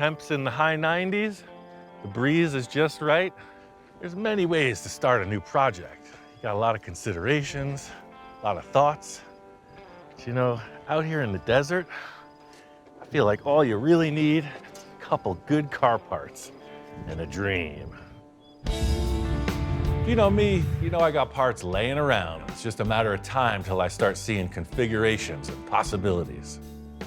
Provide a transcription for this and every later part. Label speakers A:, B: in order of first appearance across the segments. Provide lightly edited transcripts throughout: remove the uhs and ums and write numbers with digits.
A: Temps in the high 90s, the breeze is just right. There's many ways to start a new project. You got a lot of considerations, a lot of thoughts. But you know, out here in the desert, I feel like all you really need is a couple good car parts and a dream. If you know me, you know I got parts laying around. It's just a matter of time till I start seeing configurations and possibilities.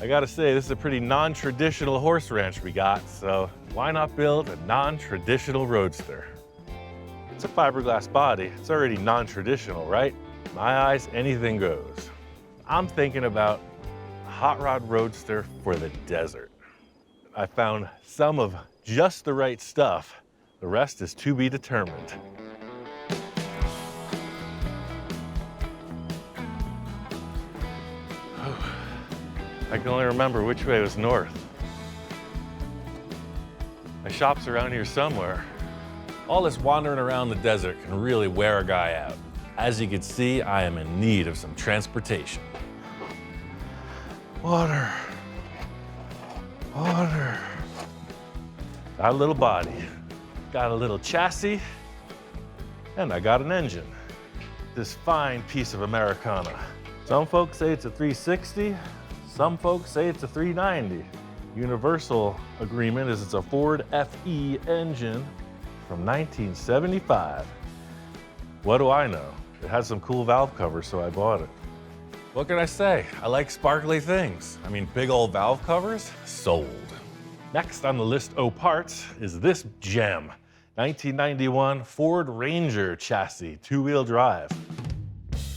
A: I gotta say, this is a pretty non-traditional horse ranch we got, so why not build a non-traditional Roadster? It's a fiberglass body. It's already non-traditional, right? In my eyes, anything goes. I'm thinking about a hot rod Roadster for the desert. I found some of just the right stuff. The rest is to be determined. I can only remember which way was north. My shop's around here somewhere. All this wandering around the desert can really wear a guy out. As you can see, I am in need of some transportation. Water. Water. Got a little body, got a little chassis, and I got an engine. This fine piece of Americana. Some folks say it's a 360. Some folks say it's a 390. Universal agreement is it's a Ford FE engine from 1975. What do I know? It has some cool valve covers, so I bought it. What can I say? I like sparkly things. I mean, big old valve covers, sold. Next on the list of parts is this gem. 1991 Ford Ranger chassis, two-wheel drive.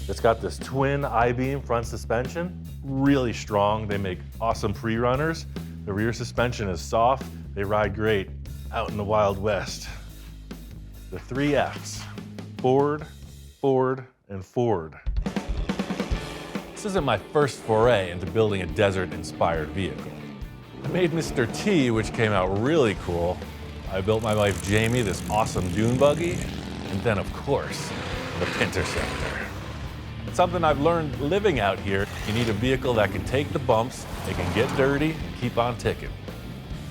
A: It's got this twin I-beam front suspension, really strong. They make awesome pre-runners. The rear suspension is soft. They ride great out in the Wild West. The 3 Fs, Ford, Ford, and Ford. This isn't my first foray into building a desert-inspired vehicle. I made Mr. T, which came out really cool. I built my wife Jamie this awesome dune buggy, and then of course, the Interceptor. It's something I've learned living out here. You need a vehicle that can take the bumps, they can get dirty, and keep on ticking.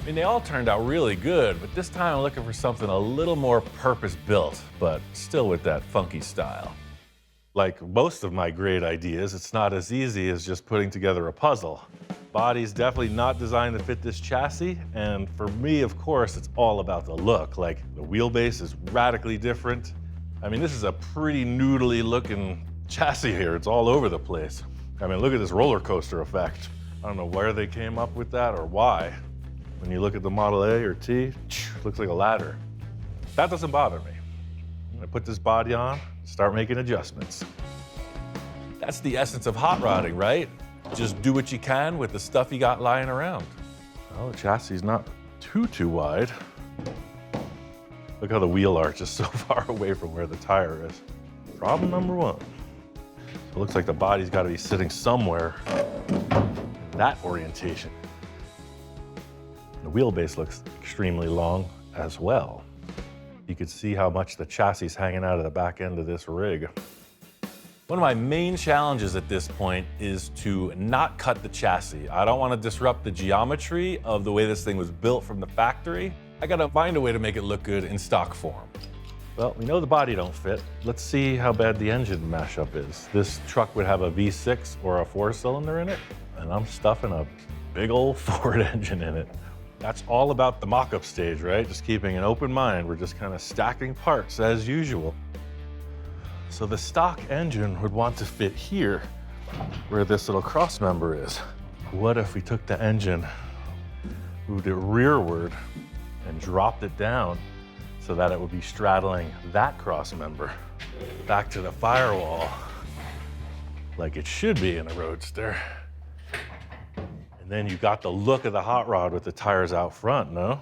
A: I mean, they all turned out really good, but this time I'm looking for something a little more purpose-built, but still with that funky style. Like most of my great ideas, it's not as easy as just putting together a puzzle. Body's definitely not designed to fit this chassis, and for me, of course, it's all about the look. Like, the wheelbase is radically different. I mean, this is a pretty noodly looking chassis here. It's all over the place. I mean, look at this roller coaster effect. I don't know where they came up with that or why. When you look at the Model A or T, it looks like a ladder. That doesn't bother me. I put this body on, start making adjustments. That's the essence of hot rodding, right? Just do what you can with the stuff you got lying around. Well, the chassis is not too wide. Look how the wheel arch is so far away from where the tire is. Problem number 1. It looks like the body's got to be sitting somewhere in that orientation. The wheelbase looks extremely long as well. You can see how much the chassis is hanging out of the back end of this rig. One of my main challenges at this point is to not cut the chassis. I don't want to disrupt the geometry of the way this thing was built from the factory. I got to find a way to make it look good in stock form. Well, we know the body don't fit. Let's see how bad the engine mashup is. This truck would have a V6 or a 4-cylinder in it, and I'm stuffing a big old Ford engine in it. That's all about the mock-up stage, right? Just keeping an open mind. We're just kind of stacking parts as usual. So the stock engine would want to fit here, where this little cross member is. What if we took the engine, moved it rearward, and dropped it down so that it would be straddling that cross member back to the firewall, like it should be in a Roadster. And then you got the look of the hot rod with the tires out front, no?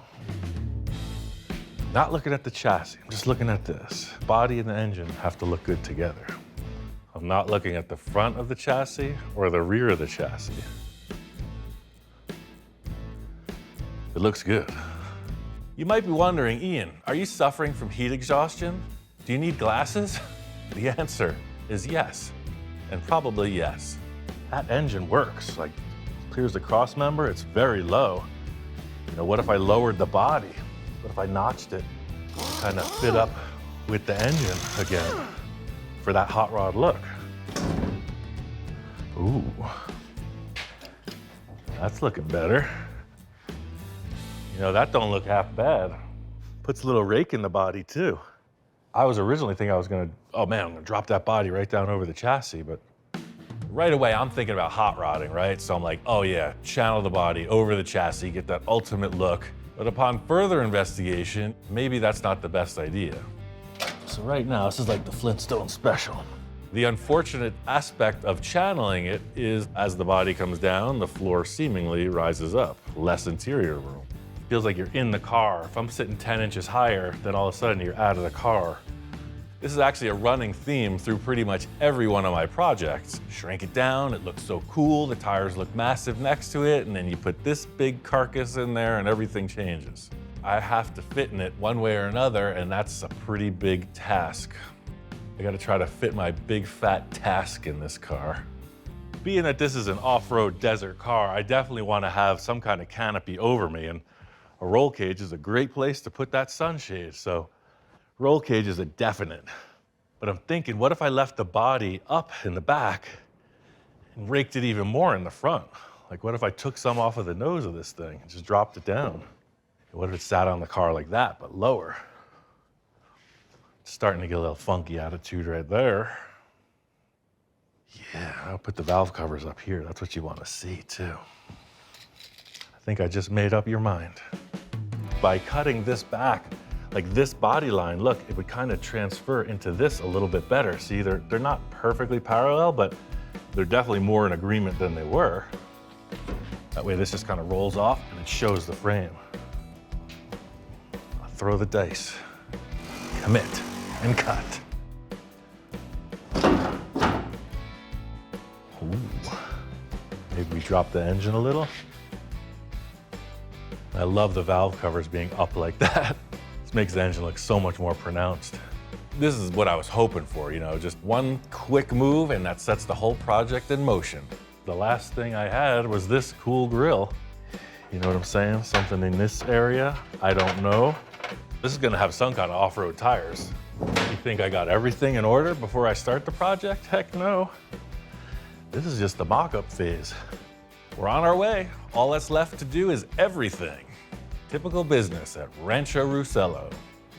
A: Not looking at the chassis, I'm just looking at this. Body and the engine have to look good together. I'm not looking at the front of the chassis or the rear of the chassis. It looks good. You might be wondering, Ian, are you suffering from heat exhaustion? Do you need glasses? The answer is yes, and probably yes. That engine works, like clears the cross member, it's very low. You know, what if I lowered the body? What if I notched it, kind of fit up with the engine again for that hot rod look? Ooh, that's looking better. You know, that don't look half bad. Puts a little rake in the body too. I was originally thinking I was gonna, oh man, I'm gonna drop that body right down over the chassis, but right away I'm thinking about hot rodding, right? So I'm like, oh yeah, channel the body over the chassis, get that ultimate look. But upon further investigation, maybe that's not the best idea. So right now, this is like the Flintstone special. The unfortunate aspect of channeling it is as the body comes down, the floor seemingly rises up, less interior room. Feels like you're in the car. If I'm sitting 10 inches higher, then all of a sudden you're out of the car. This is actually a running theme through pretty much every one of my projects. Shrink it down, it looks so cool, the tires look massive next to it, and then you put this big carcass in there and everything changes. I have to fit in it one way or another, and that's a pretty big task. I gotta try to fit my big fat task in this car. Being that this is an off-road desert car, I definitely wanna have some kind of canopy over me, and a roll cage is a great place to put that sunshade, so roll cage is a definite. But I'm thinking, what if I left the body up in the back and raked it even more in the front? Like, what if I took some off of the nose of this thing and just dropped it down? What if it sat on the car like that, but lower? It's starting to get a little funky attitude right there. Yeah, I'll put the valve covers up here. That's what you want to see, too. I think I just made up your mind. By cutting this back, like this body line, look, it would kind of transfer into this a little bit better. See, they're not perfectly parallel, but they're definitely more in agreement than they were. That way this just kind of rolls off and it shows the frame. I'll throw the dice, commit, and cut. Ooh. Maybe we drop the engine a little. I love the valve covers being up like that. This makes the engine look so much more pronounced. This is what I was hoping for, you know, just one quick move and that sets the whole project in motion. The last thing I had was this cool grill. You know what I'm saying? Something in this area, I don't know. This is gonna have some kind of off-road tires. You think I got everything in order before I start the project? Heck no. This is just the mock-up phase. We're on our way. All that's left to do is everything. Typical business at Rancho Russello.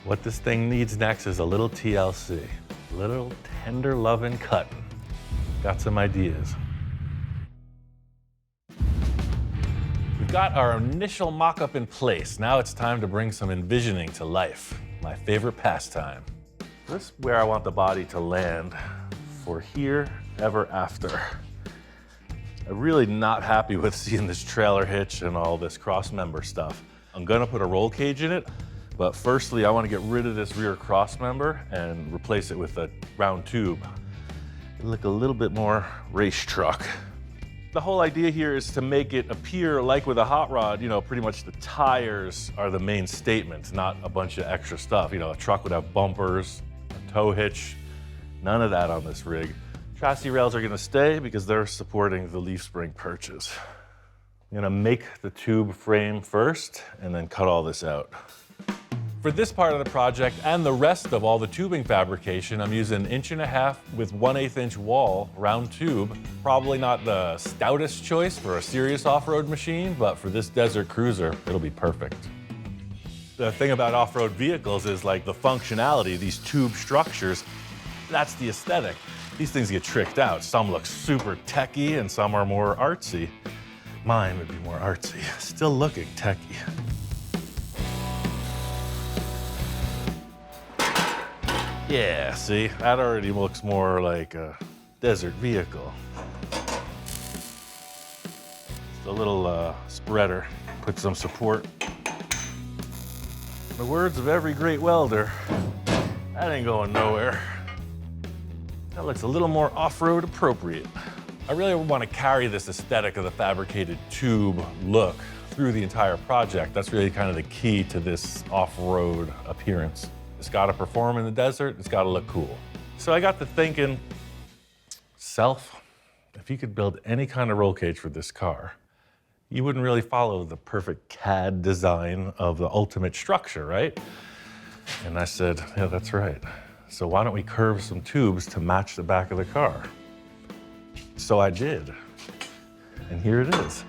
A: What this thing needs next is a little TLC, a little tender loving cutting. Got some ideas. We've got our initial mock-up in place. Now it's time to bring some envisioning to life. My favorite pastime. This is where I want the body to land for here, ever after. I'm really not happy with seeing this trailer hitch and all this cross member stuff. I'm gonna put a roll cage in it, but firstly, I wanna get rid of this rear cross member and replace it with a round tube. It'll look a little bit more race truck. The whole idea here is to make it appear like with a hot rod, you know, pretty much the tires are the main statement, not a bunch of extra stuff. You know, a truck would have bumpers, a tow hitch, none of that on this rig. Chassis rails are gonna stay because they're supporting the leaf spring perches. I'm gonna make the tube frame first and then cut all this out. For this part of the project and the rest of all the tubing fabrication, I'm using 1.5 inch with 1/8 inch wall round tube. Probably not the stoutest choice for a serious off-road machine, but for this desert cruiser, it'll be perfect. The thing about off-road vehicles is like the functionality, these tube structures, that's the aesthetic. These things get tricked out. Some look super techy and some are more artsy. Mine would be more artsy, still looking techy. Yeah, see, that already looks more like a desert vehicle. Just a little spreader, put some support. In the words of every great welder, that ain't going nowhere. That looks a little more off-road appropriate. I really want to carry this aesthetic of the fabricated tube look through the entire project. That's really kind of the key to this off-road appearance. It's got to perform in the desert, it's got to look cool. So I got to thinking, Self, if you could build any kind of roll cage for this car, you wouldn't really follow the perfect CAD design of the ultimate structure, right? And I said, yeah, that's right. So why don't we curve some tubes to match the back of the car? So I did. And here it is.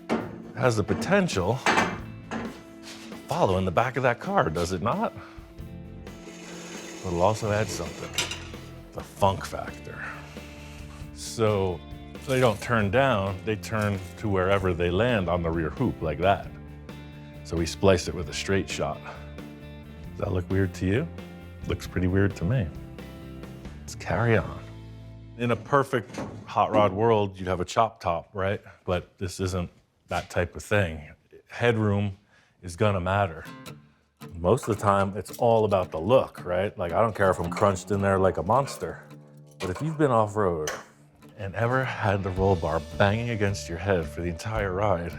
A: It has the potential to follow in the back of that car, does it not? But it'll also add something, the funk factor. So they don't turn down, they turn to wherever they land on the rear hoop, like that. So we spliced it with a straight shot. Does that look weird to you? Looks pretty weird to me. Let's carry on. In a perfect hot rod world, you'd have a chop top, right? But this isn't that type of thing. Headroom is gonna matter. Most of the time, it's all about the look, right? Like, I don't care if I'm crunched in there like a monster. But if you've been off-road and ever had the roll bar banging against your head for the entire ride,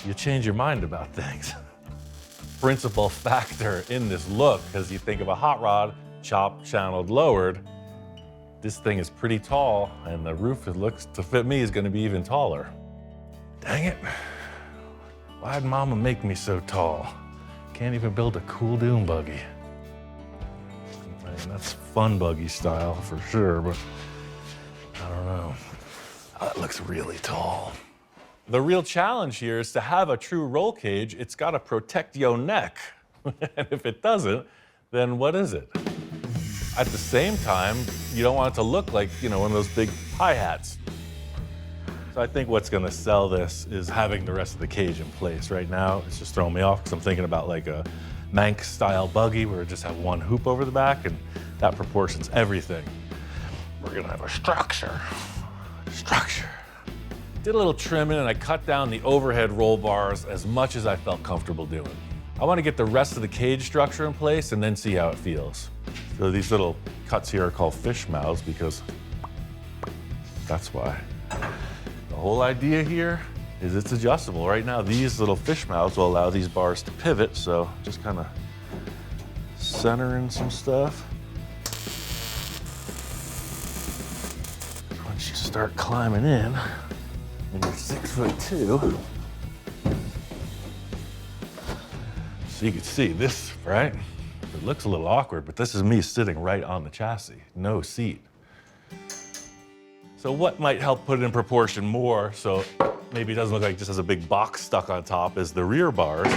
A: you change your mind about things. Principal factor in this look, because you think of a hot rod, chopped, channeled, lowered. This thing is pretty tall, and the roof, it looks to fit me, is gonna be even taller. Dang it. Why'd mama make me so tall? Can't even build a cool dune buggy. I mean, that's fun buggy style for sure, but I don't know. That looks really tall. The real challenge here is to have a true roll cage, it's gotta protect your neck. And if it doesn't, then what is it? At the same time, you don't want it to look like, one of those big hi-hats. So I think what's gonna sell this is having the rest of the cage in place. Right now, it's just throwing me off because I'm thinking about like a Manx-style buggy where it just have one hoop over the back, and that proportions everything. We're gonna have a structure. Did a little trimming, and I cut down the overhead roll bars as much as I felt comfortable doing. I want to get the rest of the cage structure in place and then see how it feels. So these little cuts here are called fish mouths because that's why. The whole idea here is it's adjustable. Right now, these little fish mouths will allow these bars to pivot, so just kind of centering some stuff. Once you start climbing in, and you're 6'2", so you can see this, right? It looks a little awkward, but this is me sitting right on the chassis, no seat. So what might help put it in proportion more, so maybe it doesn't look like it just has a big box stuck on top, is the rear bars.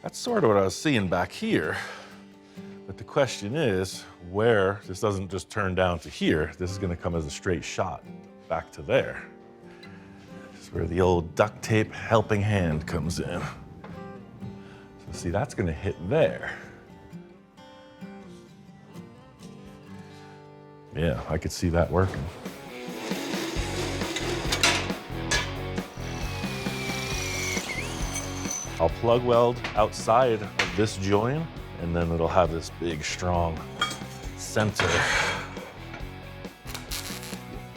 A: That's sort of what I was seeing back here. But the question is, where this doesn't just turn down to here, this is gonna come as a straight shot back to there. This is where the old duct tape helping hand comes in. So see, that's gonna hit there. Yeah, I could see that working. I'll plug weld outside of this join, and then it'll have this big, strong center.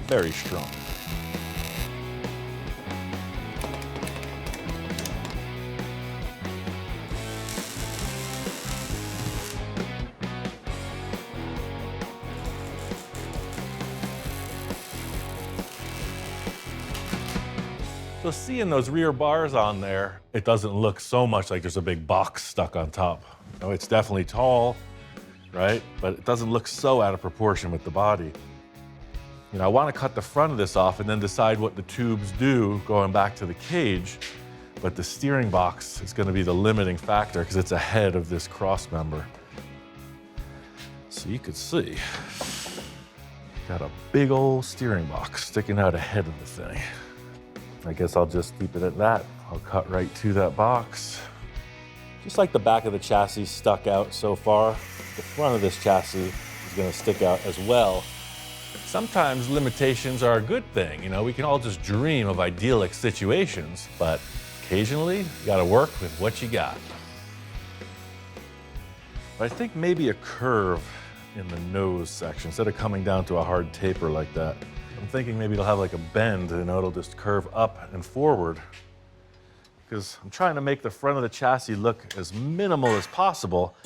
A: Very strong. So seeing those rear bars on there, it doesn't look so much like there's a big box stuck on top. No, it's definitely tall, right? But it doesn't look so out of proportion with the body. I want to cut the front of this off and then decide what the tubes do going back to the cage. But the steering box is going to be the limiting factor because it's ahead of this cross member. So you could see, got a big old steering box sticking out ahead of the thing. I guess I'll just keep it at that. I'll cut right to that box. Just like the back of the chassis stuck out so far, the front of this chassis is gonna stick out as well. Sometimes limitations are a good thing. We can all just dream of idyllic situations, but occasionally you gotta work with what you got. But I think maybe a curve in the nose section, instead of coming down to a hard taper like that. I'm thinking maybe it'll have like a bend, it'll just curve up and forward. Because I'm trying to make the front of the chassis look as minimal as possible.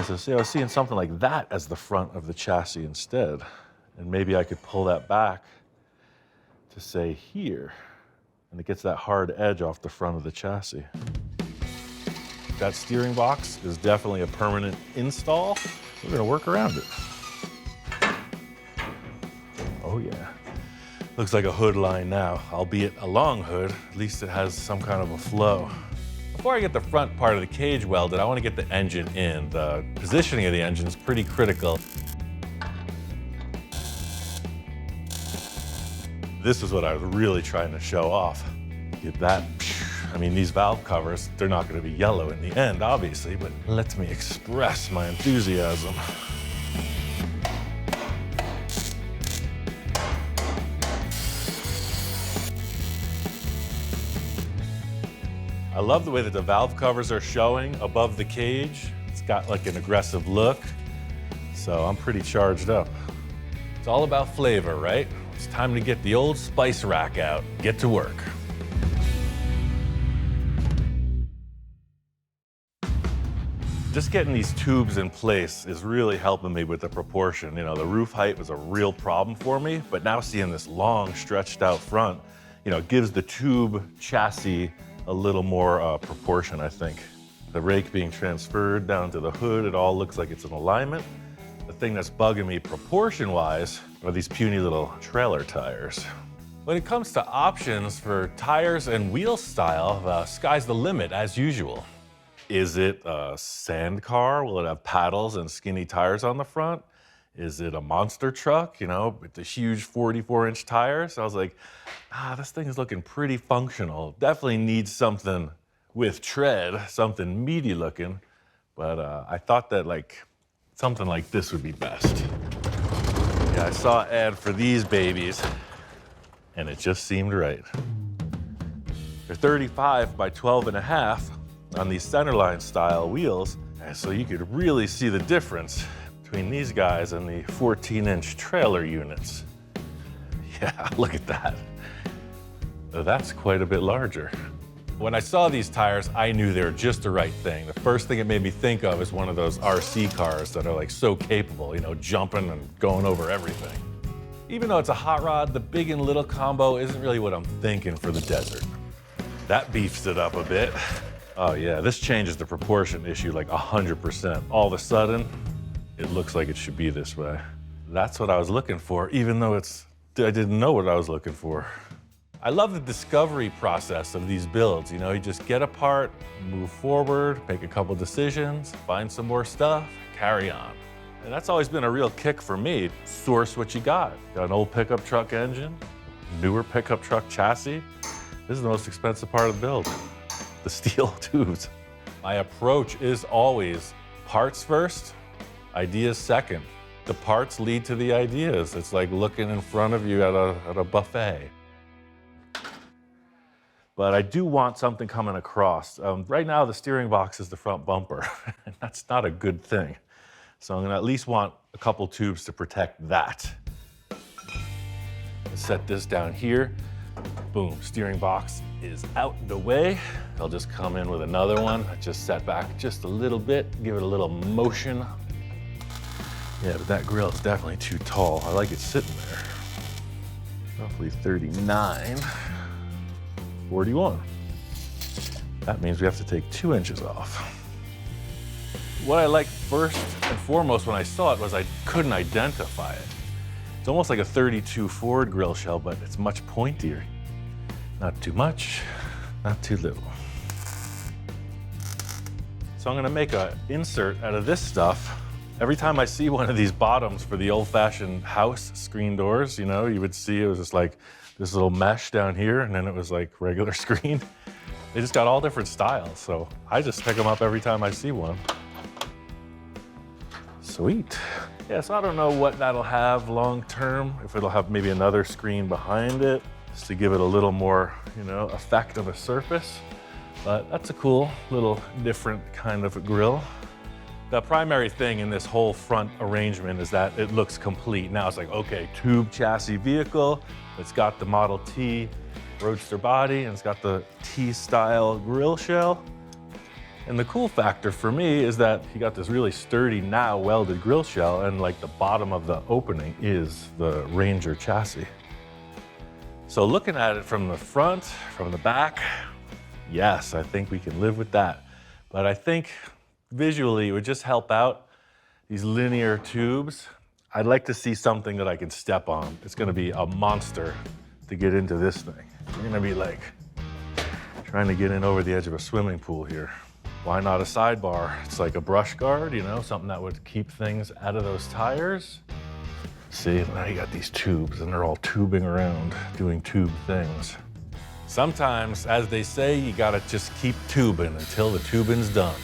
A: So see, I was seeing something like that as the front of the chassis instead. And maybe I could pull that back to say here. and it gets that hard edge off the front of the chassis. That steering box is definitely a permanent install. We're gonna work around it. Oh yeah. Looks like a hood line now, albeit a long hood. At least it has some kind of a flow. Before I get the front part of the cage welded, I want to get the engine in. The positioning of the engine is pretty critical. This is what I was really trying to show off. Get that. I mean, these valve covers, they're not going to be yellow in the end, obviously, but let me express my enthusiasm. I love the way that the valve covers are showing above the cage. It's got like an aggressive look, so I'm pretty charged up. It's all about flavor, right? It's time to get the old spice rack out, get to work. Just getting these tubes in place is really helping me with the proportion. You know, the roof height was a real problem for me, but now seeing this long stretched out front, you know, gives the tube chassis a little more proportion, I think. The rake being transferred down to the hood, it all looks like it's in alignment. The thing that's bugging me proportion-wise are these puny little trailer tires. When it comes to options for tires and wheel style, sky's the limit as usual. Is it a sand car? Will it have paddles and skinny tires on the front? Is it a monster truck, you know, with the huge 44-inch tires? I was like, this thing is looking pretty functional. Definitely needs something with tread, something meaty looking, but I thought that like something like this would be best. Yeah, I saw an ad for these babies, and it just seemed right. They're 35 by 12.5 on these centerline style wheels, and so you could really see the difference between these guys and the 14-inch trailer units. Yeah, look at that. That's quite a bit larger. When I saw these tires, I knew they were just the right thing. The first thing it made me think of is one of those RC cars that are like so capable, you know, jumping and going over everything. Even though it's a hot rod, the big and little combo isn't really what I'm thinking for the desert. That beefs it up a bit. Oh yeah, this changes the proportion issue like 100%. All of a sudden, it looks like it should be this way. That's what I was looking for, even though I didn't know what I was looking for. I love the discovery process of these builds. You know, you just get apart, move forward, make a couple decisions, find some more stuff, carry on. And that's always been a real kick for me. Source what you got. Got an old pickup truck engine, newer pickup truck chassis. This is the most expensive part of the build, the steel tubes. My approach is always parts first, ideas second. The parts lead to the ideas. It's like looking in front of you at a buffet. But I do want something coming across. Right now, the steering box is the front bumper, and that's not a good thing. So I'm gonna at least want a couple tubes to protect that. Set this down here. Boom, steering box is out the way. I'll just come in with another one. I just set back just a little bit, give it a little motion. Yeah, but that grill is definitely too tall. I like it sitting there. Roughly 39. 41. That means we have to take 2 inches off. What I liked first and foremost when I saw it was I couldn't identify it. It's almost like a 32 Ford grill shell, but it's much pointier. Not too much, not too little. So I'm gonna make an insert out of this stuff. Every time I see one of these bottoms for the old-fashioned house screen doors, you know, you would see it was just like this little mesh down here, and then it was like regular screen. They just got all different styles, so I just pick them up every time I see one. Sweet. Yeah, so I don't know what that'll have long term, if it'll have maybe another screen behind it, just to give it a little more, you know, effect of a surface. But that's a cool little different kind of a grill. The primary thing in this whole front arrangement is that it looks complete. Now it's like, okay, tube chassis vehicle. It's got the Model T Roadster body, and it's got the T-style grill shell. And the cool factor for me is that you got this really sturdy now welded grill shell, and like the bottom of the opening is the Ranger chassis. So looking at it from the front, from the back, yes, I think we can live with that. But I think visually it would just help out these linear tubes. I'd like to see something that I can step on. It's gonna be a monster to get into this thing. You're gonna be like trying to get in over the edge of a swimming pool here. Why not a sidebar? It's like a brush guard, you know, something that would keep things out of those tires. See, now you got these tubes and they're all tubing around, doing tube things. Sometimes, as they say, you gotta just keep tubing until the tubing's done.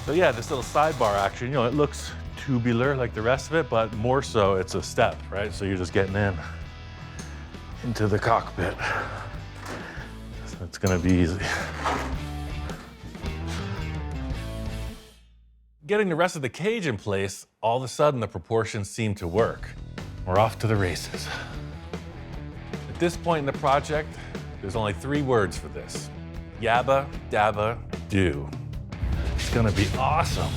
A: So yeah, this little sidebar action, you know, it looks tubular like the rest of it, but more so it's a step, right? So you're just getting into the cockpit. So it's gonna be easy. Getting the rest of the cage in place, all of a sudden the proportions seem to work. We're off to the races. At this point in the project, there's only 3 words for this. Yabba, dabba, do. It's gonna be awesome.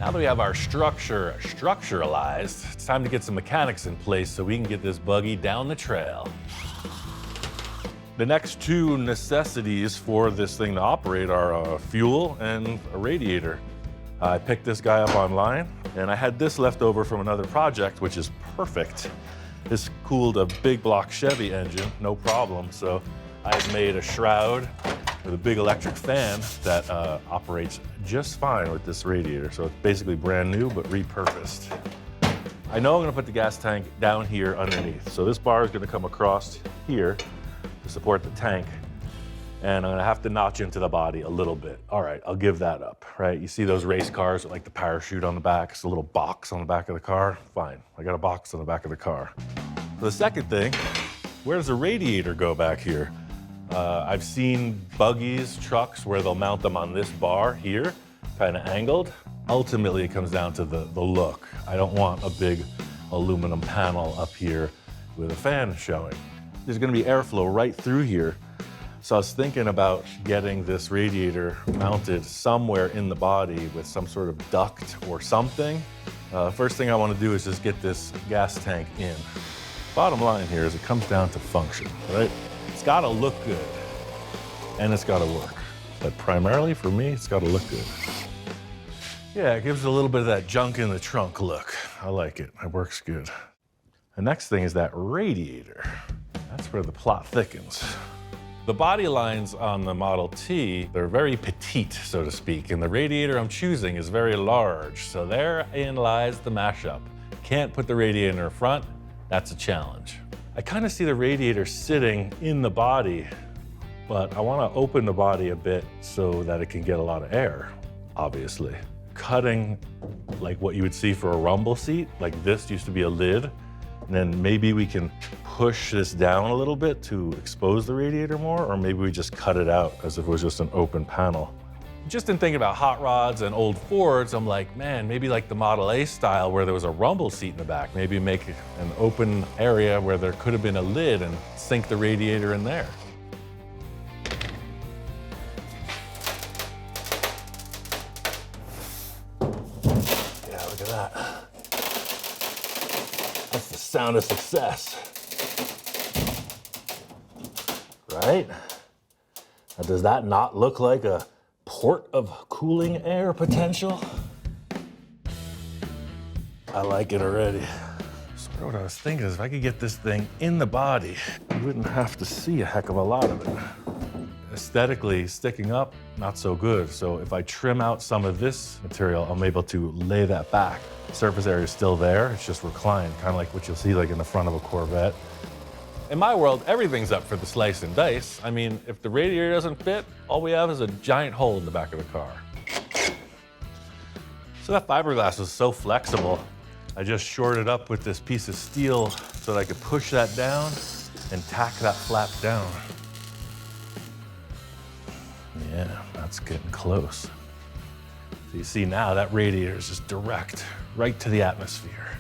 A: Now that we have our structure structuralized, it's time to get some mechanics in place so we can get this buggy down the trail. The next 2 necessities for this thing to operate are fuel and a radiator. I picked this guy up online, and I had this left over from another project, which is perfect. This cooled a big block Chevy engine, no problem. So I've made a shroud with a big electric fan that operates just fine with this radiator. So it's basically brand new, but repurposed. I know I'm gonna put the gas tank down here underneath. So this bar is gonna come across here to support the tank. And I'm gonna have to notch into the body a little bit. All right, I'll give that up, right? You see those race cars with like the parachute on the back, it's a little box on the back of the car. Fine, I got a box on the back of the car. The second thing, where does the radiator go back here? I've seen buggies, trucks, where they'll mount them on this bar here, kind of angled. Ultimately, it comes down to the look. I don't want a big aluminum panel up here with a fan showing. There's gonna be airflow right through here. So I was thinking about getting this radiator mounted somewhere in the body with some sort of duct or something. First thing I wanna do is just get this gas tank in. Bottom line here is it comes down to function, right? It's gotta look good and it's gotta work. But primarily for me, it's gotta look good. Yeah, it gives a little bit of that junk in the trunk look. I like it, it works good. The next thing is that radiator. That's where the plot thickens. The body lines on the Model T, they're very petite, so to speak, and the radiator I'm choosing is very large. So therein lies the mashup. Can't put the radiator in front, that's a challenge. I kind of see the radiator sitting in the body, but I want to open the body a bit so that it can get a lot of air, obviously. Cutting like what you would see for a rumble seat, like this used to be a lid, and then maybe we can push this down a little bit to expose the radiator more, or maybe we just cut it out as if it was just an open panel. Just in thinking about hot rods and old Fords, I'm like, man, maybe like the Model A style where there was a rumble seat in the back, maybe make an open area where there could have been a lid and sink the radiator in there. Yeah, look at that. That's the sound of success. Right? Now, does that not look like a port of cooling air potential? I like it already. Sort of what I was thinking is if I could get this thing in the body, you wouldn't have to see a heck of a lot of it. Aesthetically, sticking up, not so good. So if I trim out some of this material, I'm able to lay that back. The surface area is still there, it's just reclined, kind of like what you'll see like in the front of a Corvette. In my world, everything's up for the slice and dice. I mean, if the radiator doesn't fit, all we have is a giant hole in the back of the car. So that fiberglass was so flexible, I just shorted up with this piece of steel so that I could push that down and tack that flap down. Yeah, that's getting close. So you see now that radiator is just direct, right to the atmosphere.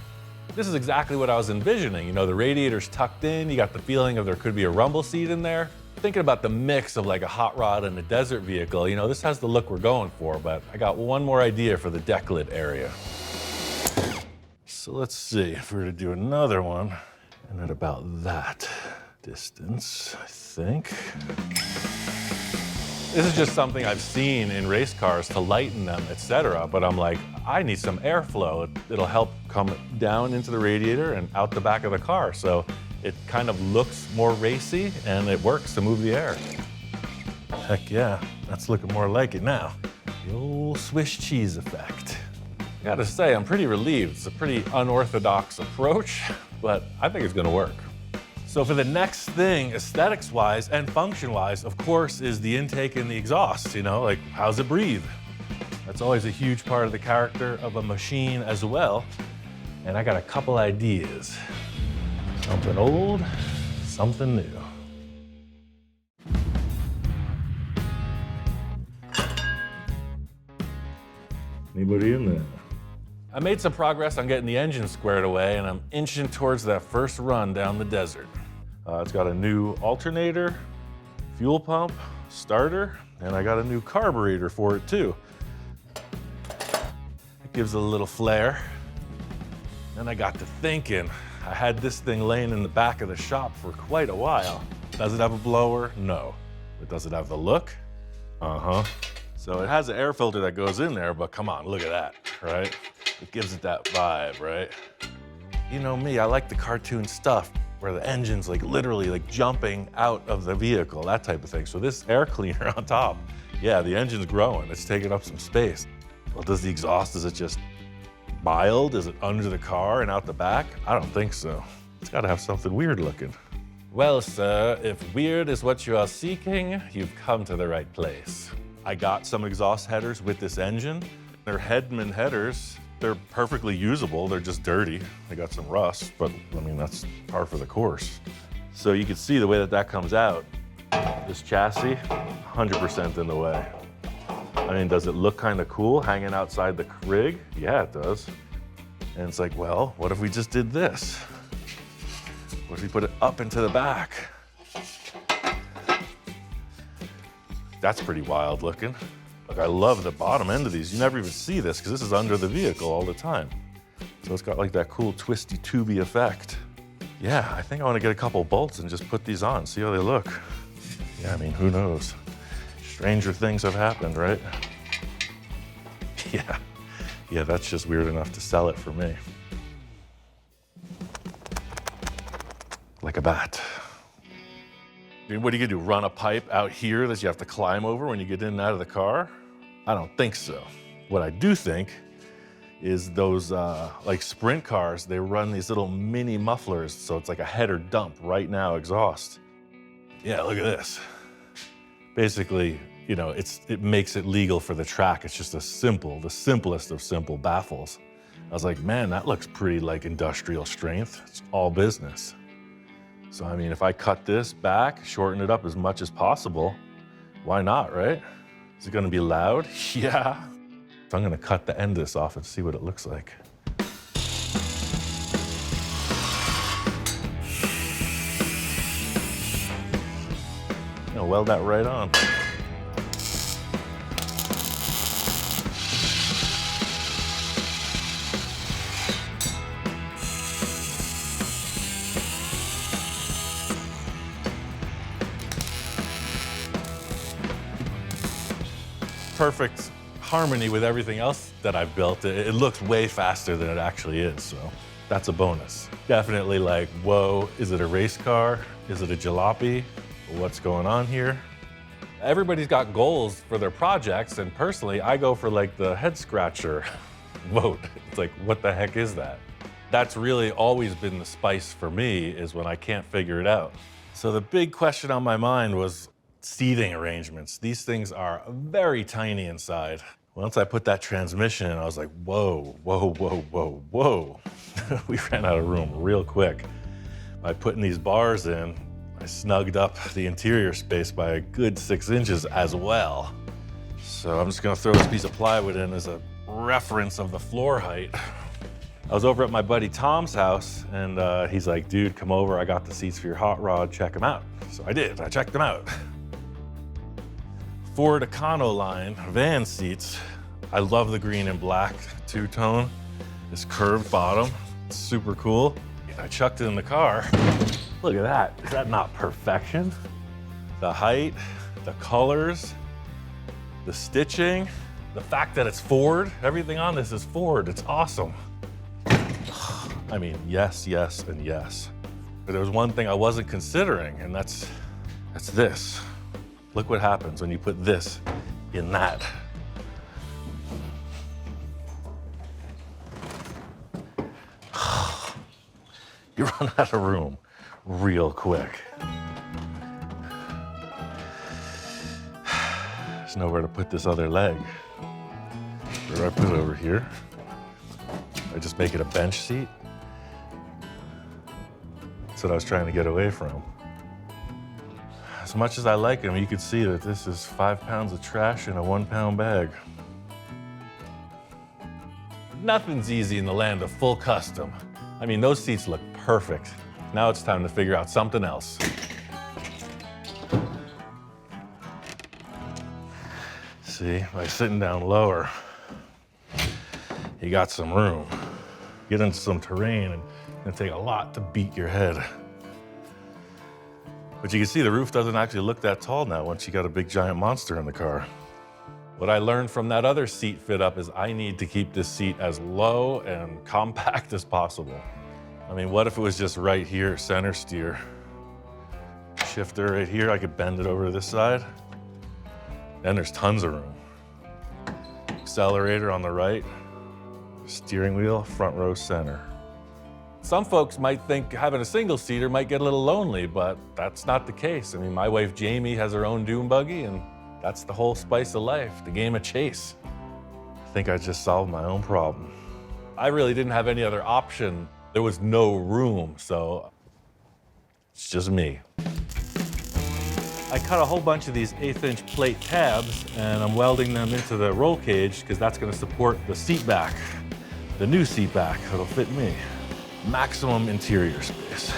A: This is exactly what I was envisioning. You know, the radiator's tucked in, you got the feeling of there could be a rumble seat in there. Thinking about the mix of like a hot rod and a desert vehicle, you know, this has the look we're going for, but I got one more idea for the deck lid area. So let's see if we were to do another one, and at about that distance, I think. This is just something I've seen in race cars to lighten them, etc. But I'm like, I need some airflow. It'll help come down into the radiator and out the back of the car. So it kind of looks more racy and it works to move the air. Heck yeah, that's looking more like it now. The old Swiss cheese effect. I gotta say, I'm pretty relieved. It's a pretty unorthodox approach, but I think it's gonna work. So for the next thing, aesthetics-wise and function-wise, of course, is the intake and the exhaust, you know, like how's it breathe? That's always a huge part of the character of a machine as well. And I got a couple ideas. Something old, something new. Anybody in there? I made some progress on getting the engine squared away, and I'm inching towards that first run down the desert. It's got a new alternator, fuel pump, starter, and I got a new carburetor for it too. It gives it a little flair. Then I got to thinking, I had this thing laying in the back of the shop for quite a while. Does it have a blower? No. But does it have the look? Uh-huh. So it has an air filter that goes in there, but come on, look at that, right? It gives it that vibe, right? You know me, I like the cartoon stuff where the engine's like literally like jumping out of the vehicle, that type of thing. So this air cleaner on top, yeah, the engine's growing, it's taking up some space. Well, does the exhaust, is it just mild? Is it under the car and out the back? I don't think so. It's gotta have something weird looking. Well, sir, if weird is what you are seeking, you've come to the right place. I got some exhaust headers with this engine. They're Hedman headers. They're perfectly usable. They're just dirty. They got some rust, but I mean, that's par for the course. So you can see the way that that comes out. This chassis, 100% in the way. I mean, does it look kind of cool hanging outside the rig? Yeah, it does. And it's like, well, what if we just did this? What if we put it up into the back? That's pretty wild looking. Like, I love the bottom end of these. You never even see this because this is under the vehicle all the time. So it's got like that cool twisty tubey effect. Yeah, I think I want to get a couple bolts and just put these on, see how they look. Yeah, I mean, who knows? Stranger things have happened, right? Yeah, that's just weird enough to sell it for me. Like a bat. I mean, what are you gonna do, run a pipe out here that you have to climb over when you get in and out of the car? I don't think so. What I do think is those like sprint cars, they run these little mini mufflers, so it's like a header dump right now exhaust. Yeah, look at this. Basically, you know, it makes it legal for the track. It's just the simplest of simple baffles. I was like, man, that looks pretty like industrial strength. It's all business. So, I mean, if I cut this back, shorten it up as much as possible, why not, right? Is it gonna be loud? Yeah. So I'm gonna cut the end of this off and see what it looks like. I'll weld that right on. Perfect harmony with everything else that I've built. It looks way faster than it actually is, so that's a bonus. Definitely like, whoa, is it a race car? Is it a jalopy? What's going on here? Everybody's got goals for their projects, and personally, I go for like the head scratcher vote. It's like, what the heck is that? That's really always been the spice for me, is when I can't figure it out. So the big question on my mind was seating arrangements. These things are very tiny inside. Once I put that transmission in, I was like, whoa, whoa, whoa, whoa, whoa. We ran out of room real quick. By putting these bars in, I snugged up the interior space by a good 6 inches as well. So I'm just gonna throw this piece of plywood in as a reference of the floor height. I was over at my buddy Tom's house, and he's like, dude, come over, I got the seats for your hot rod, check them out. So I did, I checked them out. Ford Econoline van seats. I love the green and black two-tone. This curved bottom. It's super cool. I chucked it in the car. Look at that. Is that not perfection? The height, the colors, the stitching, the fact that it's Ford. Everything on this is Ford. It's awesome. I mean, yes, yes, and yes. But there was one thing I wasn't considering, and that's this. Look what happens when you put this in that. You run out of room real quick. There's nowhere to put this other leg. Where do I put it? Over here? I just make it a bench seat. That's what I was trying to get away from. As much as I like them, you can see that this is 5 pounds of trash in a 1 pound bag. Nothing's easy in the land of full custom. I mean, those seats look perfect. Now it's time to figure out something else. See, by sitting down lower, you got some room. Get into some terrain and it'll take a lot to beat your head. But you can see the roof doesn't actually look that tall now once you got a big giant monster in the car. What I learned from that other seat fit up is I need to keep this seat as low and compact as possible. I mean, what if it was just right here, center steer? Shifter right here, I could bend it over to this side. Then there's tons of room. Accelerator on the right, steering wheel, front row center. Some folks might think having a single seater might get a little lonely, but that's not the case. I mean, my wife Jamie has her own dune buggy, and that's the whole spice of life, the game of chase. I think I just solved my own problem. I really didn't have any other option. There was no room, so it's just me. I cut a whole bunch of these 1/8" plate tabs, and I'm welding them into the roll cage because that's going to support the seat back, the new seat back that'll fit me. Maximum interior space.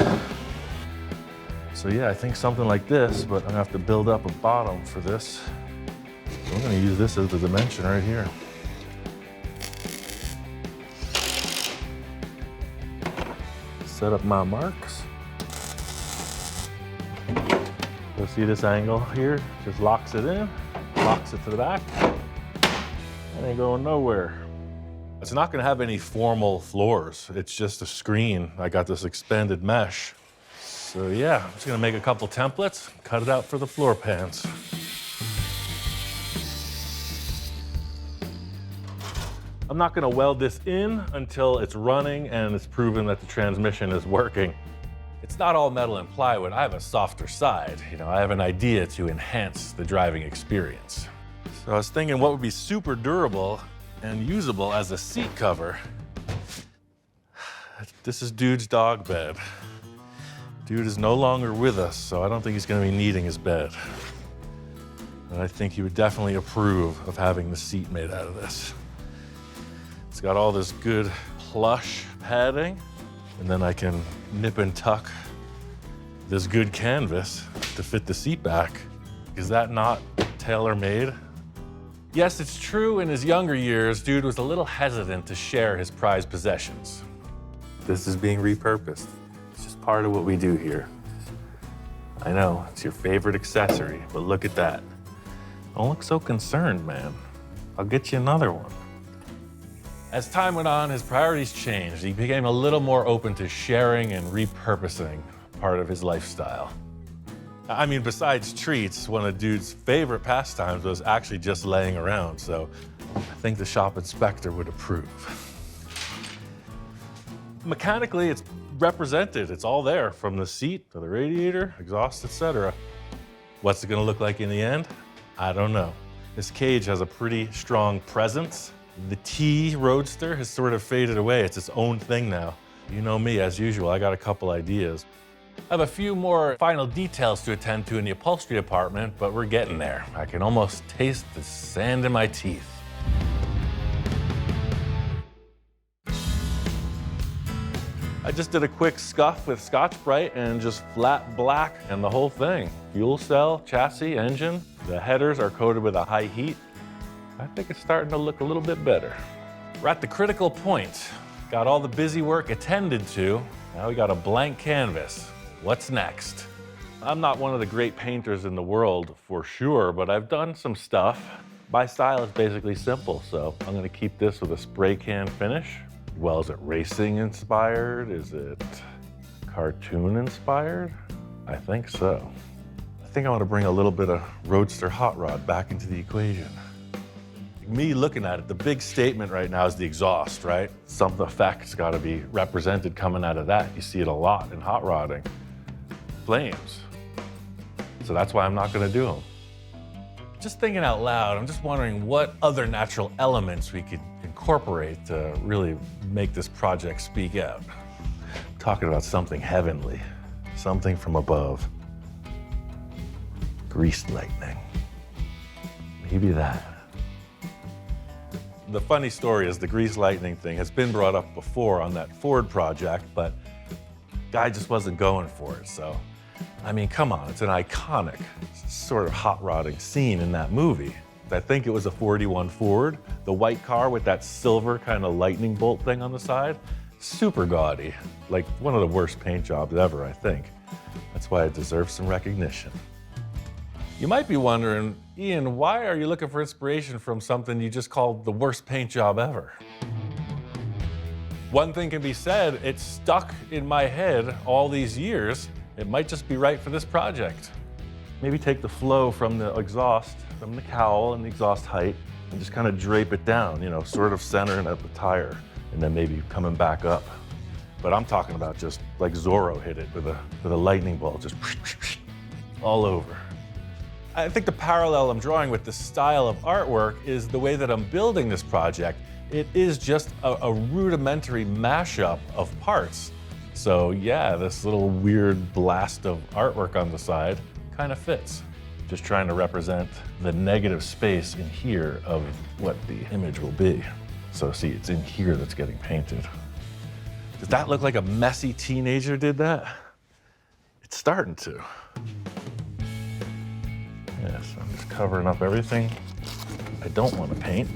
A: So yeah, I think something like this, but I'm gonna have to build up a bottom for this. So I'm gonna use this as the dimension right here. Set up my marks. You'll see this angle here, just locks it in, locks it to the back. It ain't going nowhere. It's not gonna have any formal floors. It's just a screen. I got this expanded mesh. So yeah, I'm just gonna make a couple templates, cut it out for the floor pans. I'm not gonna weld this in until it's running and it's proven that the transmission is working. It's not all metal and plywood. I have a softer side. You know, I have an idea to enhance the driving experience. So I was thinking what would be super durable and usable as a seat cover. This is Dude's dog bed. Dude is no longer with us, so I don't think he's gonna be needing his bed. And I think he would definitely approve of having the seat made out of this. It's got all this good plush padding, and then I can nip and tuck this good canvas to fit the seat back. Is that not tailor-made? Yes, it's true in his younger years, Dude was a little hesitant to share his prized possessions. This is being repurposed. It's just part of what we do here. I know, it's your favorite accessory, but look at that. Don't look so concerned, man. I'll get you another one. As time went on, his priorities changed. He became a little more open to sharing and repurposing part of his lifestyle. I mean, besides treats, one of Dude's favorite pastimes was actually just laying around, so I think the shop inspector would approve. Mechanically, it's represented. It's all there, from the seat to the radiator, exhaust, etc. What's it gonna look like in the end? I don't know. This cage has a pretty strong presence. The T Roadster has sort of faded away. It's its own thing now. You know me, as usual, I got a couple ideas. I have a few more final details to attend to in the upholstery department, but we're getting there. I can almost taste the sand in my teeth. I just did a quick scuff with Scotch-Brite and just flat black and the whole thing. Fuel cell, chassis, engine. The headers are coated with a high heat. I think it's starting to look a little bit better. We're at the critical point. Got all the busy work attended to. Now we got a blank canvas. What's next? I'm not one of the great painters in the world for sure, but I've done some stuff. My style is basically simple, so I'm gonna keep this with a spray can finish. Well, is it racing inspired? Is it cartoon inspired? I think so. I think I want to bring a little bit of Roadster hot rod back into the equation. Me looking at it, the big statement right now is the exhaust, right? Some effect's got to be represented coming out of that. You see it a lot in hot rodding. Flames. So that's why I'm not going to do them. Just thinking out loud, I'm just wondering what other natural elements we could incorporate to really make this project speak out. I'm talking about something heavenly, something from above. Greased lightning. Maybe that. The funny story is the greased lightning thing has been brought up before on that Ford project, but guy just wasn't going for it. So, I mean, come on, it's an iconic sort of hot rodding scene in that movie. I think it was a 41 Ford, the white car with that silver kind of lightning bolt thing on the side. Super gaudy, like one of the worst paint jobs ever, I think. That's why it deserves some recognition. You might be wondering, Ian, why are you looking for inspiration from something you just called the worst paint job ever? One thing can be said, it's stuck in my head all these years. It might just be right for this project. Maybe take the flow from the exhaust, from the cowl and the exhaust height, and just kind of drape it down, you know, sort of centering at the tire, and then maybe coming back up. But I'm talking about just like Zorro hit it with a lightning bolt, just all over. I think the parallel I'm drawing with this style of artwork is the way that I'm building this project. It is just a rudimentary mashup of parts. So yeah, this little weird blast of artwork on the side kind of fits. Just trying to represent the negative space in here of what the image will be. So see, it's in here that's getting painted. Does that look like a messy teenager did that? It's starting to. Yes, I'm just covering up everything I don't want to paint.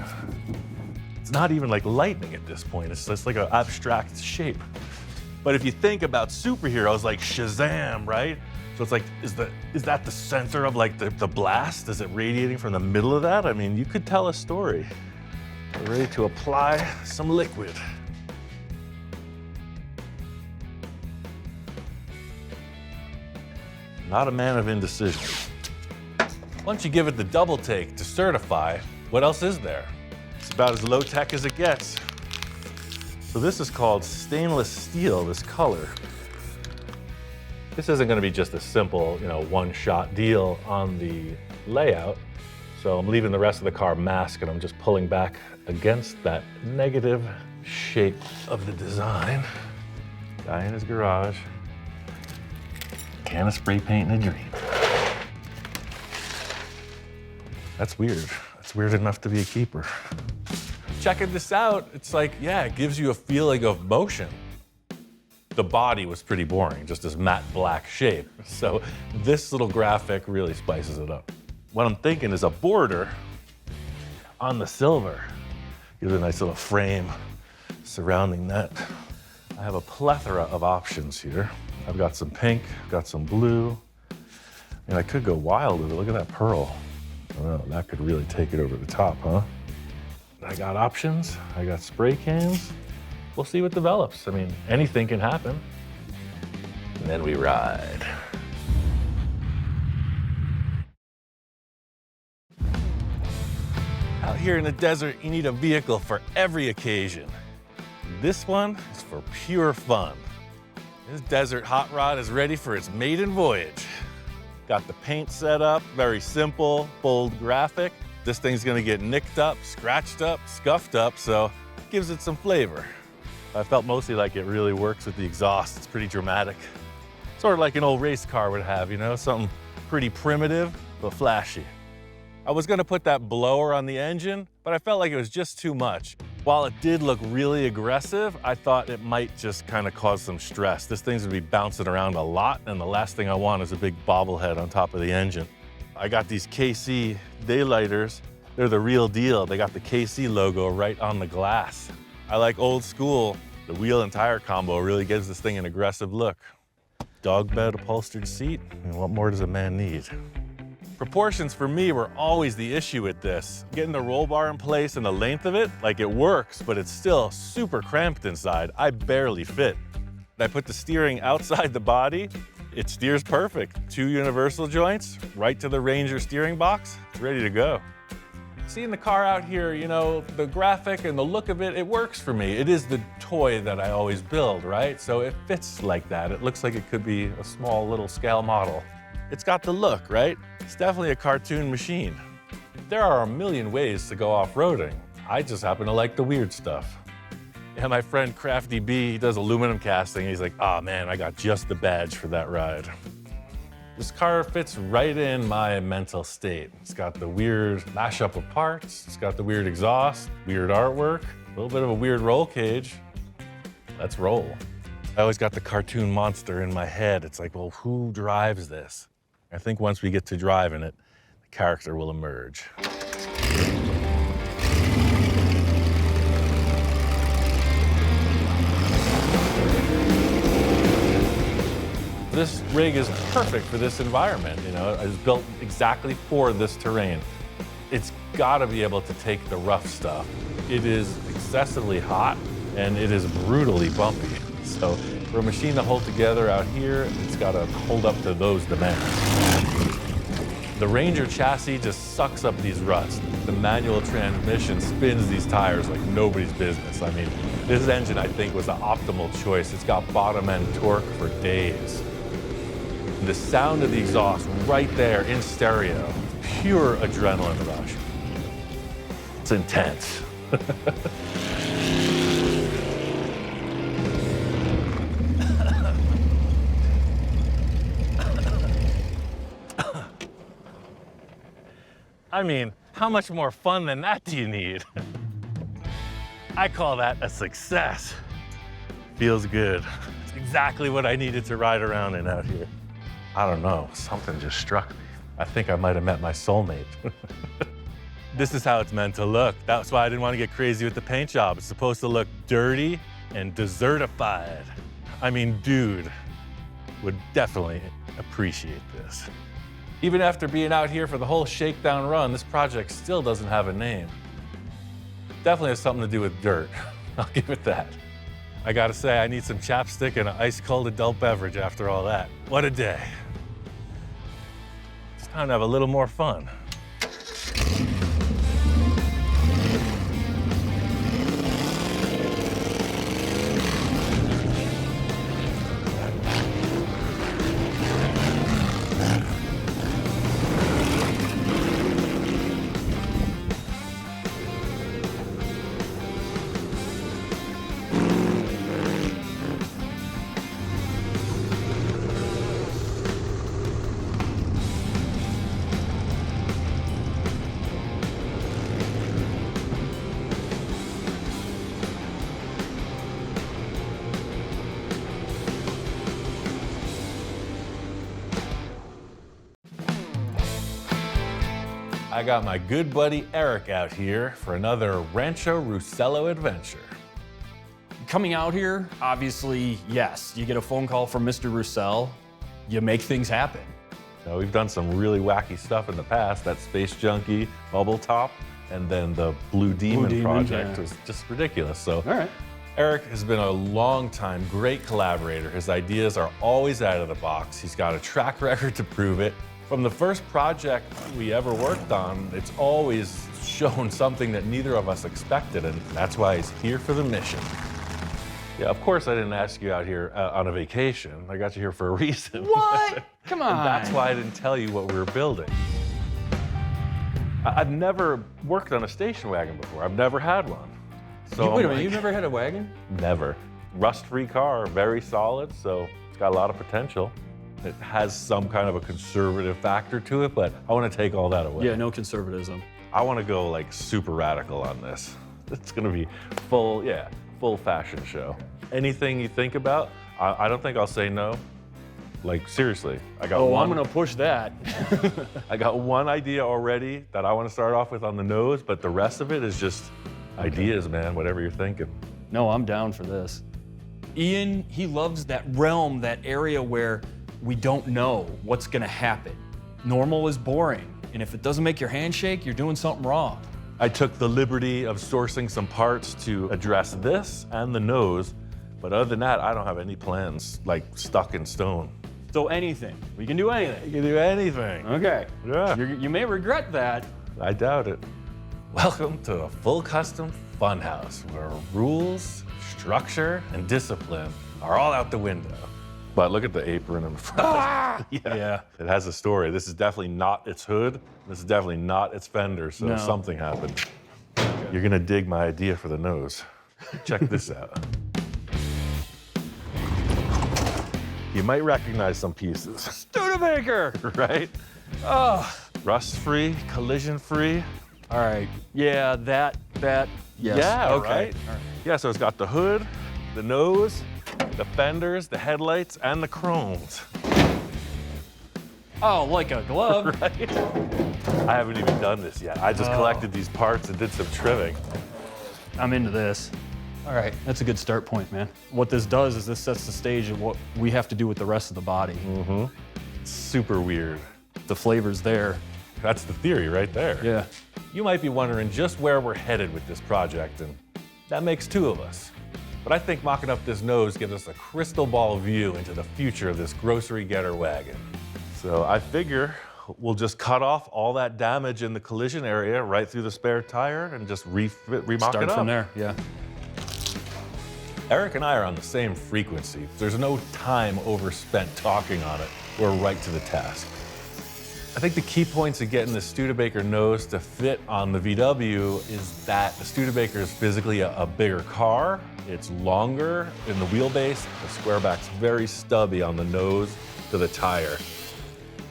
A: It's not even like lightning at this point. It's just like an abstract shape. But if you think about superheroes like Shazam, right? So it's like, is that the center of like the blast? Is it radiating from the middle of that? I mean, you could tell a story. We're ready to apply some liquid. Not a man of indecision. Once you give it the double take to certify, what else is there? It's about as low tech as it gets. So this is called stainless steel, this color. This isn't gonna be just a simple, one-shot deal on the layout. So I'm leaving the rest of the car masked and I'm just pulling back against that negative shape of the design. Guy in his garage. Can of spray paint in a dream. That's weird. That's weird enough to be a keeper. Checking this out, it's like, yeah, it gives you a feeling of motion. The body was pretty boring, just this matte black shape. So this little graphic really spices it up. What I'm thinking is a border on the silver. Gives it a nice little frame surrounding that. I have a plethora of options here. I've got some pink, got some blue. And I could go wild with it. Look at that pearl. I don't know, that could really take it over the top, huh? I got options, I got spray cans. We'll see what develops. I mean, anything can happen. And then we ride. Out here in the desert, you need a vehicle for every occasion. This one is for pure fun. This desert hot rod is ready for its maiden voyage. Got the paint set up, very simple, bold graphic. This thing's gonna get nicked up, scratched up, scuffed up, so it gives it some flavor. I felt mostly like it really works with the exhaust. It's pretty dramatic. Sort of like an old race car would have, something pretty primitive, but flashy. I was gonna put that blower on the engine, but I felt like it was just too much. While it did look really aggressive, I thought it might just kind of cause some stress. This thing's gonna be bouncing around a lot, and the last thing I want is a big bobblehead on top of the engine. I got these KC daylighters. They're the real deal. They got the KC logo right on the glass. I like old school. The wheel and tire combo really gives this thing an aggressive look. Dog bed upholstered seat, and what more does a man need? Proportions for me were always the issue with this. Getting the roll bar in place and the length of it, like it works, but it's still super cramped inside. I barely fit. I put the steering outside the body. It steers perfect. 2 universal joints, right to the Ranger steering box. It's ready to go. Seeing the car out here, you know, the graphic and the look of it, it works for me. It is the toy that I always build, right? So it fits like that. It looks like it could be a small little scale model. It's got the look, right? It's definitely a cartoon machine. There are a million ways to go off-roading. I just happen to like the weird stuff. Yeah, my friend Crafty B, he does aluminum casting. He's like, oh man, I got just the badge for that ride. This car fits right in my mental state. It's got the weird mashup of parts. It's got the weird exhaust, weird artwork, a little bit of a weird roll cage. Let's roll. I always got the cartoon monster in my head. It's like, well, who drives this? I think once we get to driving it, the character will emerge. This rig is perfect for this environment, you know. It was built exactly for this terrain. It's gotta be able to take the rough stuff. It is excessively hot and it is brutally bumpy. So for a machine to hold together out here, it's gotta hold up to those demands. The Ranger chassis just sucks up these ruts. The manual transmission spins these tires like nobody's business. I mean, this engine, I think, was the optimal choice. It's got bottom end torque for days. The sound of the exhaust right there in stereo, pure adrenaline rush. It's intense. I mean, how much more fun than that do you need? I call that a success. Feels good. It's exactly what I needed to ride around in out here. I don't know, something just struck me. I think I might have met my soulmate. This is how it's meant to look. That's why I didn't want to get crazy with the paint job. It's supposed to look dirty and desertified. I mean, dude would definitely appreciate this. Even after being out here for the whole Shakedown run, this project still doesn't have a name. Definitely has something to do with dirt. I'll give it that. I gotta say, I need some chapstick and an ice-cold adult beverage after all that. What a day. It's time to have a little more fun. I got my good buddy Eric out here for another Rancho Russello adventure.
B: Coming out here, obviously, yes, you get a phone call from Mr. Roussel, you make things happen.
A: Now, we've done some really wacky stuff in the past. That Space Junkie bubble top, and then the Blue Demon project was just ridiculous. So,
B: all right.
A: Eric has been a long-time great collaborator. His ideas are always out of the box. He's got a track record to prove it. From the first project we ever worked on, it's always shown something that neither of us expected, and that's why he's here for the mission. Yeah, of course I didn't ask you out here on a vacation. I got you here for a reason.
B: What? Come on.
A: And that's why I didn't tell you what we were building. I've never worked on a station wagon before. I've never had one. So
B: Wait a minute, you've never had a wagon?
A: Never. Rust-free car, very solid, so it's got a lot of potential. It has some kind of a conservative factor to it, but I want to take all that away.
B: Yeah, no conservatism.
A: I want to go like super radical on this. It's going to be full fashion show. Anything you think about, I don't think I'll say no. Like seriously, I got one.
B: I'm going to push that.
A: I got one idea already that I want to start off with on the nose, but the rest of it is just ideas, man, whatever you're thinking.
B: No, I'm down for this. Ian, he loves that realm, that area where we don't know what's gonna happen. Normal is boring, and if it doesn't make your hand shake, you're doing something wrong.
A: I took the liberty of sourcing some parts to address this and the nose, but other than that, I don't have any plans like stuck in stone.
B: So anything, we can do anything.
A: You can do anything.
B: Okay.
A: Yeah.
B: You may regret that.
A: I doubt it. Welcome to the Full Custom Funhouse, where rules, structure, and discipline are all out the window. But look at the apron in the front.
B: Yeah.
A: It has a story. This is definitely not its hood. This is definitely not its fender, so
B: No.
A: something happened. You're gonna dig my idea for the nose. Check this out. You might recognize some pieces,
B: Studebaker!
A: right?
B: Oh.
A: Rust-free, collision-free.
B: All right. Yeah, that, yes.
A: Yeah,
B: okay.
A: right?
B: All right.
A: Yeah, so it's got the hood, the nose, the fenders, the headlights, and the chromes.
B: Oh, like a glove.
A: Right? I haven't even done this yet. I just collected these parts and did some trimming.
B: I'm into this. All right, that's a good start point, man. What this does is this sets the stage of what we have to do with the rest of the body.
A: Mm-hmm. Super weird.
B: The flavor's there.
A: That's the theory right there.
B: Yeah.
A: You might be wondering just where we're headed with this project, and that makes two of us. But I think mocking up this nose gives us a crystal ball view into the future of this grocery getter wagon. So I figure we'll just cut off all that damage in the collision area right through the spare tire and just remock it up.
B: Start from there, yeah.
A: Eric and I are on the same frequency. There's no time overspent talking on it. We're right to the task. I think the key points of getting the Studebaker nose to fit on the VW is that the Studebaker is physically a bigger car. It's longer in the wheelbase. The squareback's very stubby on the nose to the tire.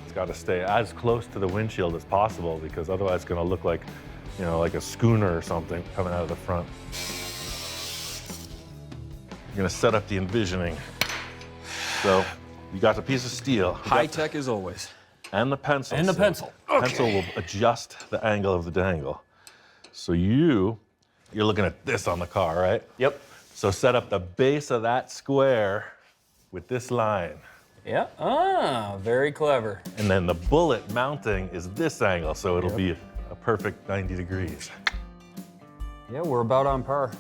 A: It's got to stay as close to the windshield as possible because otherwise it's going to look like, you know, like a schooner or something coming out of the front. You're going to set up the envisioning. So you got the piece of steel.
B: High tech as always.
A: And the pencil.
B: And the
A: So
B: pencil.
A: Pencil will adjust the angle of the dangle. So you're looking at this on the car, right?
B: Yep.
A: So set up the base of that square with this line.
B: Yeah. Ah, very clever.
A: And then the bullet mounting is this angle, so it'll be a perfect 90 degrees.
B: Yeah, we're about on par.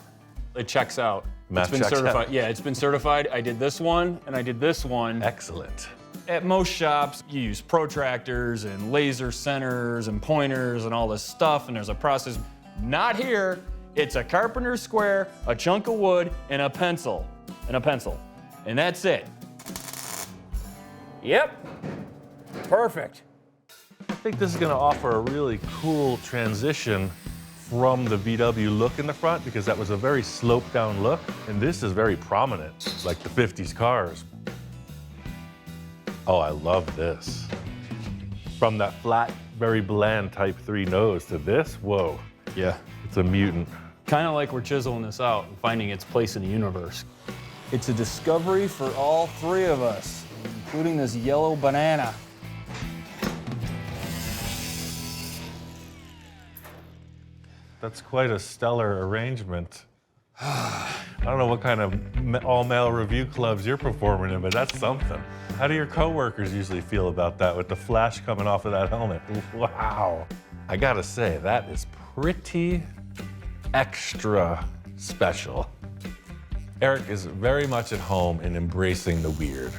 B: It checks out.
A: Math
B: It's been
A: checks
B: certified.
A: out.
B: Yeah, it's been certified. I did this one and I did this one.
A: Excellent.
B: At most shops, you use protractors and laser centers and pointers and all this stuff, and there's a process. Not here. It's a carpenter's square, a chunk of wood, and a pencil. And that's it. Yep. Perfect.
A: I think this is going to offer a really cool transition from the VW look in the front because that was a very sloped down look, and this is very prominent, like the 50s cars. Oh, I love this. From that flat, very bland Type 3 nose to this, whoa,
B: Yeah.
A: it's a mutant.
B: Kind of like we're chiseling this out and finding its place in the universe. It's a discovery for all three of us, including this yellow banana.
A: That's quite a stellar arrangement. I don't know what kind of all-male review clubs you're performing in, but that's something. How do your coworkers usually feel about that with the flash coming off of that helmet? Wow. I gotta say, that is pretty extra special. Eric is very much at home in embracing the weird.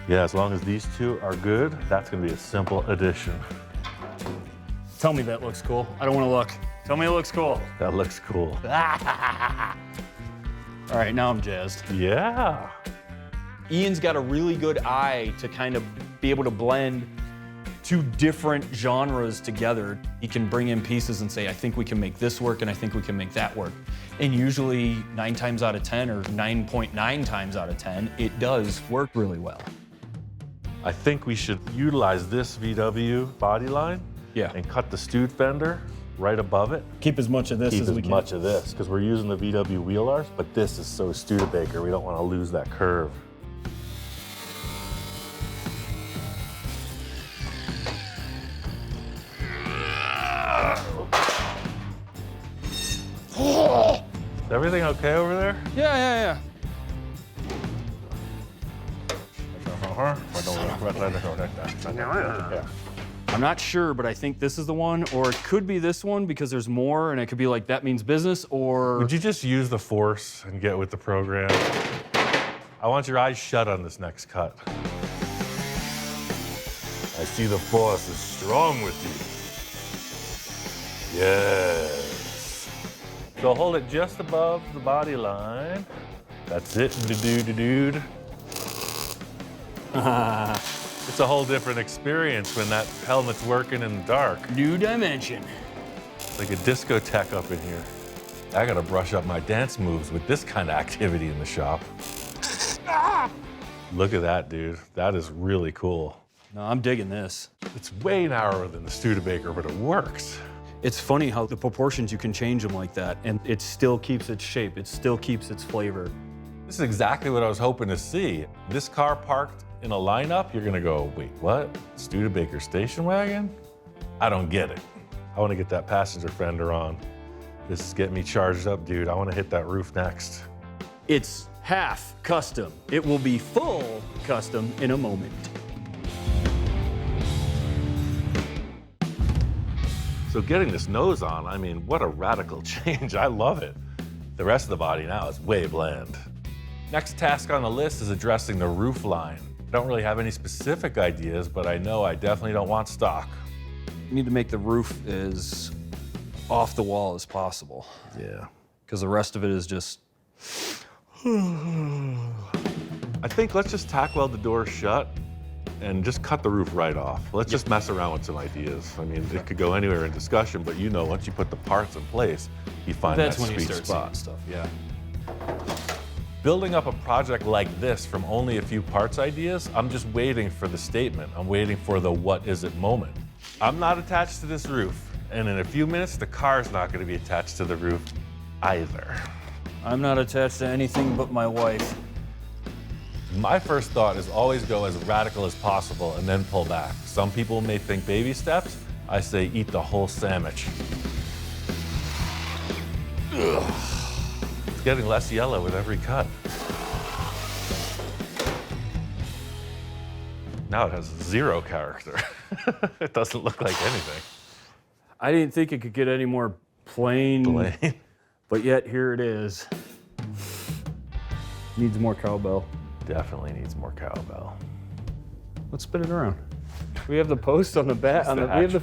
A: Yeah, as long as these two are good, that's gonna be a simple addition.
B: Tell me that looks cool. I don't want to look. Tell me it looks cool.
A: That looks cool.
B: All right, now I'm jazzed.
A: Yeah.
B: Ian's got a really good eye to kind of be able to blend two different genres together. He can bring in pieces and say, I think we can make this work and I think we can make that work. And usually 9 times out of 10 or 9.9 times out of 10, it does work really well.
A: I think we should utilize this VW body line and cut the Stude fender right above it.
B: Keep as much of this
A: Keep
B: as
A: as
B: we can.
A: much of this, because we're using the VW wheel arch, but this is so Studebaker, we don't want to lose that curve. Is everything okay over there?
B: Yeah. I'm not sure, but I think this is the one, or it could be this one because there's more, and it could be like that means business, or...
A: Would you just use the force and get with the program? I want your eyes shut on this next cut. I see the force is strong with you. Yes. So hold it just above the body line. That's it, dude. It's a whole different experience when that helmet's working in the dark.
B: New dimension.
A: It's like a discotheque up in here. I gotta brush up my dance moves with this kind of activity in the shop. Look at that, dude. That is really cool.
B: No, I'm digging this.
A: It's way narrower than the Studebaker, but it works.
B: It's funny how the proportions, you can change them like that, and it still keeps its shape. It still keeps its flavor.
A: This is exactly what I was hoping to see. This car parked in a lineup, you're gonna go, wait, what? Studebaker station wagon? I don't get it. I wanna get that passenger fender on. This is getting me charged up, dude. I wanna hit that roof next.
B: It's half custom. It will be full custom in a moment.
A: So getting this nose on, I mean, what a radical change. I love it. The rest of the body now is way bland. Next task on the list is addressing the roof line. I don't really have any specific ideas, but I know I definitely don't want stock.
B: You need to make the roof as off the wall as possible.
A: Yeah.
B: Because the rest of it is just...
A: I think let's just tack weld the door shut and just cut the roof right off. Let's just mess around with some ideas. I mean, it could go anywhere in discussion, but you know, once you put the parts in place, you find
B: That's
A: that
B: when you
A: sweet
B: start
A: spot.
B: seeing stuff, yeah.
A: Building up a project like this from only a few parts ideas, I'm just waiting for the statement. I'm waiting for the what is it moment. I'm not attached to this roof, and in a few minutes, the car's not gonna be attached to the roof either.
B: I'm not attached to anything but my wife.
A: My first thought is always go as radical as possible and then pull back. Some people may think baby steps. I say eat the whole sandwich. Ugh. It's getting less yellow with every cut. Now it has zero character. It doesn't look like anything.
B: I didn't think it could get any more plain. But yet here it is. Needs more cowbell.
A: Definitely needs more cowbell.
B: Let's spin it around. We have the post on the back.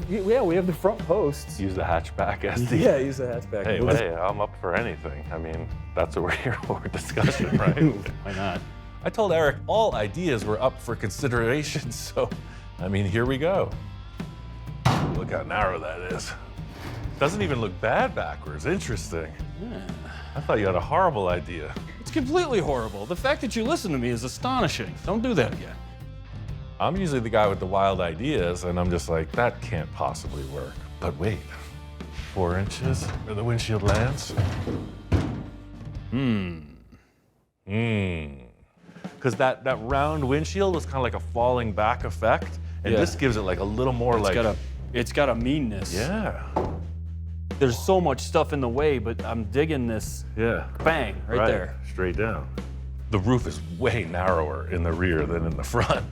B: We have the front posts.
A: Use the hatchback as the...
B: Yeah, use the hatchback.
A: Hey, I'm up for anything. I mean, that's what we're here for, discussion, right?
B: Why not?
A: I told Eric all ideas were up for consideration, so, I mean, here we go. Look how narrow that is. Doesn't even look bad backwards. Interesting.
B: Yeah.
A: I thought you had a horrible idea.
B: It's completely horrible. The fact that you listen to me is astonishing. Don't do that again.
A: I'm usually the guy with the wild ideas, and I'm just like, that can't possibly work. But wait, 4 inches where the windshield lands? Because that round windshield was kind of like a falling back effect, and this gives it like a little more
B: It's got a meanness.
A: Yeah.
B: There's so much stuff in the way, but I'm digging this.
A: Yeah.
B: Bang, right there.
A: Straight down. The roof is way narrower in the rear than in the front.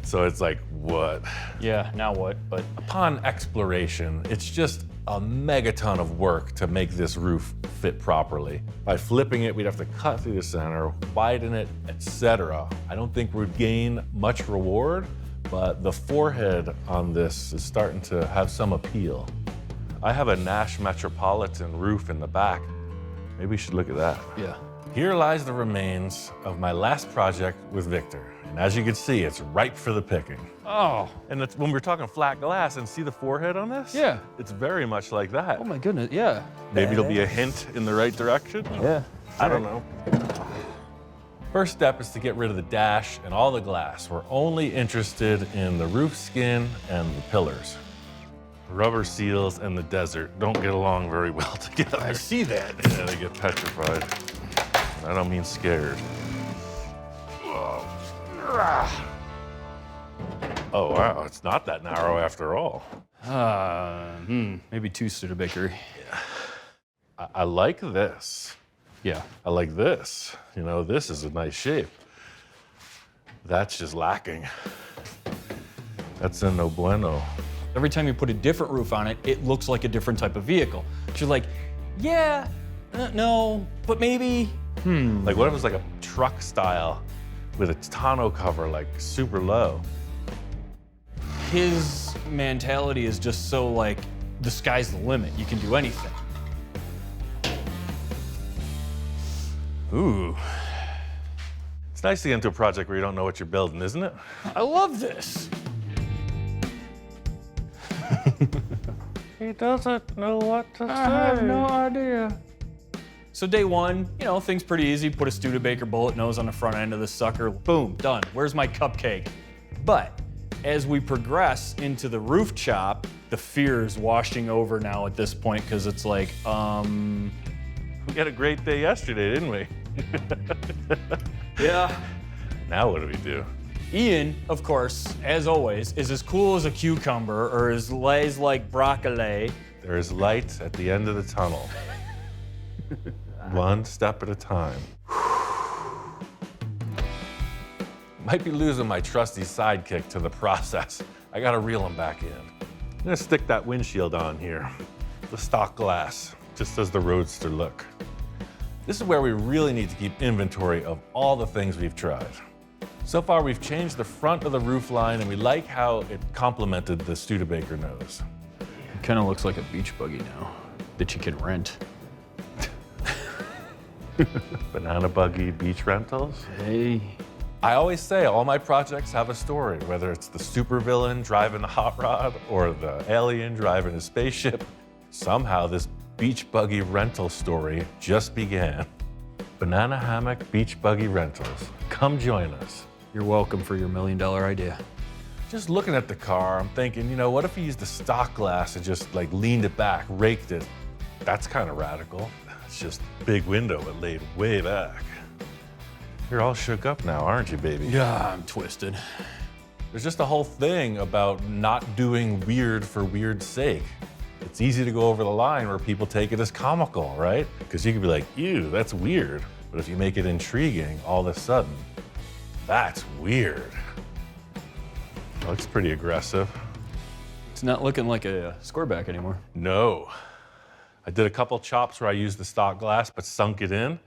A: So it's like, what?
B: Yeah, now what? But
A: upon exploration, it's just a megaton of work to make this roof fit properly. By flipping it, we'd have to cut through the center, widen it, etc. I don't think we'd gain much reward, but the forehead on this is starting to have some appeal. I have a Nash Metropolitan roof in the back. Maybe we should look at that.
B: yeah.
A: Here lies the remains of my last project with Victor. And as you can see, it's ripe for the picking.
B: Oh.
A: And it's, when we're talking flat glass, and see the forehead on this?
B: Yeah.
A: It's very much like that.
B: Oh my goodness, yeah.
A: Maybe it'll be a hint in the right direction?
B: Yeah.
A: I don't know. First step is to get rid of the dash and all the glass. We're only interested in the roof skin and the pillars. Rubber seals and the desert don't get along very well together.
B: I see that.
A: Yeah, they get petrified. I don't mean scared. Oh, wow, it's not that narrow after all.
B: Maybe too Studebaker.
A: Yeah. I like this.
B: Yeah.
A: I like this. You know, this is a nice shape. That's just lacking. That's a no bueno.
B: Every time you put a different roof on it, it looks like a different type of vehicle. You're like, yeah, no, but maybe,
A: Like what if it was like a truck style with a tonneau cover, like super low?
B: His mentality is just so like, the sky's the limit. You can do anything. Ooh.
A: It's nice to get into a project where you don't know what you're building, isn't it?
B: I love this.
A: He doesn't know what to say.
B: I have no idea. So day one, you know, things pretty easy. Put a Studebaker bullet nose on the front end of the sucker. Boom, done. Where's my cupcake? But as we progress into the roof chop, the fear is washing over now at this point because it's like,
A: We had a great day yesterday, didn't we?
B: yeah.
A: Now what do we do?
B: Ian, of course, as always, is as cool as a cucumber or as lays like broccoli.
A: There is light at the end of the tunnel. One step at a time. Might be losing my trusty sidekick to the process. I gotta reel him back in. I'm gonna stick that windshield on here. The stock glass, just as the Roadster look. This is where we really need to keep inventory of all the things we've tried. So far, we've changed the front of the roof line, and we like how it complemented the Studebaker nose.
B: It kind of looks like a beach buggy now that you can rent.
A: Banana buggy beach rentals.
B: Hey.
A: I always say all my projects have a story, whether it's the supervillain driving the hot rod or the alien driving a spaceship. Somehow this beach buggy rental story just began. Banana hammock beach buggy rentals. Come join us.
B: You're welcome for your $1 million idea.
A: Just looking at the car, I'm thinking, you know, what if we used the stock glass and just like leaned it back, raked it? That's kind of radical. It's just a big window, but laid way back. You're all shook up now, aren't you, baby?
B: Yeah, I'm twisted.
A: There's just a whole thing about not doing weird for weird's sake. It's easy to go over the line where people take it as comical, right? Because you could be like, ew, that's weird. But if you make it intriguing, all of a sudden, that's weird. Looks pretty aggressive.
B: It's not looking like a squareback anymore.
A: No. I did a couple chops where I used the stock glass but sunk it in.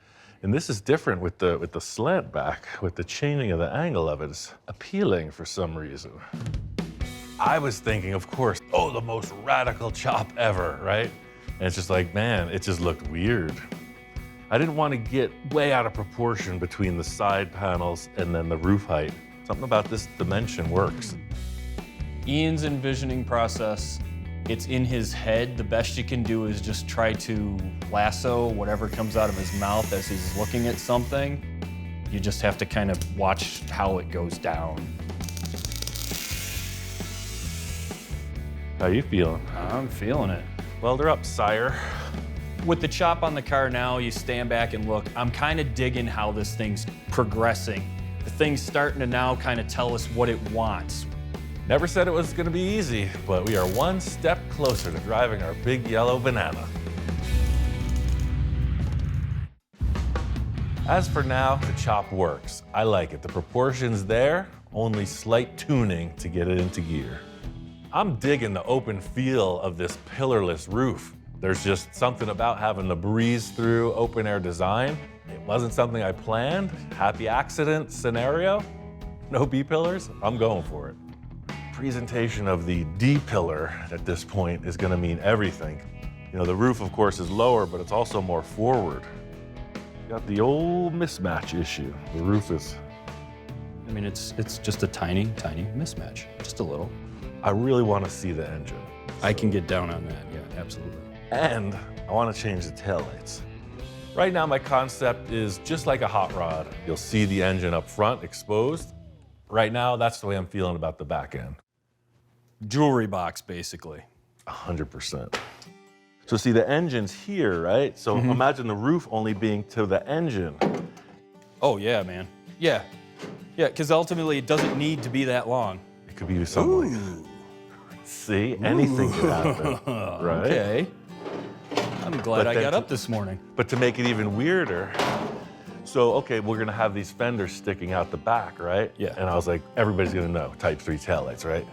A: And this is different with the slant back, with the changing of the angle of it. It's appealing for some reason. I was thinking, of course, oh, the most radical chop ever, right? And it's just like, man, it just looked weird. I didn't want to get way out of proportion between the side panels and then the roof height. Something about this dimension works.
B: Ian's envisioning process, it's in his head. The best you can do is just try to lasso whatever comes out of his mouth as he's looking at something. You just have to kind of watch how it goes down.
A: How you feeling?
B: I'm feeling it.
A: Welder up, sire.
B: With the chop on the car now, you stand back and look. I'm kind of digging how this thing's progressing. The thing's starting to now kind of tell us what it wants.
A: Never said it was gonna be easy, but we are one step closer to driving our big yellow banana. As for now, the chop works. I like it. The proportions there, only slight tuning to get it into gear. I'm digging the open feel of this pillarless roof. There's just something about having the breeze through open air design. It wasn't something I planned. Happy accident scenario. No B-pillars, I'm going for it. Presentation of the D-pillar at this point is gonna mean everything. You know, the roof, of course, is lower, but it's also more forward. Got the old mismatch issue. The roof is...
B: I mean, it's just a tiny, tiny mismatch, just a little.
A: I really wanna see the engine.
B: I can get down on that, yeah, absolutely.
A: And I wanna change the taillights. Right now, my concept is just like a hot rod. You'll see the engine up front exposed. Right now, that's the way I'm feeling about the back end.
B: Jewelry box, basically.
A: 100%. So see, the engine's here, right? So imagine the roof only being to the engine.
B: Oh, yeah, man. Yeah. Yeah, because ultimately it doesn't need to be that long.
A: It could be something like, see, anything could happen, right?
B: Okay. I'm glad
A: But
B: I
A: then
B: got up this morning.
A: But to make it even weirder, So, okay, we're gonna have these fenders sticking out the back, right?
B: Yeah.
A: And I was like, everybody's gonna know, Type 3 taillights, right?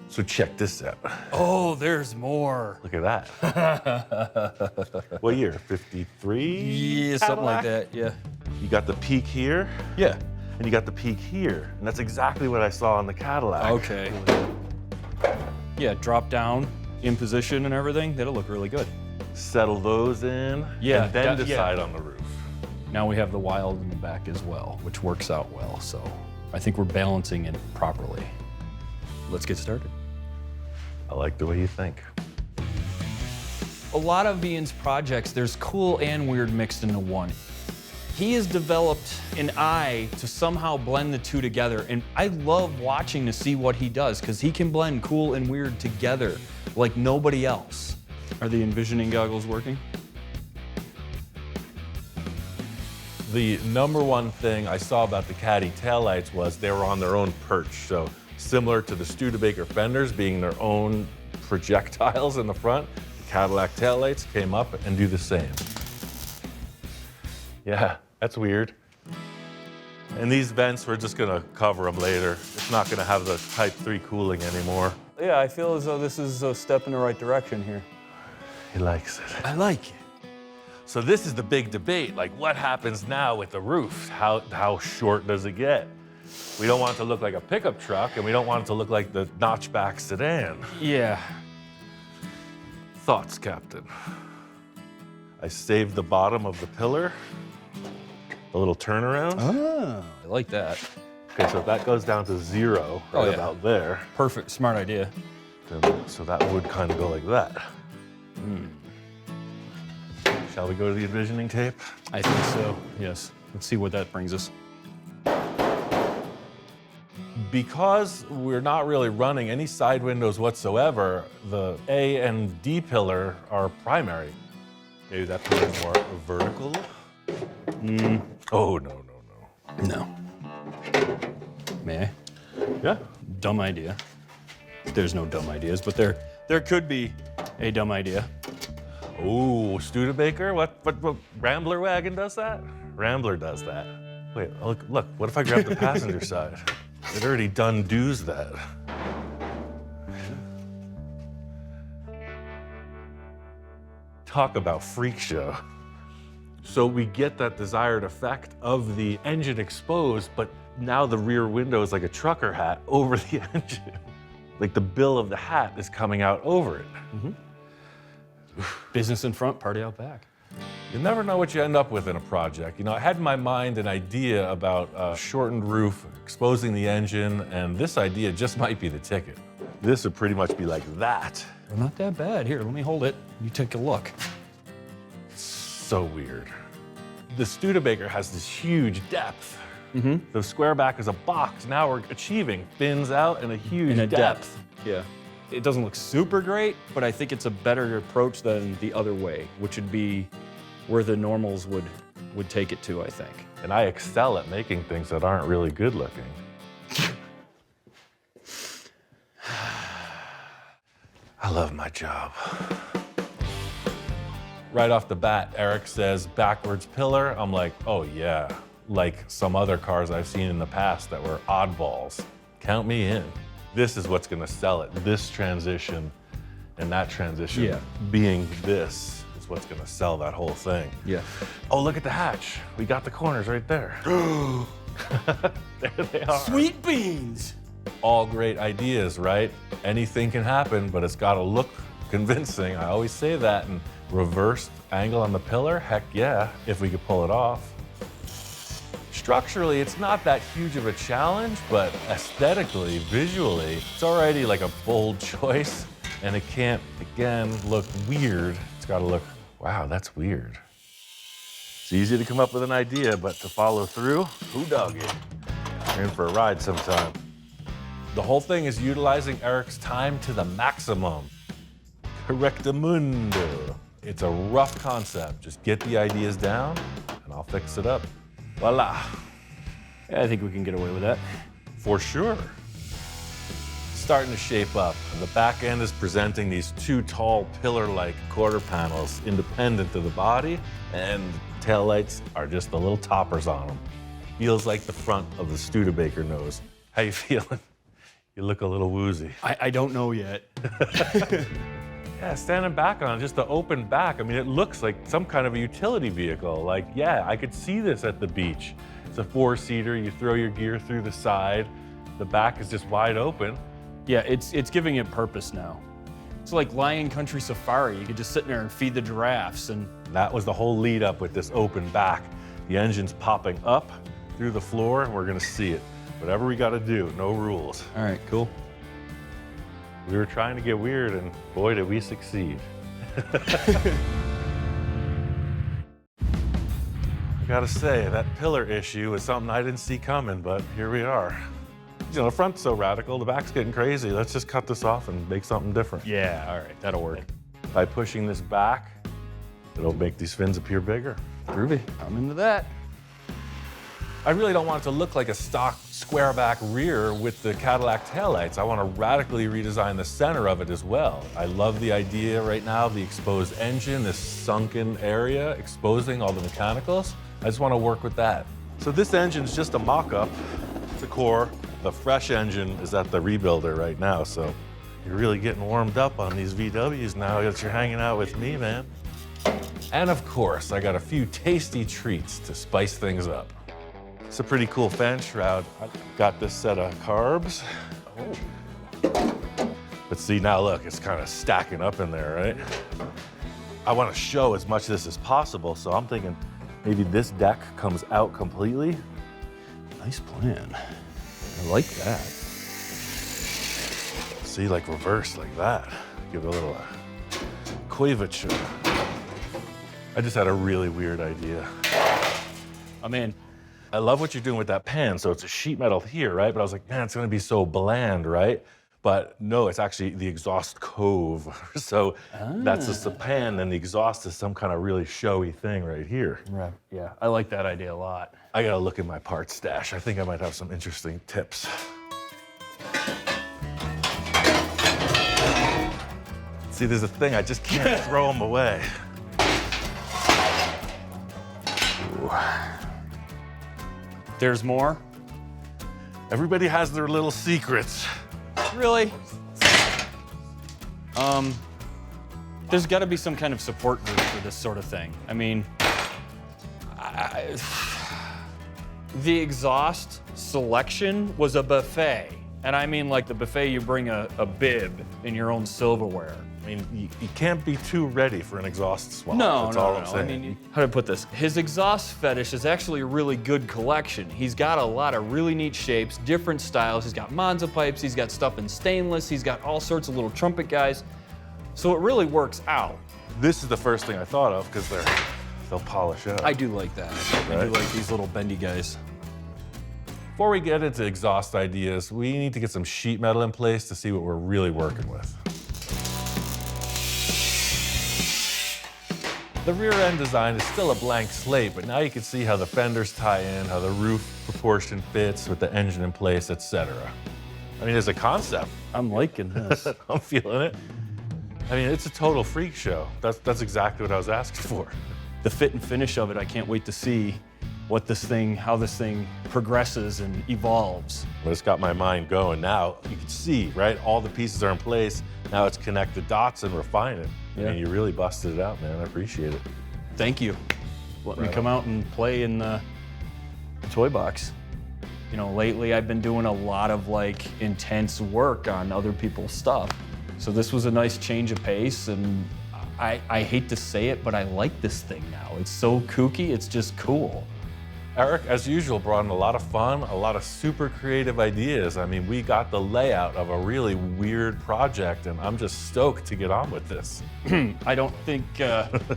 A: So check this out.
B: Oh, there's more.
A: Look at that. What year, 53?
B: Yeah, something like that, yeah.
A: You got the peak here,
B: Yeah.
A: and you got the peak here. And that's exactly what I saw on the Cadillac.
B: Okay. Yeah, drop down in position and everything. That'll look really good.
A: Settle those in,
B: Yeah,
A: and then
B: yeah.
A: decide on the roof.
B: Now we have the wild in the back as well, which works out well. So I think we're balancing it properly. Let's get started.
A: I like the way you think.
B: A lot of Ian's projects, there's cool and weird mixed into one. He has developed an eye to somehow blend the two together, and I love watching to see what he does, because he can blend cool and weird together like nobody else. Are the envisioning goggles working?
A: The number one thing I saw about the Caddy taillights was they were on their own perch. So similar to the Studebaker fenders being their own projectiles in the front, the Cadillac taillights came up and do the same. Yeah, that's weird. And these vents, we're just gonna cover them later. It's not gonna have the Type 3 cooling anymore.
B: Yeah, I feel as though this is a step in the right direction here.
A: He likes it.
B: I like it.
A: So this is the big debate, like what happens now with the roof? How short does it get? We don't want it to look like a pickup truck, and we don't want it to look like the notchback sedan.
B: Yeah.
A: Thoughts, Captain? I saved the bottom of the pillar, a little turnaround.
B: Ah, I like that.
A: Okay, so if that goes down to 0,
B: Oh,
A: right
B: yeah.
A: about there,
B: Perfect, smart idea.
A: then, so that would kind of go like that. Shall we go to the envisioning tape?
B: I think so, yes. Let's see what that brings us.
A: Because we're not really running any side windows whatsoever, the A and D pillar are primary. Maybe that pillar's more vertical? Oh, no.
B: No. May I?
A: Yeah.
B: Dumb idea. There's no dumb ideas, but there could be a dumb idea.
A: Ooh, Studebaker? What Rambler Wagon does that? Rambler does that. Wait, look, what if I grab the passenger side? It already done does that. Talk about freak show. So we get that desired effect of the engine exposed, but now the rear window is like a trucker hat over the engine. Like the bill of the hat is coming out over it.
B: Business in front, party out back.
A: You never know what you end up with in a project. You know, I had in my mind an idea about a shortened roof, exposing the engine, and this idea just might be the ticket. This would pretty much be like that.
B: Well, not that bad. Here, let me hold it. You take a look.
A: So weird. The Studebaker has this huge depth. The square back is a box. Now we're achieving fins out and a huge depth.
B: Yeah. It doesn't look super great, but I think it's a better approach than the other way, which would be where the normals would take it to, I think.
A: And I excel at making things that aren't really good looking. I love my job. Right off the bat, Eric says backwards pillar. I'm like, oh yeah, like some other cars I've seen in the past that were oddballs. Count me in. This is what's gonna sell it. This transition and that transition being this is what's gonna sell that whole thing.
B: Yeah.
A: Oh, look at the hatch. We got the corners right there. There they are.
B: Sweet beans!
A: All great ideas, right? Anything can happen, but it's gotta look convincing. I always say that. And reversed angle on the pillar, heck yeah, if we could pull it off. Structurally, it's not that huge of a challenge, but aesthetically, visually, it's already like a bold choice, and it can't, again, look weird. It's gotta look, wow, that's weird. It's easy to come up with an idea, but to follow through, who dug it? You're in for a ride sometime. The whole thing is utilizing Eric's time to the maximum. Correctamundo. It's a rough concept. Just get the ideas down, and I'll fix it up. Voila.
B: Yeah, I think we can get away with that.
A: For sure. Starting to shape up, and the back end is presenting these two tall pillar-like quarter panels independent of the body, and Taillights are just the little toppers on them. Feels like the front of the Studebaker nose. How you feeling? You look a little woozy.
B: I don't know yet.
A: Yeah, standing back on just the open back. I mean, it looks like some kind of a utility vehicle. Like, yeah, I could see this at the beach. It's a 4-seater, you throw your gear through the side. The back is just wide open.
B: Yeah, it's giving it purpose now. It's like Lion Country Safari. You could just sit in there and feed the giraffes. And
A: That was the whole lead up with this open back. The engine's popping up through the floor and we're gonna see it. Whatever we gotta do, no rules.
B: all right, cool.
A: We were trying to get weird and boy, did we succeed. I gotta say, that pillar issue is something I didn't see coming, but here we are. You know, the front's so radical, the back's getting crazy. Let's just cut this off and make something different.
B: Yeah, all right, that'll work.
A: By pushing this back, it'll make these fins appear bigger.
B: Groovy. I'm into that.
A: I really don't want it to look like a stock square back rear with the Cadillac taillights. I want to radically redesign the center of it as well. I love the idea right now of the exposed engine, this sunken area, exposing all the mechanicals. I just want to work with that. So this engine's just a mock-up. It's a core. The fresh engine is at the rebuilder right now, so you're really getting warmed up on these VWs now that you're hanging out with me, man. And of course, I got a few tasty treats to spice things up. It's a pretty cool fan shroud. I got this set of carbs. Oh. But see, now look, it's kind of stacking up in there, right? I want to show as much of this as possible, so I'm thinking maybe this deck comes out completely.
B: Nice plan. I like that.
A: See, like reverse like that. Give it a little curvature. I just had a really weird idea.
B: I'm in.
A: I love what you're doing with that pan. So it's a sheet metal here, right? But I was like, man, it's gonna be so bland, right? But no, it's actually the exhaust cove. So that's just the pan, and the exhaust is some kind of really showy thing right here.
B: Right. Yeah, I like that idea a lot.
A: I gotta look in my parts stash. I think I might have some interesting tips. See, there's a thing, I just can't throw them away. Ooh.
B: There's more?
A: Everybody has their little secrets.
B: Really? There's got to be some kind of support group for this sort of thing. I mean, the exhaust selection was a buffet. And I mean like the buffet you bring a bib in your own silverware.
A: I mean, you can't be too ready for an exhaust swap.
B: No,
A: That's
B: no,
A: all
B: no.
A: I'm saying.
B: I mean, how do I put this? His exhaust fetish is actually a really good collection. He's got a lot of really neat shapes, different styles. He's got Monza pipes, he's got stuff in stainless, he's got all sorts of little trumpet guys. So it really works out.
A: This is the first thing I thought of because they'll polish out.
B: I do like that. I do
A: Right.
B: like these little bendy guys.
A: Before we get into exhaust ideas, we need to get some sheet metal in place to see what we're really working with. The rear end design is still a blank slate, but now you can see how the fenders tie in, how the roof proportion fits with the engine in place, etc. I mean, as a concept,
B: I'm liking this.
A: I'm feeling it. I mean, it's a total freak show. That's exactly what I was asking for.
B: The fit and finish of it, I can't wait to see how this thing progresses and evolves.
A: But it's got my mind going. Now you can see, right? All the pieces are in place. Now it's connect the dots and refine it.
B: Yeah.
A: And you really busted it out, man. I appreciate it.
B: Thank you. Let me
A: Right
B: come
A: on.
B: out and play in the toy box. You know, lately I've been doing a lot of like intense work on other people's stuff. So this was a nice change of pace, and I hate to say it, but I like this thing now. It's so kooky, it's just cool.
A: Eric, as usual, brought in a lot of fun, a lot of super creative ideas. I mean, we got the layout of a really weird project, and I'm just stoked to get on with this.
B: I don't think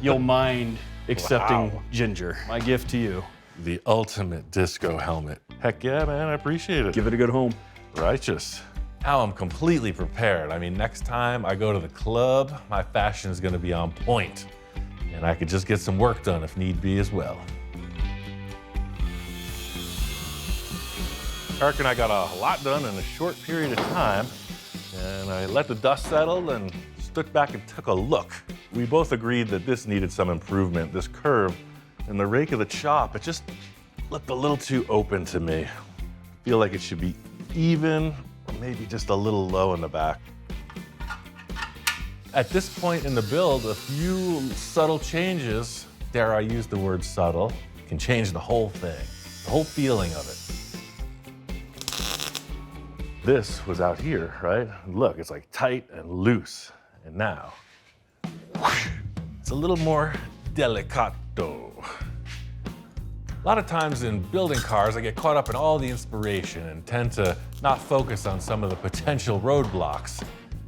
B: you'll mind accepting
A: Wow.
B: Ginger. My gift to you.
A: The ultimate disco helmet. Heck yeah, man, I appreciate it.
B: Give it a good home.
A: Righteous. Now I'm completely prepared. I mean, next time I go to the club, my fashion is gonna be on point. And I could just get some work done if need be as well. Eric and I got a lot done in a short period of time, and I let the dust settle and stood back and took a look. We both agreed that this needed some improvement. This curve and the rake of the chop, it just looked a little too open to me. I feel like it should be even, or maybe just a little low in the back. At this point in the build, a few subtle changes, dare I use the word subtle, can change the whole thing, the whole feeling of it. This was out here, right? Look, it's like tight and loose. And now, whoosh, it's a little more delicato. A lot of times in building cars, I get caught up in all the inspiration and tend to not focus on some of the potential roadblocks.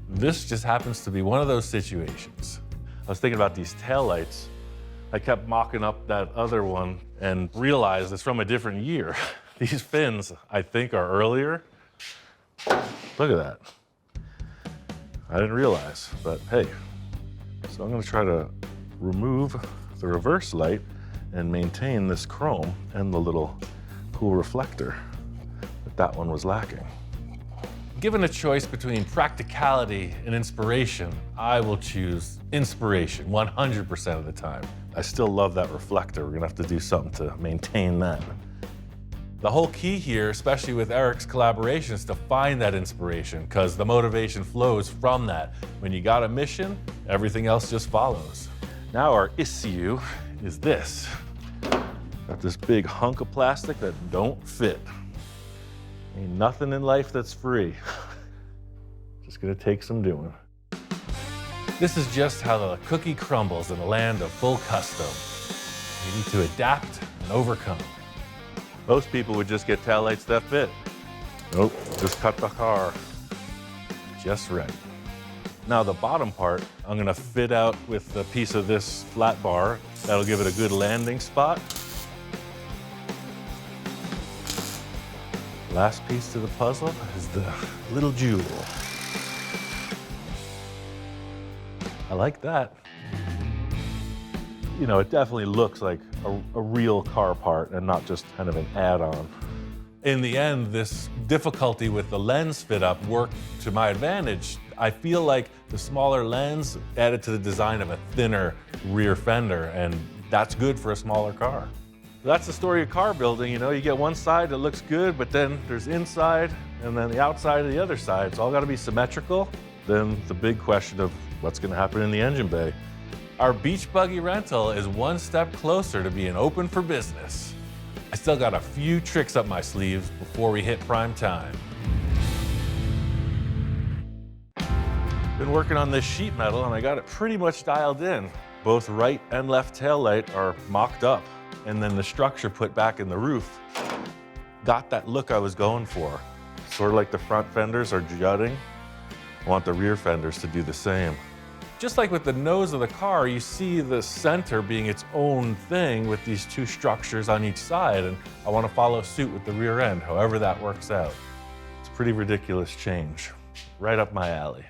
A: This just happens to be one of those situations. I was thinking about these taillights. I kept mocking up that other one and realized it's from a different year. These fins, I think, are earlier. Look at that. I didn't realize, but hey. So I'm gonna try to remove the reverse light and maintain this chrome and the little cool reflector that one was lacking. Given a choice between practicality and inspiration, I will choose inspiration 100% of the time. I still love that reflector. We're gonna have to do something to maintain that. The whole key here, especially with Eric's collaboration, is to find that inspiration, because the motivation flows from that. When you got a mission, everything else just follows. Now our issue is this. Got this big hunk of plastic that don't fit. Ain't nothing in life that's free. Just gonna take some doing. This is just how the cookie crumbles in a land of full custom. You need to adapt and overcome. Most people would just get taillights that fit. Nope, just cut the car just right. Now the bottom part, I'm gonna fit out with a piece of this flat bar. That'll give it a good landing spot. Last piece to the puzzle is the little jewel. I like that. You know, it definitely looks like a real car part and not just kind of an add-on. In the end, this difficulty with the lens fit up worked to my advantage. I feel like the smaller lens added to the design of a thinner rear fender, and that's good for a smaller car. That's the story of car building, you know, you get one side that looks good, but then there's inside and then the outside of the other side. It's all gotta be symmetrical. Then the big question of what's gonna happen in the engine bay. Our beach buggy rental is one step closer to being open for business. I still got a few tricks up my sleeves before we hit prime time. Been working on this sheet metal and I got it pretty much dialed in. Both right and left taillight are mocked up, and then the structure put back in the roof. Got that look I was going for. Sort of like the front fenders are jutting. I want the rear fenders to do the same. Just like with the nose of the car, you see the center being its own thing with these two structures on each side, and I want to follow suit with the rear end, however that works out. It's a pretty ridiculous change. Right up my alley.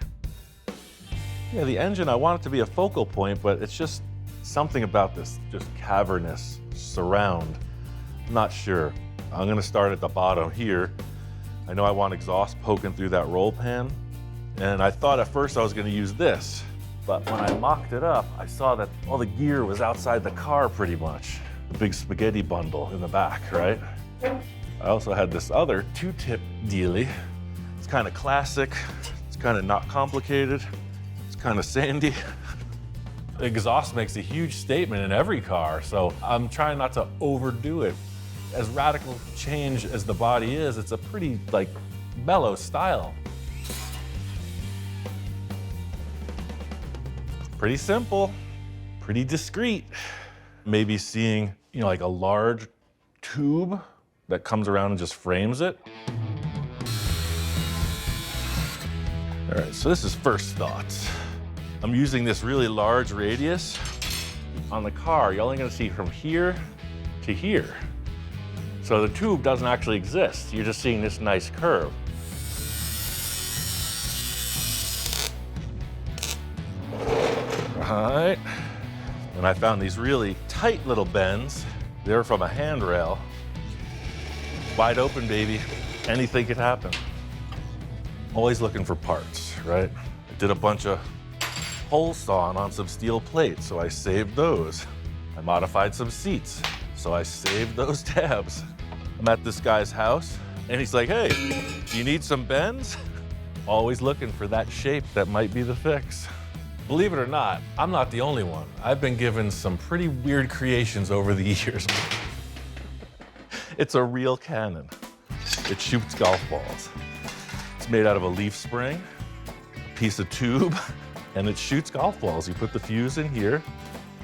A: Yeah, the engine, I want it to be a focal point, but it's just something about this just cavernous surround. I'm not sure. I'm gonna start at the bottom here. I know I want exhaust poking through that roll pan, and I thought at first I was gonna use this. But when I mocked it up, I saw that all the gear was outside the car pretty much. The big spaghetti bundle in the back, right? I also had this other two-tip dealie. It's kind of classic. It's kind of not complicated. It's kind of sandy. Exhaust makes a huge statement in every car, so I'm trying not to overdo it. As radical change as the body is, it's a pretty, like, mellow style. Pretty simple, pretty discreet. Maybe seeing, you know, like a large tube that comes around and just frames it. All right, so this is first thoughts. I'm using this really large radius. On the car, you're only gonna see from here to here. So the tube doesn't actually exist. You're just seeing this nice curve. All right, and I found these really tight little bends. They're from a handrail. Wide open, baby. Anything could happen. Always looking for parts, right? I did a bunch of hole sawing on some steel plates, so I saved those. I modified some seats, so I saved those tabs. I'm at this guy's house, and he's like, hey, do you need some bends? Always looking for that shape that might be the fix. Believe it or not, I'm not the only one. I've been given some pretty weird creations over the years. It's a real cannon. It shoots golf balls. It's made out of a leaf spring, a piece of tube, and it shoots golf balls. You put the fuse in here.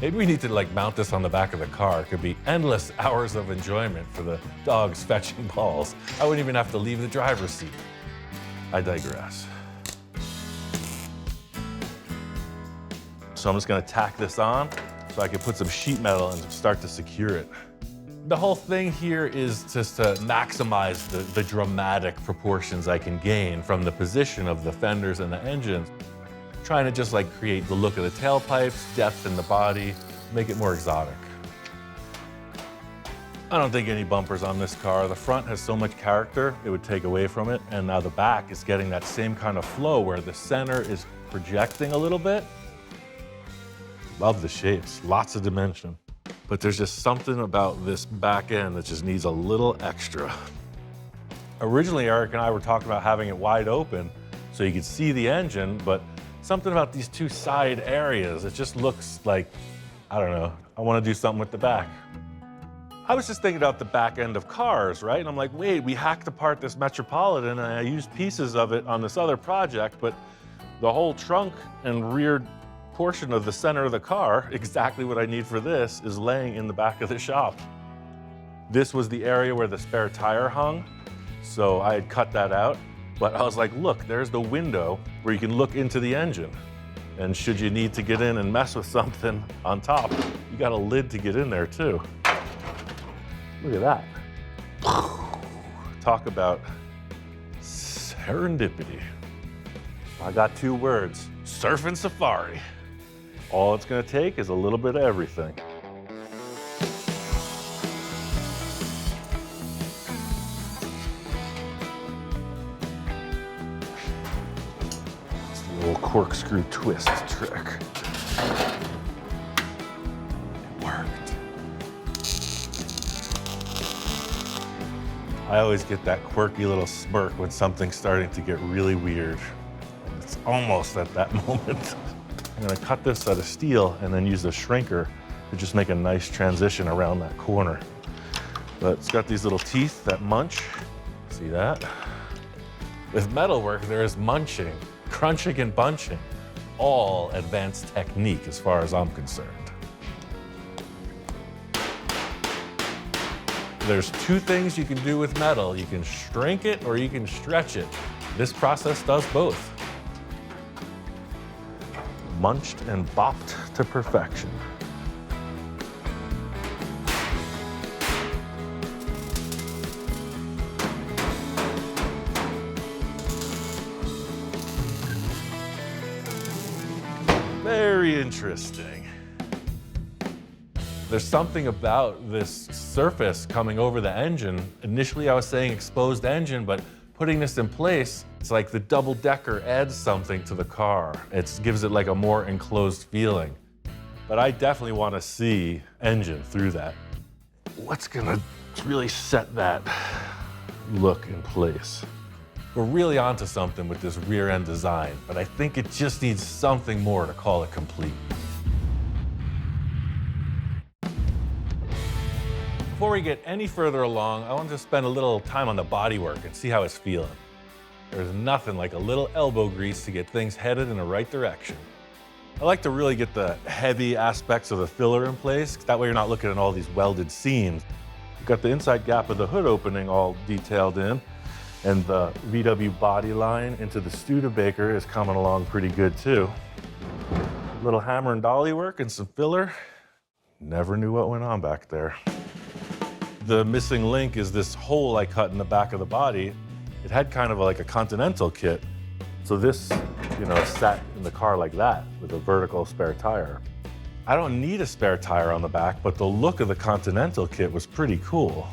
A: Maybe we need to like mount this on the back of the car. It could be endless hours of enjoyment for the dogs fetching balls. I wouldn't even have to leave the driver's seat. I digress. So I'm just gonna tack this on so I can put some sheet metal and start to secure it. The whole thing here is just to maximize the dramatic proportions I can gain from the position of the fenders and the engines. Trying to just like create the look of the tailpipes, depth in the body, make it more exotic. I don't think any bumpers on this car. The front has so much character, it would take away from it. And now the back is getting that same kind of flow where the center is projecting a little bit. Love the shapes, lots of dimension. But there's just something about this back end that just needs a little extra. Originally, Eric and I were talking about having it wide open so you could see the engine, but something about these two side areas, it just looks like, I don't know, I want to do something with the back. I was just thinking about the back end of cars, right? And I'm like, wait, we hacked apart this Metropolitan and I used pieces of it on this other project, but the whole trunk and rear portion of the center of the car, exactly what I need for this, is laying in the back of the shop. This was the area where the spare tire hung, so I had cut that out. But I was like, look, there's the window where you can look into the engine. And should you need to get in and mess with something on top, you got a lid to get in there too. Look at that. Talk about serendipity. I got two words, surf and safari. All it's gonna take is a little bit of everything. It's the old corkscrew twist trick. It worked. I always get that quirky little smirk when something's starting to get really weird. It's almost at that moment. I'm gonna cut this out of steel and then use the shrinker to just make a nice transition around that corner. But it's got these little teeth that munch. See that? With metalwork, there is munching, crunching and bunching. All advanced technique as far as I'm concerned. There's two things you can do with metal. You can shrink it or you can stretch it. This process does both. Munched and bopped to perfection. Very interesting. There's something about this surface coming over the engine. Initially I was saying exposed engine, but putting this in place, it's like the double decker adds something to the car. It gives it like a more enclosed feeling. But I definitely want to see engine through that. What's gonna really set that look in place? We're really onto something with this rear end design, but I think it just needs something more to call it complete. Before we get any further along, I want to spend a little time on the bodywork and see how it's feeling. There's nothing like a little elbow grease to get things headed in the right direction. I like to really get the heavy aspects of the filler in place. That way you're not looking at all these welded seams. You've got the inside gap of the hood opening all detailed in, and the VW body line into the Studebaker is coming along pretty good too. A little hammer and dolly work and some filler. Never knew what went on back there. The missing link is this hole I cut in the back of the body. It had kind of like a Continental kit. So this, sat in the car like that with a vertical spare tire. I don't need a spare tire on the back, but the look of the Continental kit was pretty cool.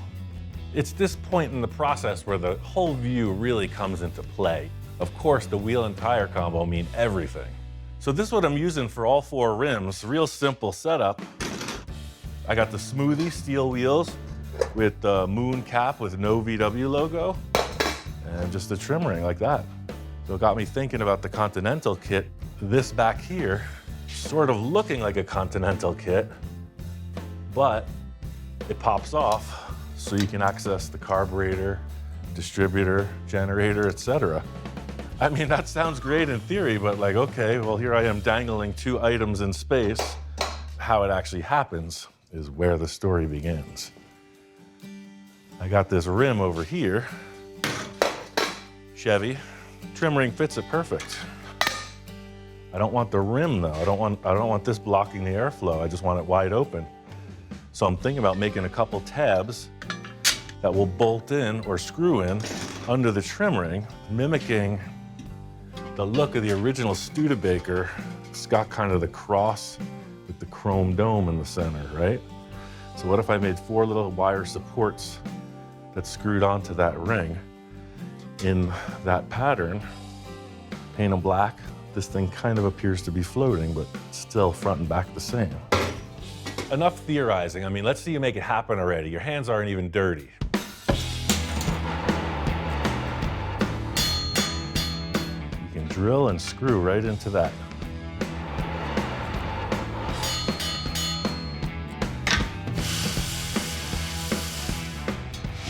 A: It's this point in the process where the whole view really comes into play. Of course, the wheel and tire combo mean everything. So this is what I'm using for all four rims. Real simple setup. I got the smoothie steel wheels with the moon cap with no VW logo and just the trim ring like that. So it got me thinking about the Continental kit. This back here, sort of looking like a Continental kit, but it pops off so you can access the carburetor, distributor, generator, etc. I mean, that sounds great in theory, but like, okay, well, here I am dangling 2 items in space. How it actually happens is where the story begins. I got this rim over here, Chevy. Trim ring fits it perfect. I don't want the rim though. I don't want this blocking the airflow. I just want it wide open. So I'm thinking about making a couple tabs that will bolt in or screw in under the trim ring, mimicking the look of the original Studebaker. It's got kind of the cross with the chrome dome in the center, right? So what if I made 4 little wire supports that screwed onto that ring in that pattern, paint them black. This thing kind of appears to be floating, but still front and back the same. Enough theorizing. I mean, let's see you make it happen already. Your hands aren't even dirty. You can drill and screw right into that.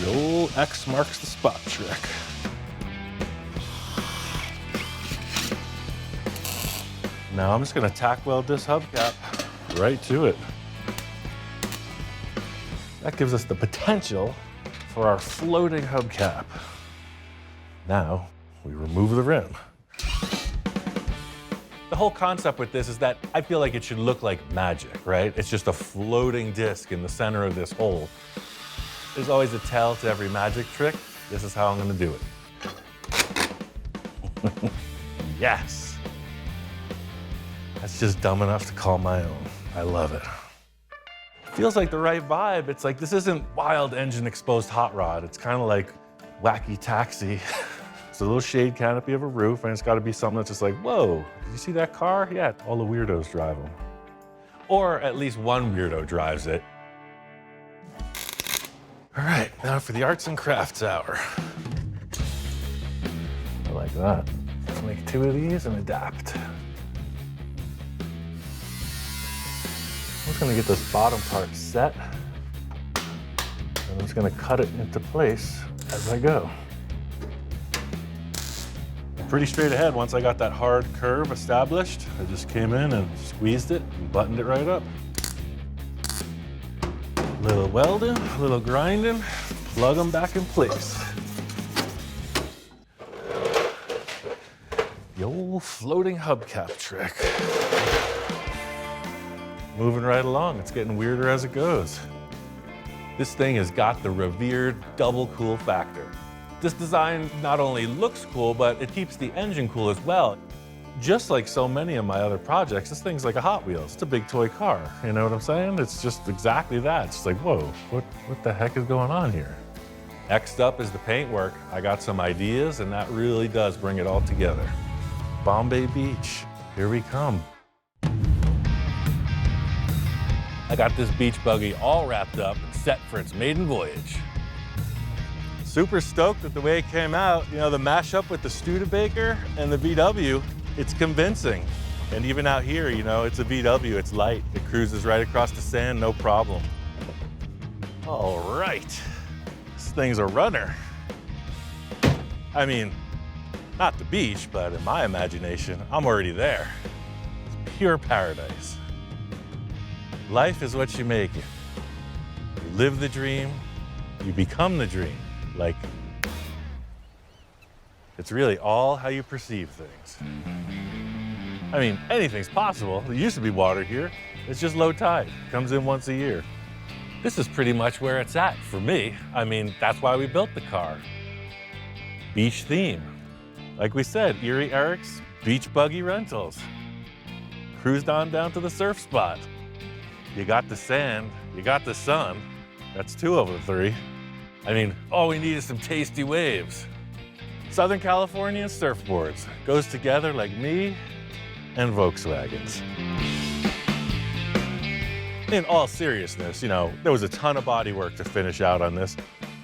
A: The old X marks the spot trick. Now I'm just gonna tack weld this hubcap right to it. That gives us the potential for our floating hubcap. Now we remove the rim. The whole concept with this is that I feel like it should look like magic, right? It's just a floating disc in the center of this hole. There's always a tell to every magic trick. This is how I'm gonna do it. Yes. That's just dumb enough to call my own. I love it. Feels like the right vibe. It's like, this isn't wild engine exposed hot rod. It's kind of like wacky taxi. It's a little shade canopy of a roof, and it's got to be something that's just like, whoa, did you see that car? Yeah, all the weirdos drive them. Or at least one weirdo drives it. All right, now for the arts and crafts hour. I like that. Let's make 2 of these and adapt. I'm just gonna get this bottom part set, and I'm just gonna cut it into place as I go. Pretty straight ahead. Once I got that hard curve established, I just came in and squeezed it and buttoned it right up. A little welding, a little grinding, plug them back in place. The old floating hubcap trick. Moving right along, it's getting weirder as it goes. This thing has got the revered double cool factor. This design not only looks cool, but it keeps the engine cool as well. Just like so many of my other projects, this thing's like a Hot Wheels. It's a big toy car, you know what I'm saying? It's just exactly that. It's like, whoa, what the heck is going on here? Next up is the paintwork. I got some ideas, and that really does bring it all together. Bombay Beach, here we come. I got this beach buggy all wrapped up and set for its maiden voyage. Super stoked with the way it came out. You know, the mashup with the Studebaker and the VW, it's convincing. And even out here, you know, it's a VW, it's light. It cruises right across the sand, no problem. All right, this thing's a runner. I mean, not the beach, but in my imagination, I'm already there. It's pure paradise. Life is what you make it. You live the dream, you become the dream. Like, it's really all how you perceive things. I mean, anything's possible. There used to be water here. It's just low tide. Comes in once a year. This is pretty much where it's at for me. I mean, that's why we built the car. Beach theme. Like we said, Erie Eric's Beach Buggy Rentals. Cruised on down to the surf spot. You got the sand, you got the sun. That's 2 of the 3. I mean, all we need is some tasty waves. Southern California surfboards. Goes together like me and Volkswagens. In all seriousness, you know, there was a ton of bodywork to finish out on this.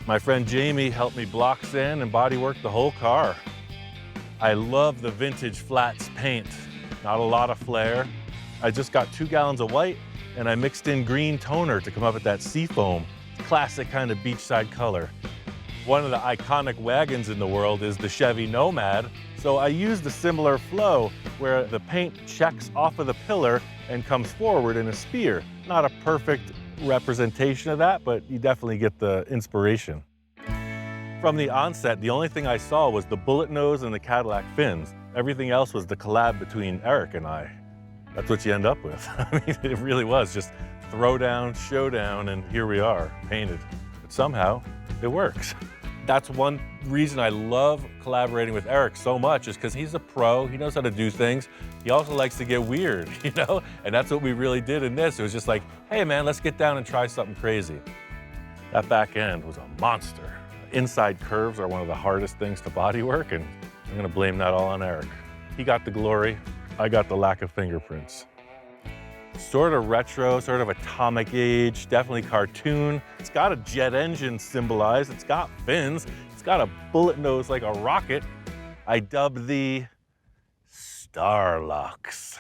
A: My friend Jamie helped me block sand and bodywork the whole car. I love the vintage flats paint. Not a lot of flair. I just got 2 gallons of white and I mixed in green toner to come up with that seafoam, classic kind of beachside color. One of the iconic wagons in the world is the Chevy Nomad, so I used a similar flow where the paint checks off of the pillar and comes forward in a spear. Not a perfect representation of that, but you definitely get the inspiration. From the onset, the only thing I saw was the bullet nose and the Cadillac fins. Everything else was the collab between Eric and I. That's what you end up with. I mean, it really was just throw down, showdown, and here we are, painted. But somehow, it works. That's one reason I love collaborating with Eric so much, is because he's a pro, he knows how to do things. He also likes to get weird, you know? And that's what we really did in this. It was just like, hey man, let's get down and try something crazy. That back end was a monster. Inside curves are one of the hardest things to bodywork, and I'm gonna blame that all on Eric. He got the glory, I got the lack of fingerprints. Sort of retro, sort of atomic age, definitely cartoon. It's got a jet engine symbolized, it's got fins, it's got a bullet nose like a rocket. I dubbed the Starlux.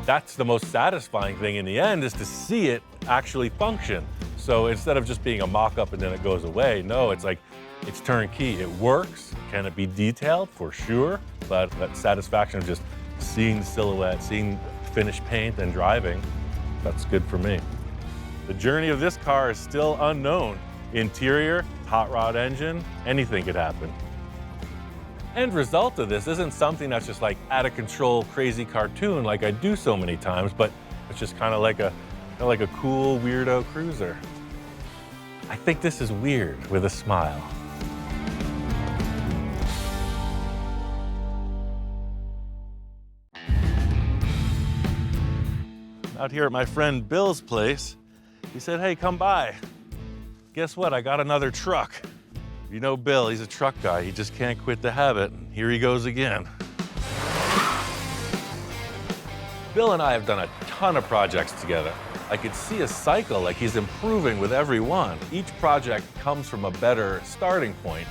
A: That's the most satisfying thing in the end, is to see it actually function. So instead of just being a mock-up and then it goes away, no, it's like, it's turnkey. It works. Can it be detailed? For sure. But that satisfaction of just seeing the silhouette, seeing finished paint and driving, that's good for me. The journey of this car is still unknown. Interior, hot rod engine, anything could happen. End result of this isn't something that's just like out of control, crazy cartoon like I do so many times, but it's just kind of like a cool weirdo cruiser. I think this is weird with a smile. Out here at my friend Bill's place, he said, hey, come by. Guess what? I got another truck. You know Bill, he's a truck guy. He just can't quit the habit. Here he goes again. Bill and I have done a ton of projects together. I could see a cycle, like he's improving with every one. Each project comes from a better starting point.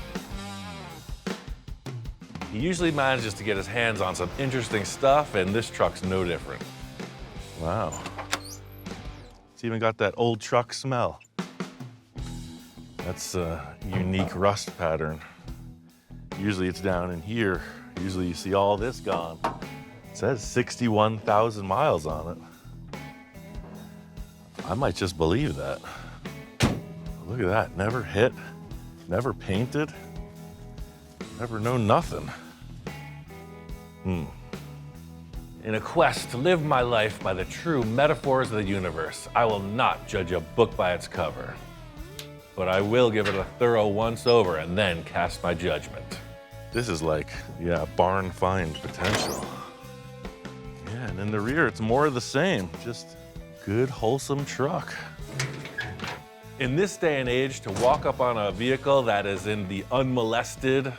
A: He usually manages to get his hands on some interesting stuff, and this truck's no different. Wow. It's even got that old truck smell. That's a unique rust pattern. Usually it's down in here. Usually you see all this gone. It says 61,000 miles on it. I might just believe that. Look at that, never hit, never painted, never known nothing. In a quest to live my life by the true metaphors of the universe, I will not judge a book by its cover, but I will give it a thorough once-over and then cast my judgment. This is like, yeah, barn find potential. Yeah, and in the rear, it's more of the same, just good, wholesome truck. In this day and age, to walk up on a vehicle that is in the unmolested,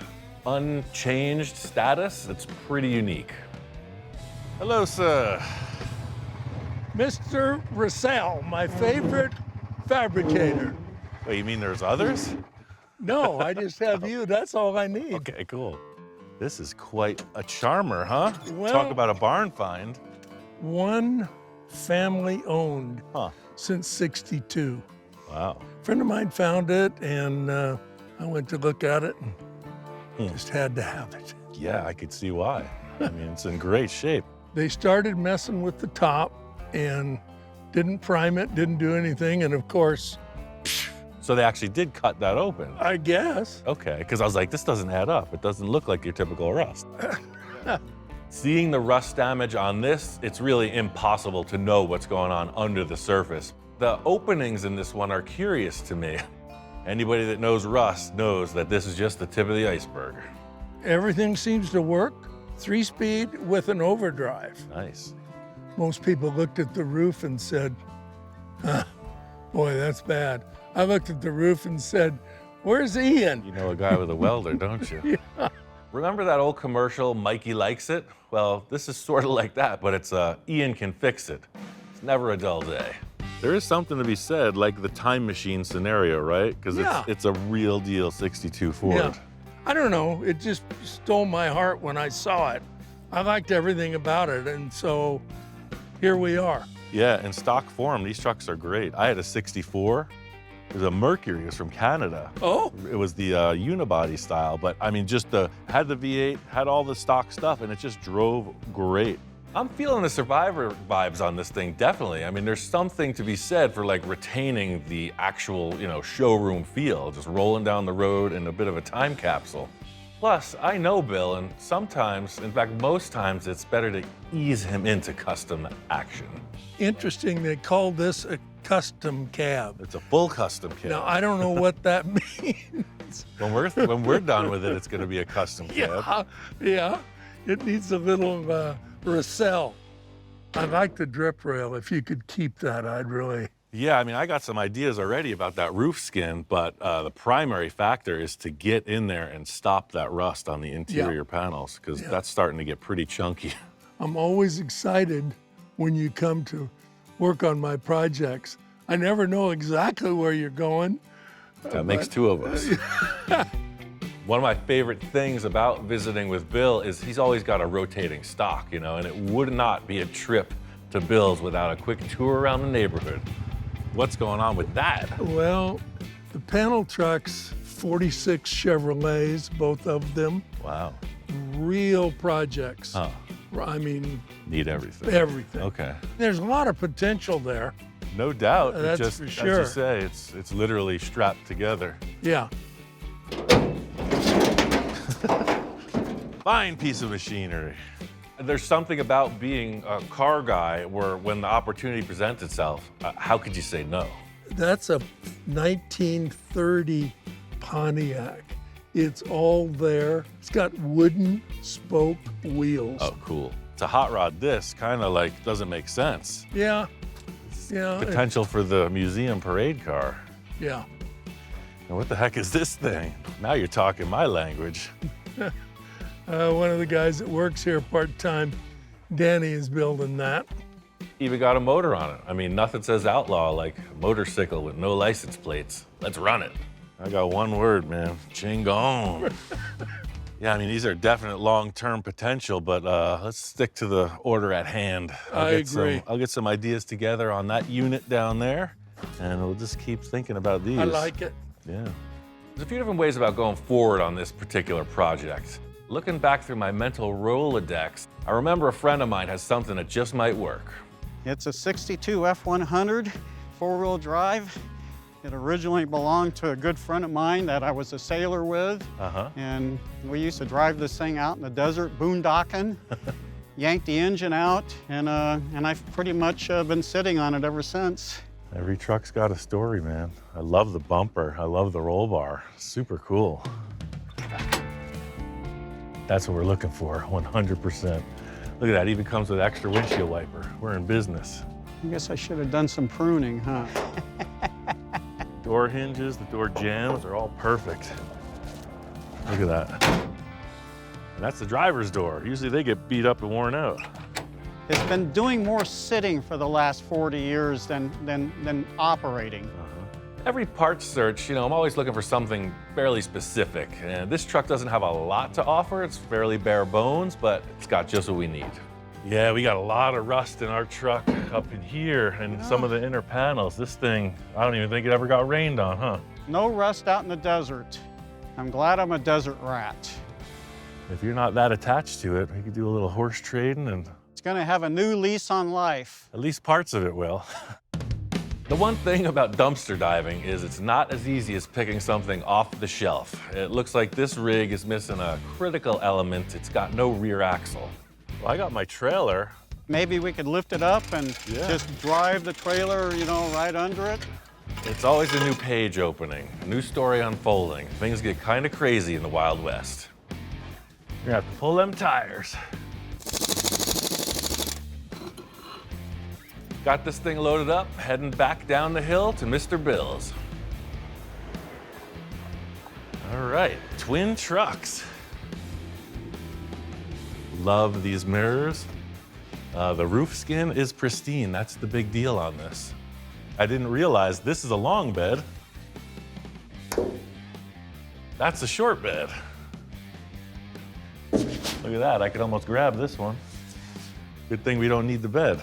A: unchanged status, it's pretty unique. Hello, sir.
C: Mr. Russell, my favorite fabricator.
A: Wait, you mean there's others?
C: No, I just have you. That's all I need.
A: Okay, cool. This is quite a charmer, huh?
C: Well,
A: talk about a barn find.
C: One family owned
A: Huh.
C: since '62.
A: Wow.
C: A friend of mine found it, and I went to look at it and just had to have it.
A: Yeah, I could see why. I mean, it's in great shape.
C: They started messing with the top and didn't prime it, didn't do anything, and of course,
A: So they actually did cut that open.
C: I guess.
A: Okay, because I was like, this doesn't add up. It doesn't look like your typical rust. Seeing the rust damage on this, it's really impossible to know what's going on under the surface. The openings in this one are curious to me. Anybody that knows rust knows that this is just the tip of the iceberg.
C: Everything seems to work. 3-speed with an overdrive.
A: Nice.
C: Most people looked at the roof and said, boy, that's bad. I looked at the roof and said, where's Ian?
A: You know a guy with a welder, don't you?
C: Yeah.
A: Remember that old commercial, Mikey Likes It? Well, this is sort of like that, but it's Ian Can Fix It. It's never a dull day. There is something to be said, like the time machine scenario, right? Because
C: Yeah.
A: it's a real deal 62 Ford.
C: Yeah. I don't know, it just stole my heart when I saw it. I liked everything about it, and so here we are.
A: Yeah, in stock form, these trucks are great. I had a 64. It was a Mercury. It was from Canada.
C: Oh,
A: It was the unibody style, but I mean, had the V8, had all the stock stuff, and it just drove great. I'm feeling the Survivor vibes on this thing, definitely. I mean, there's something to be said for like retaining the actual, showroom feel, just rolling down the road in a bit of a time capsule. Plus, I know Bill, and sometimes, in fact, most times, it's better to ease him into custom action.
C: interesting, they call this a custom cab.
A: It's a full custom kit.
C: Now, I don't know what that means.
A: When we're done with it, it's going to be a custom cab.
C: Yeah, it needs a little Racel. I like the drip rail. If you could keep that, I'd really.
A: Yeah, I mean, I got some ideas already about that roof skin, but the primary factor is to get in there and stop that rust on the interior panels, because that's starting to get pretty chunky.
C: I'm always excited when you come to work on my projects. I never know exactly where you're going.
A: That makes two of us. One of my favorite things about visiting with Bill is he's always got a rotating stock, and it would not be a trip to Bill's without a quick tour around the neighborhood. What's going on with that?
C: Well, the panel trucks, 46 Chevrolets, both of them,
A: Wow.
C: real projects.
A: Huh.
C: I mean,
A: Need everything.
C: everything.
A: Okay.
C: There's a lot of potential there.
A: No doubt. It
C: That's
A: just,
C: for
A: as
C: sure.
A: you say, it's literally strapped together.
C: Yeah.
A: Fine piece of machinery. There's something about being a car guy where when the opportunity presents itself, how could you say no?
C: That's a 1930 Pontiac. It's all there. It's got wooden spoke wheels.
A: Oh, cool. It's a hot rod. This kind of like doesn't make sense.
C: Yeah. Yeah.
A: Potential for the museum parade car.
C: Yeah.
A: And what the heck is this thing? Now you're talking my language.
C: One of the guys that works here part-time, Danny, is building that.
A: Even got a motor on it. I mean, nothing says outlaw like a motorcycle with no license plates. Let's run it. I got one word, man. Chingon. Yeah, I mean, these are definite long-term potential, but let's stick to the order at hand.
C: I agree.
A: I'll get some ideas together on that unit down there, and we'll just keep thinking about these.
C: I like it.
A: Yeah. There's a few different ways about going forward on this particular project. Looking back through my mental Rolodex, I remember a friend of mine has something that just might work.
D: It's a 62 F100 four-wheel drive. It originally belonged to a good friend of mine that I was a sailor with. And we used to drive this thing out in the desert, boondocking, yank the engine out, and I've pretty much been sitting on it ever since.
A: Every truck's got a story, man. I love the bumper. I love the roll bar. Super cool. That's what we're looking for, 100%. Look at that, even comes with extra windshield wiper. We're in business.
D: I guess I should have done some pruning, huh?
A: Door hinges, the door jambs are all perfect. Look at that. And that's the driver's door. Usually they get beat up and worn out.
D: It's been doing more sitting for the last 40 years than operating.
A: Every parts search, I'm always looking for something fairly specific. And this truck doesn't have a lot to offer. It's fairly bare bones, but it's got just what we need. Yeah, we got a lot of rust in our truck up in here and some of the inner panels. This thing, I don't even think it ever got rained on, huh?
D: No rust out in the desert. I'm glad I'm a desert rat.
A: If you're not that attached to it, we could do a little horse trading and
D: It's gonna have a new lease on life.
A: at least parts of it will. The one thing about dumpster diving is it's not as easy as picking something off the shelf. It looks like this rig is missing a critical element. It's got no rear axle. Well, I got my trailer.
D: Maybe we could lift it up and just drive the trailer, right under it.
A: It's always a new page opening, a new story unfolding. Things get kind of crazy in the Wild West. You're gonna have to pull them tires. Got this thing loaded up, heading back down the hill to Mr. Bill's. All right, twin trucks. Love these mirrors. The roof skin is pristine. That's the big deal on this. I didn't realize this is a long bed. That's a short bed. Look at that, I could almost grab this one. Good thing we don't need the bed.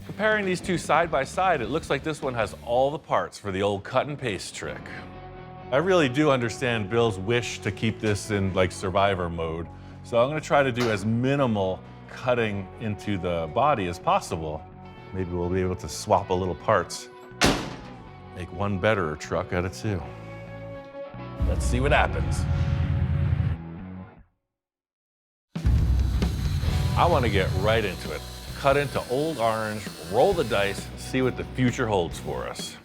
A: Comparing these two side by side, it looks like this one has all the parts for the old cut and paste trick. I really do understand Bill's wish to keep this in like survivor mode. So I'm gonna try to do as minimal cutting into the body as possible. Maybe we'll be able to swap a little parts. Make one better truck out of two. Let's see what happens. I want to get right into it. Cut into old orange, roll the dice, see what the future holds for us.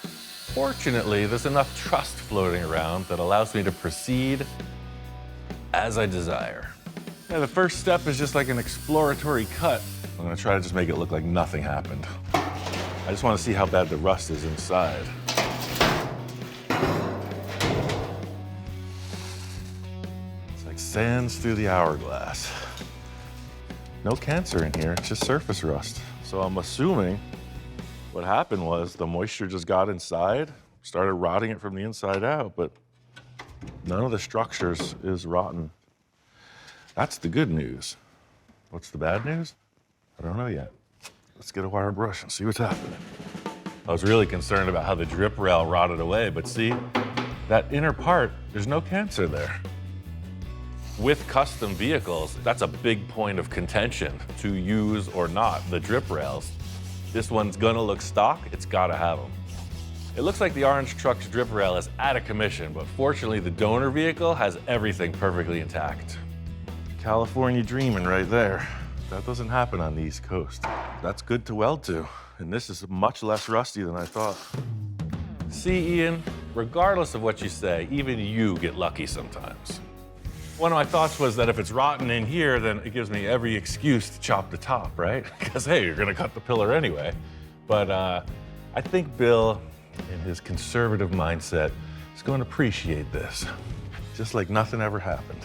A: Fortunately, there's enough trust floating around that allows me to proceed as I desire. Yeah, the first step is just like an exploratory cut. I'm gonna try to just make it look like nothing happened. I just want to see how bad the rust is inside. It's like sands through the hourglass. No cancer in here, it's just surface rust. So I'm assuming what happened was the moisture just got inside, started rotting it from the inside out, but none of the structures is rotten. That's the good news. What's the bad news? I don't know yet. Let's get a wire brush and see what's happening. I was really concerned about how the drip rail rotted away, but see, that inner part, there's no cancer there. With custom vehicles, that's a big point of contention, to use or not the drip rails. This one's gonna look stock, it's gotta have them. It looks like the orange truck's drip rail is out of commission, but fortunately the donor vehicle has everything perfectly intact. California dreaming right there. That doesn't happen on the East Coast. That's good to weld to, and this is much less rusty than I thought. See, Ian, regardless of what you say, even you get lucky sometimes. One of my thoughts was that if it's rotten in here, then it gives me every excuse to chop the top, right? Because, hey, you're gonna cut the pillar anyway. But I think Bill, in his conservative mindset, is going to appreciate this, just like nothing ever happened.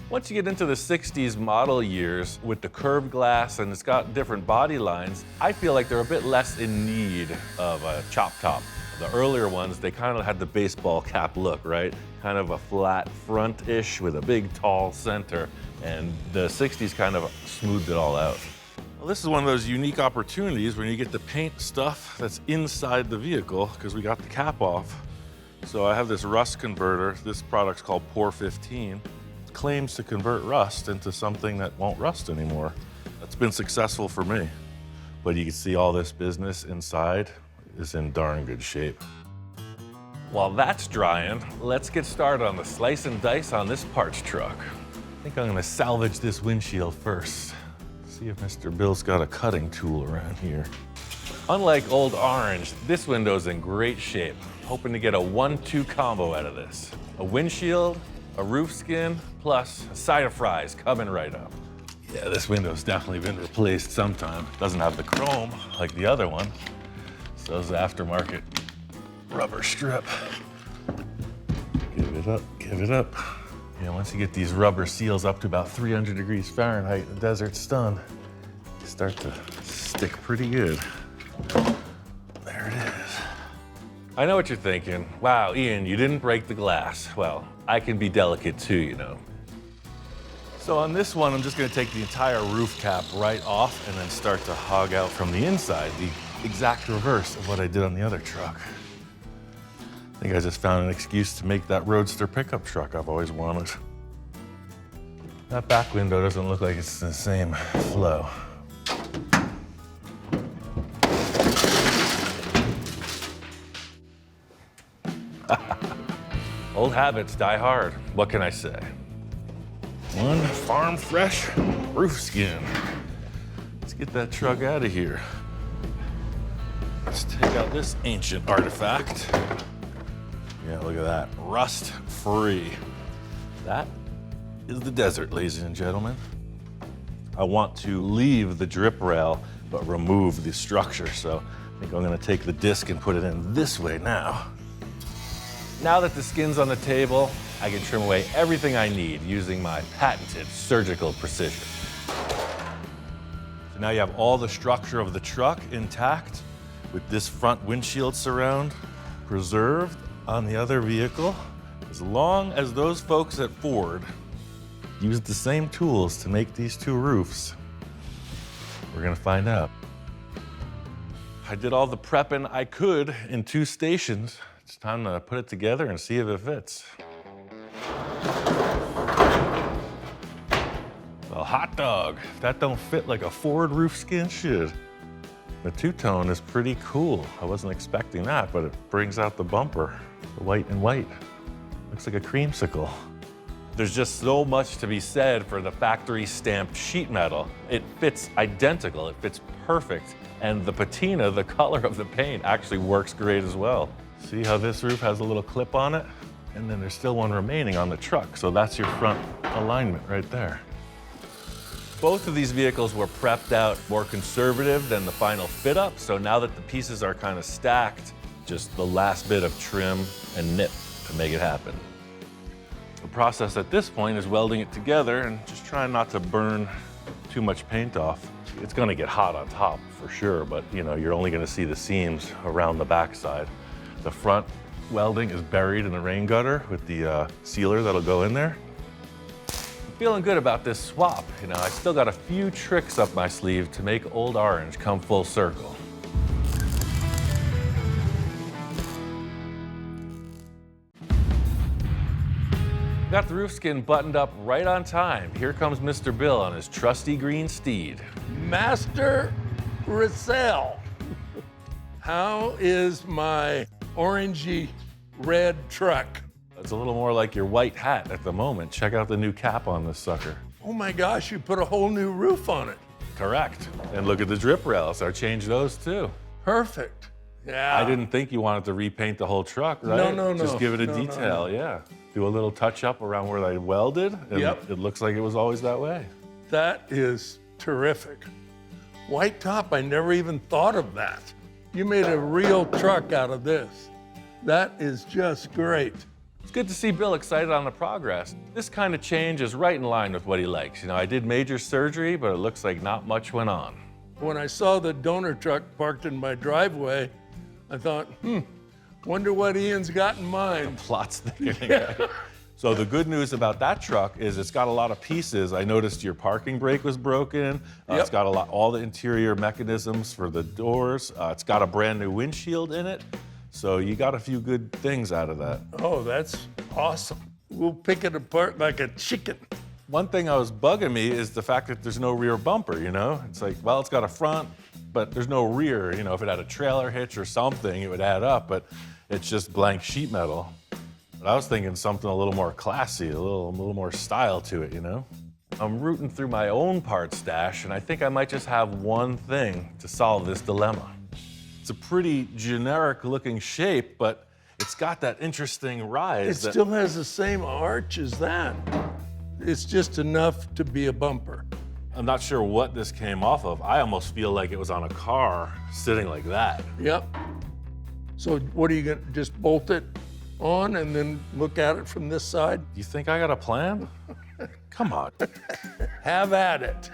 A: Once you get into the 60s model years with the curved glass and it's got different body lines, I feel like they're a bit less in need of a chop top. The earlier ones, they kind of had the baseball cap look, right? Kind of a flat front-ish with a big tall center, and the 60s kind of smoothed it all out. Well, this is one of those unique opportunities when you get to paint stuff that's inside the vehicle, because we got the cap off. So I have this rust converter. This product's called Pour 15. It claims to convert rust into something that won't rust anymore. That's been successful for me. But you can see all this business inside is in darn good shape. While that's drying, let's get started on the slice and dice on this parts truck. I think I'm gonna salvage this windshield first. See if Mr. Bill's got a cutting tool around here. Unlike old orange, this window's in great shape. Hoping to get a 1-2 combo out of this. A windshield, a roof skin, plus a side of fries coming right up. Yeah, this window's definitely been replaced sometime. Doesn't have the chrome like the other one. So it's aftermarket rubber strip. Give it up, give it up. Yeah, once you get these rubber seals up to about 300 degrees Fahrenheit in the desert's done, they start to stick pretty good. There it is. I know what you're thinking. Wow, Ian, you didn't break the glass. Well, I can be delicate too, you know. So on this one, I'm just gonna take the entire roof cap right off and then start to hog out from the inside, the exact reverse of what I did on the other truck. I think I just found an excuse to make that Roadster pickup truck I've always wanted. That back window doesn't look like it's the same flow. Old habits die hard. What can I say? One farm fresh roof skin. Let's get that truck out of here. Let's take out this ancient artifact. Yeah, look at that, rust free. That is the desert, ladies and gentlemen. I want to leave the drip rail, but remove the structure. So I think I'm gonna take the disc and put it in this way now. Now that the skin's on the table, I can trim away everything I need using my patented surgical precision. So now you have all the structure of the truck intact with this front windshield surround preserved on the other vehicle. As long as those folks at Ford used the same tools to make these two roofs, we're gonna find out. I did all the prepping I could in 2 stations. It's time to put it together and see if it fits. A hot dog. If that don't fit like a Ford roof skin should. The two-tone is pretty cool. I wasn't expecting that, but it brings out the bumper. The white and white. Looks like a creamsicle. There's just so much to be said for the factory stamped sheet metal. It fits identical, it fits perfect. And the patina, the color of the paint, actually works great as well. See how this roof has a little clip on it? And then there's still one remaining on the truck. So that's your front alignment right there. Both of these vehicles were prepped out more conservative than the final fit up. So now that the pieces are kind of stacked, just the last bit of trim and nip to make it happen. The process at this point is welding it together and just trying not to burn too much paint off. It's gonna get hot on top for sure, but you know, you're only gonna see the seams around the backside. The front welding is buried in the rain gutter with the sealer that'll go in there. I'm feeling good about this swap. You know, I still got a few tricks up my sleeve to make Old Orange come full circle. Got the roof skin buttoned up right on time. Here comes Mr. Bill on his trusty green steed.
C: Master Russell, how is my orangey red truck?
A: It's a little more like your white hat at the moment. Check out the new cap on this sucker.
C: Oh my gosh, you put a whole new roof on it.
A: Correct. And look at the drip rails. I changed those too.
C: Perfect. Yeah.
A: I didn't think you wanted to repaint the whole truck, right?
C: No.
A: Just give it a detail, yeah. Do a little touch up around where I welded, and
C: Yep.
A: it looks like it was always that way.
C: That is terrific. White top, I never even thought of that. You made a real truck out of this. That is just great.
A: It's good to see Bill excited on the progress. This kind of change is right in line with what he likes. You know, I did major surgery, but it looks like not much went on.
C: When I saw the donor truck parked in my driveway, I thought, wonder what Ian's got in mind.
A: Plots thickening. So the good news about that truck is it's got a lot of pieces. I noticed your parking brake was broken. It's got all the interior mechanisms for the doors. It's got a brand new windshield in it. So you got a few good things out of that.
C: Oh, that's awesome. We'll pick it apart like a chicken.
A: One thing that was bugging me is the fact that there's no rear bumper, you know? It's like, well, it's got a front, but there's no rear. You know, if it had a trailer hitch or something, it would add up, but it's just blank sheet metal. But I was thinking something a little more classy, a little more style to it, you know? I'm rooting through my own part stash, and I think I might just have one thing to solve this dilemma. It's a pretty generic looking shape, but it's got that interesting rise.
C: It still has the same arch as that. It's just enough to be a bumper.
A: I'm not sure what this came off of. I almost feel like it was on a car sitting like that.
C: Yep. So what are you gonna, just bolt it on and then look at it from this side?
A: You think I got a plan? Come on.
C: Have at it.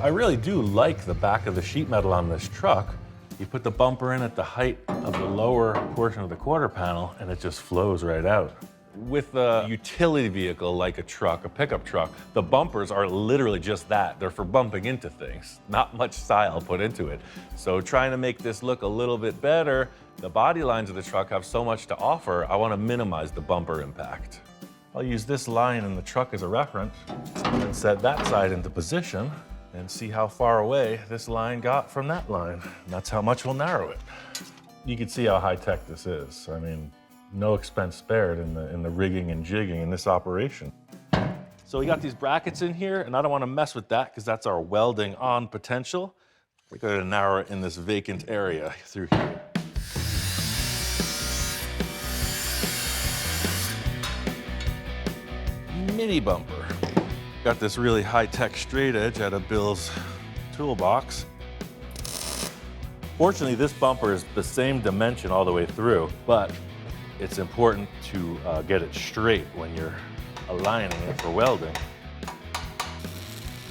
A: I really do like the back of the sheet metal on this truck. You put the bumper in at the height of the lower portion of the quarter panel and it just flows right out. With a utility vehicle like a truck, a pickup truck, the bumpers are literally just that. They're for bumping into things, not much style put into it. So trying to make this look a little bit better, the body lines of the truck have so much to offer, I want to minimize the bumper impact. I'll use this line in the truck as a reference and set that side into position and see how far away this line got from that line. And that's how much we'll narrow it. You can see how high-tech this is. I mean, no expense spared in the rigging and jigging in this operation. So we got these brackets in here, and I don't want to mess with that because that's our welding on potential. We're going to narrow it in this vacant area through here. Mini bumper. Got this really high-tech straight edge out of Bill's toolbox. Fortunately, this bumper is the same dimension all the way through, but it's important to get it straight when you're aligning it for welding.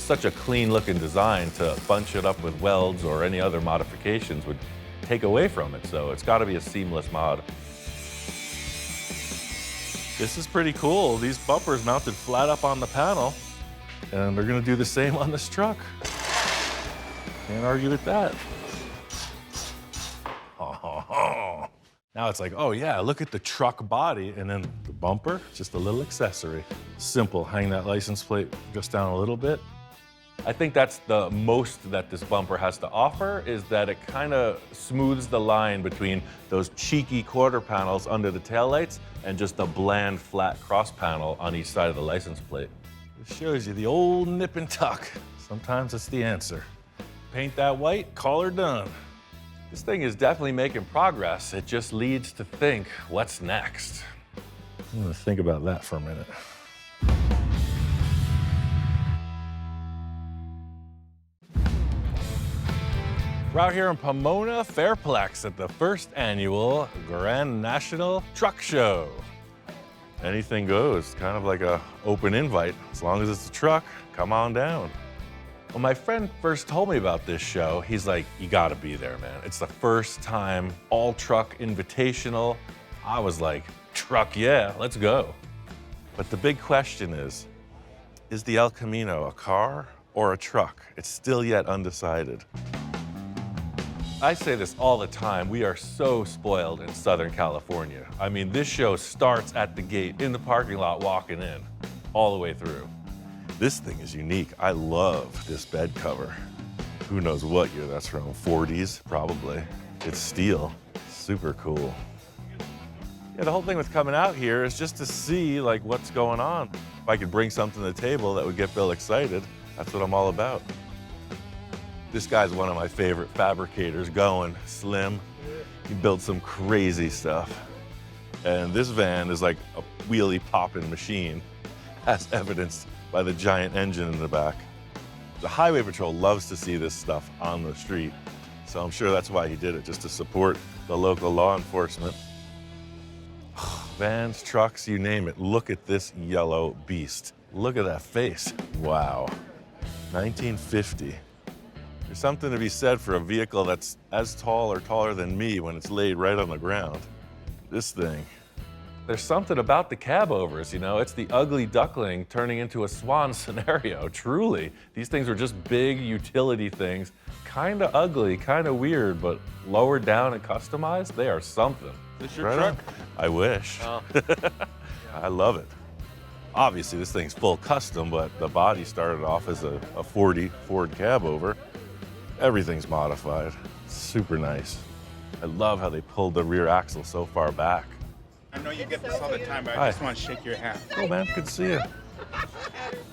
A: such a clean looking design to bunch it up with welds or any other modifications would take away from it. So it's gotta be a seamless mod. This is pretty cool. These bumpers mounted flat up on the panel, and they're gonna do the same on this truck. Can't argue with that. Now it's like, oh yeah, look at the truck body, and then the bumper, just a little accessory. Simple, hang that license plate just down a little bit. I think that's the most that this bumper has to offer, is that it kind of smooths the line between those cheeky quarter panels under the taillights and just a bland flat cross panel on each side of the license plate. This shows you the old nip and tuck. Sometimes it's the answer. Paint that white, call her done. This thing is definitely making progress. It just leads to think, what's next? I'm gonna think about that for a minute. We're out here in Pomona, Fairplex at the first annual Grand National Truck Show. Anything goes, kind of like an open invite. As long as it's a truck, come on down. When my friend first told me about this show, he's like, you gotta be there, man. It's the first time all truck invitational. I was like, truck, yeah, let's go. But the big question is the El Camino a car or a truck? It's still yet undecided. I say this all the time, we are so spoiled in Southern California. I mean, this show starts at the gate, in the parking lot, walking in, all the way through. This thing is unique. I love this bed cover. Who knows what year that's from, 40s, probably. It's steel, super cool. Yeah, the whole thing with coming out here is just to see like what's going on. If I could bring something to the table that would get Bill excited, that's what I'm all about. This guy's one of my favorite fabricators going, Slim. He builds some crazy stuff. And this van is like a wheelie popping machine, as evidenced by the giant engine in the back. The Highway Patrol loves to see this stuff on the street, so I'm sure that's why he did it, just to support the local law enforcement. Vans, trucks, you name it. Look at this yellow beast. Look at that face. Wow. 1950. There's something to be said for a vehicle that's as tall or taller than me when it's laid right on the ground. This thing. There's something about the cab overs, you know? It's the ugly duckling turning into a swan scenario, truly. These things are just big utility things, kind of ugly, kind of weird, but lowered down and customized, they are something.
E: Is this your truck?
A: I wish.
E: Oh.
A: I love it. Obviously, this thing's full custom, but the body started off as a 40 Ford cab over. Everything's modified. Super nice. I love how they pulled the rear axle so far back.
E: I know you get this all the time, but I just want to shake your hand.
A: Oh man, good to see you.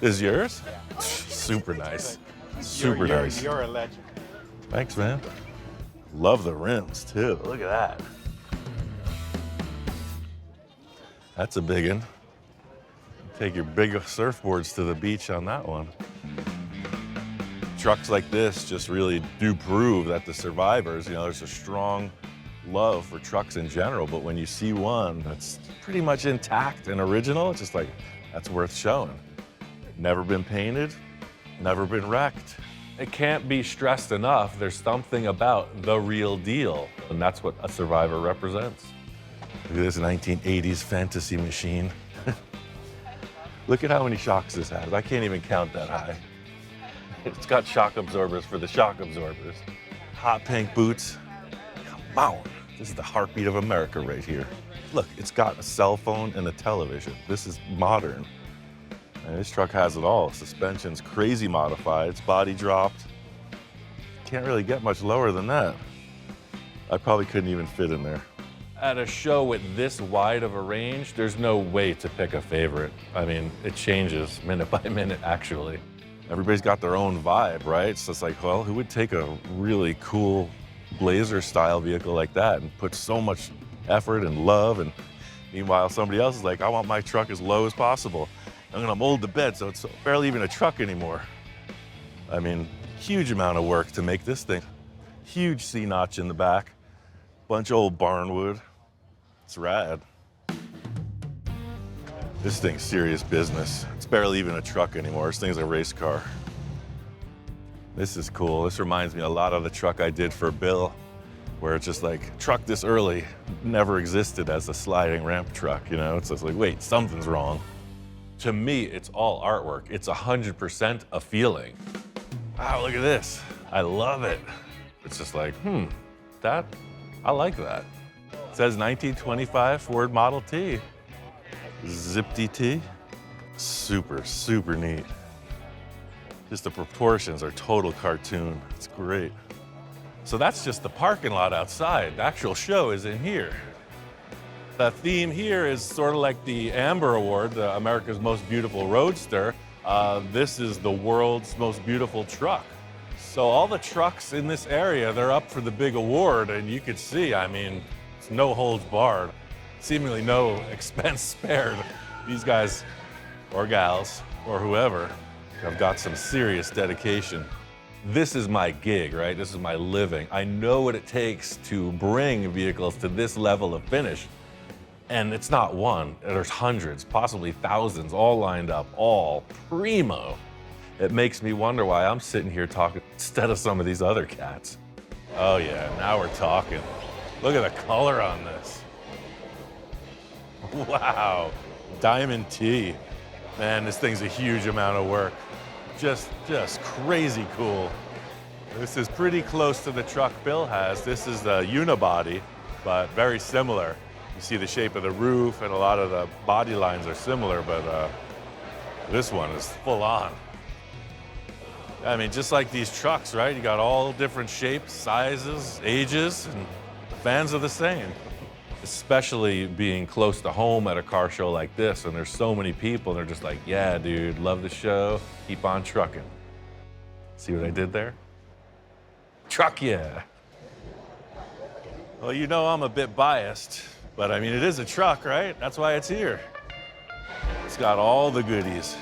A: This is yours? Super nice. Super nice.
E: You're a legend.
A: Thanks, man. Love the rims too. Look at that. That's a big one. Take your big surfboards to the beach on that one. Trucks like this just really do prove that the survivors, you know, there's a strong love for trucks in general, but when you see one that's pretty much intact and original, it's just like, that's worth showing. Never been painted, never been wrecked. It can't be stressed enough, there's something about the real deal, and that's what a survivor represents. Look at this 1980s fantasy machine. Look at how many shocks this has. I can't even count that high. It's got shock absorbers for the shock absorbers. Hot pink boots. Come on. This is the heartbeat of America right here. Look, it's got a cell phone and a television. This is modern. And this truck has it all. Suspension's crazy modified. It's body dropped. Can't really get much lower than that. I probably couldn't even fit in there. At a show with this wide of a range, there's no way to pick a favorite. I mean, it changes minute by minute, actually. Everybody's got their own vibe, right? So it's like, well, who would take a really cool Blazer style vehicle like that and put so much effort and love, and meanwhile somebody else is like, I want my truck as low as possible. I'm gonna mold the bed so it's barely even a truck anymore. I mean, huge amount of work to make this thing. Huge C-notch in the back, bunch of old barnwood. It's rad. This thing's serious business. It's barely even a truck anymore. This thing's a race car. This is cool. This reminds me a lot of the truck I did for Bill, where it's just like, truck this early never existed as a sliding ramp truck, you know? It's just like, wait, something's wrong. To me, it's all artwork. It's 100% a feeling. Wow, look at this. I love it. It's just like, I like that. It says 1925 Ford Model T. Zipped T. Super, super neat. Just the proportions are total cartoon. It's great. So that's just the parking lot outside. The actual show is in here. The theme here is sort of like the Amber Award, the America's Most Beautiful Roadster. This is the world's most beautiful truck. So all the trucks in this area, they're up for the big award, and you could see, I mean, it's no holds barred. Seemingly no expense spared. These guys, or gals, or whoever, have got some serious dedication. This is my gig, right? This is my living. I know what it takes to bring vehicles to this level of finish. And it's not one, there's hundreds, possibly thousands, all lined up, all primo. It makes me wonder why I'm sitting here talking instead of some of these other cats. Oh yeah, now we're talking. Look at the color on this. Wow, Diamond T. Man, this thing's a huge amount of work. Just crazy cool. This is pretty close to the truck Bill has. This is the unibody, but very similar. You see the shape of the roof and a lot of the body lines are similar, but this one is full on. I mean, just like these trucks, right? You got all different shapes, sizes, ages, and fans are the same. Especially being close to home at a car show like this, and there's so many people, they're just like, yeah, dude, love the show, keep on trucking. See what I did there? Truck yeah. Well, you know I'm a bit biased, but I mean, it is a truck, right? That's why it's here. It's got all the goodies.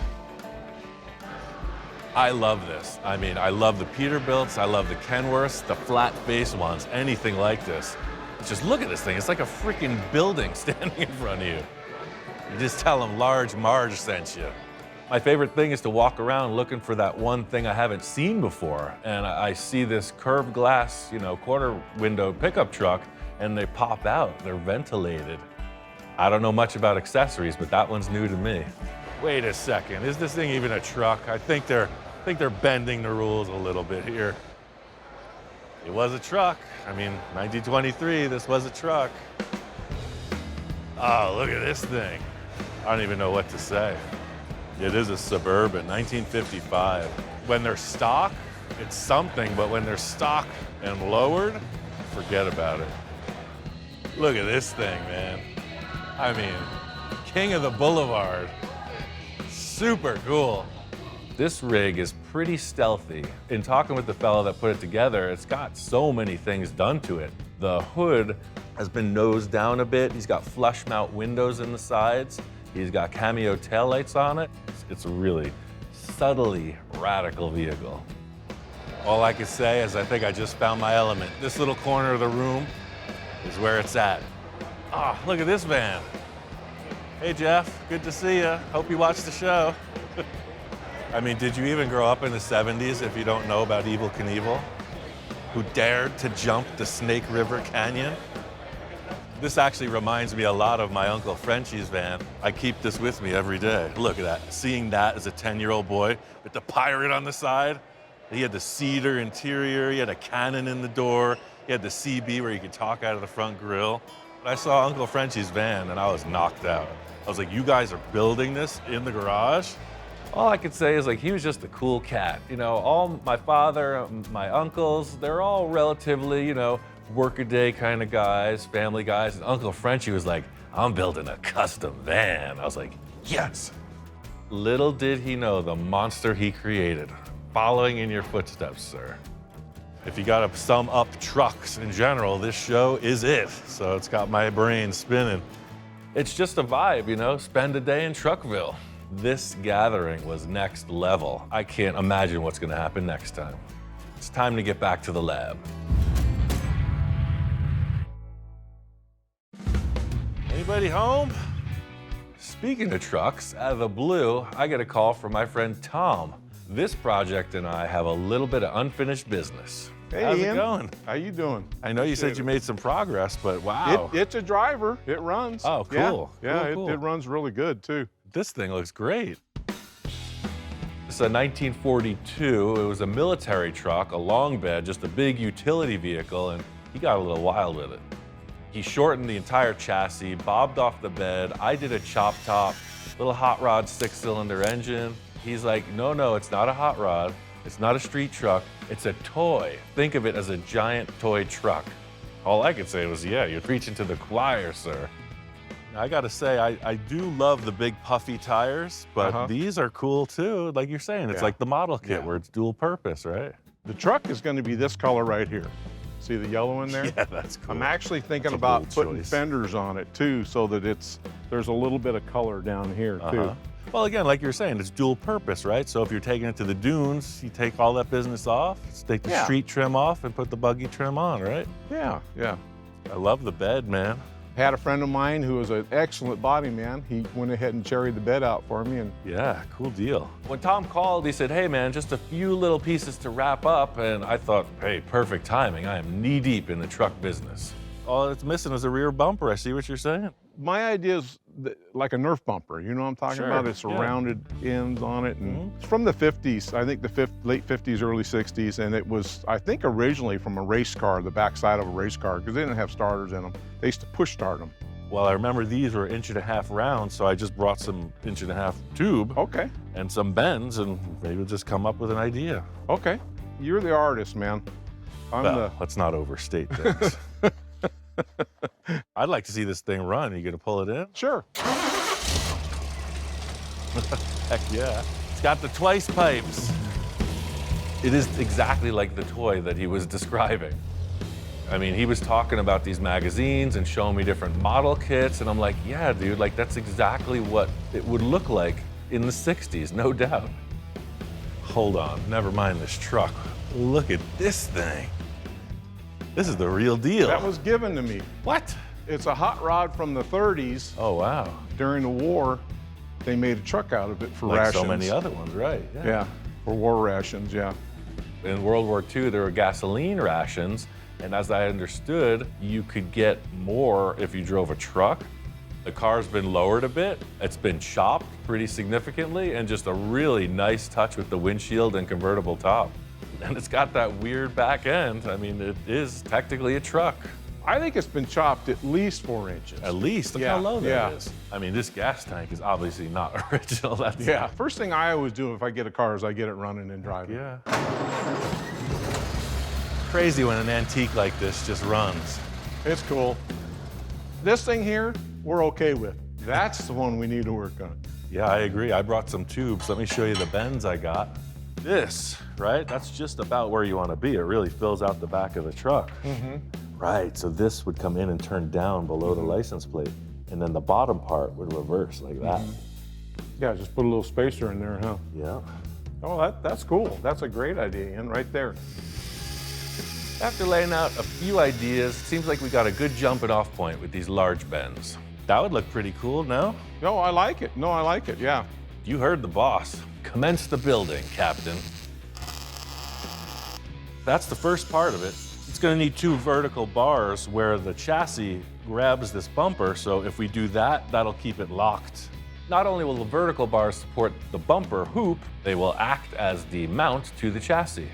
A: I love this. I mean, I love the Peterbilts, I love the Kenworths, the flat face ones, anything like this. Just look at this thing. It's like a freaking building standing in front of you. You just tell them Large Marge sent you. My favorite thing is to walk around looking for that one thing I haven't seen before. And I see this curved glass, you know, quarter window pickup truck, and they pop out. They're ventilated. I don't know much about accessories, but that one's new to me. Wait a second. Is this thing even a truck? I think they're bending the rules a little bit here. It was a truck. I mean, 1923, this was a truck. Oh, look at this thing. I don't even know what to say. It is a Suburban, 1955. When they're stock, it's something, but when they're stock and lowered, forget about it. Look at this thing, man. I mean, king of the boulevard. Super cool. This rig is pretty stealthy. In talking with the fellow that put it together, it's got so many things done to it. The hood has been nosed down a bit. He's got flush mount windows in the sides. He's got cameo taillights on it. It's a really subtly radical vehicle. All I can say is I think I just found my element. This little corner of the room is where it's at. Ah, look at this van. Hey Jeff, good to see you. Hope you watched the show. I mean, did you even grow up in the 70s if you don't know about Evel Knievel, who dared to jump the Snake River Canyon? This actually reminds me a lot of my Uncle Frenchie's van. I keep this with me every day. Look at that, seeing that as a 10-year-old boy with the pirate on the side. He had the cedar interior, he had a cannon in the door, he had the CB where you could talk out of the front grille. I saw Uncle Frenchie's van and I was knocked out. I was like, you guys are building this in the garage? All I could say is like, he was just a cool cat. You know, all my father, my uncles, they're all relatively, you know, workaday kind of guys, family guys. And Uncle Frenchie was like, I'm building a custom van. I was like, yes. Little did he know the monster he created, following in your footsteps, sir. If you gotta sum up trucks in general, this show is it. So it's got my brain spinning. It's just a vibe, you know, spend a day in Truckville. This gathering was next level. I can't imagine what's gonna happen next time. It's time to get back to the lab. Anybody home? Speaking of trucks, out of the blue, I get a call from my friend Tom. This project and I have a little bit of unfinished business.
F: Hey,
A: How's
F: Ian.
A: it going?
F: How you doing?
A: I know you said you made some progress, but wow.
F: It's a driver. It runs.
A: Oh, cool.
F: Yeah,
A: Cool.
F: It runs really good too.
A: This thing looks great. It's a 1942. It was a military truck, a long bed, just a big utility vehicle, and he got a little wild with it. He shortened the entire chassis, bobbed off the bed. I did a chop top, little hot rod 6-cylinder engine. He's like, no, it's not a hot rod. It's not a street truck. It's a toy. Think of it as a giant toy truck. All I could say was, yeah, you're preaching to the choir, sir. I gotta say, I do love the big puffy tires, but these are cool too. Like you're saying, it's like the model kit where it's dual purpose, right?
F: The truck is going to be this color right here. See the yellow in there?
A: Yeah, that's cool.
F: I'm actually thinking
A: That's a
F: about
A: bold
F: putting
A: choice.
F: fenders on it too, so that there's a little bit of color down here too.
A: Well, again, like you're saying, it's dual purpose, right? So if you're taking it to the dunes, you take all that business off, take the street trim off and put the buggy trim on, right?
F: Yeah.
A: I love the bed, man.
F: Had a friend of mine who was an excellent body man. He went ahead and cherried the bed out for me, and
A: Yeah, cool deal. When Tom called, he said, hey man, just a few little pieces to wrap up. And I thought, hey, perfect timing. I am knee deep in the truck business. All it's missing is a rear bumper. I see what you're saying.
F: my idea is like a Nerf bumper. You know what I'm talking
A: Sure,
F: about? It's
A: yeah.
F: rounded ends on it, and it's from the 50s. I think the late 50s, early 60s, and it was, I think, originally from a race car, the backside of a race car, because they didn't have starters in them. They used to push start them.
A: Well, I remember these were 1.5 rounds, so I just brought some 1.5 tube
F: Okay,
A: and some bends, and maybe we'll just come up with an idea.
F: okay. You're the artist, man. I'm
A: Well, let's not overstate things. I'd like to see this thing run. You gonna pull it in?
F: Sure.
A: Heck yeah. It's got the twice pipes. It is exactly like the toy that he was describing. I mean, he was talking about these magazines and showing me different model kits, and I'm like, yeah, dude, like that's exactly what it would look like in the 60s, no doubt. Hold on, never mind this truck. Look at this thing. This is the real deal.
F: That was given to me.
A: What?
F: It's a hot rod from the 30s.
A: Oh, wow.
F: During the war, they made a truck out of it for
A: Like
F: rations.
A: so many other ones, right?
F: Yeah, for war rations, yeah.
A: In World War II, there were gasoline rations, and as I understood, you could get more if you drove a truck. The car's been lowered a bit. It's been chopped pretty significantly, and just a really nice touch with the windshield and convertible top. And it's got that weird back end. I mean, it is technically a truck.
F: I think it's been chopped at least 4 inches.
A: At least, look
F: Yeah,
A: how low that
F: yeah.
A: is. I mean, this gas tank is obviously not original. That's
F: Yeah, first thing I always do if I get a car is I get it running and driving.
A: Yeah. Crazy when an antique like this just runs.
F: It's cool. This thing here, we're okay with. That's the one we need to work on.
A: Yeah, I agree. I brought some tubes. Let me show you the bends I got. This, right? That's just about where you want to be. It really fills out the back of the truck. Right, so this would come in and turn down below the license plate, and then the bottom part would reverse like that.
F: Yeah, just put a little spacer in there, huh?
A: Yeah.
F: Oh, that's cool. That's a great idea, Ian, right there.
A: After laying out a few ideas, it seems like we got a good jumping off point with these large bends. That would look pretty cool, no?
F: No, I like it. No, I like it, yeah.
A: You heard the boss. Commence the building, Captain. That's the first part of it. It's gonna need 2 vertical bars where the chassis grabs this bumper, so if we do that, that'll keep it locked. Not only will the vertical bars support the bumper hoop, they will act as the mount to the chassis.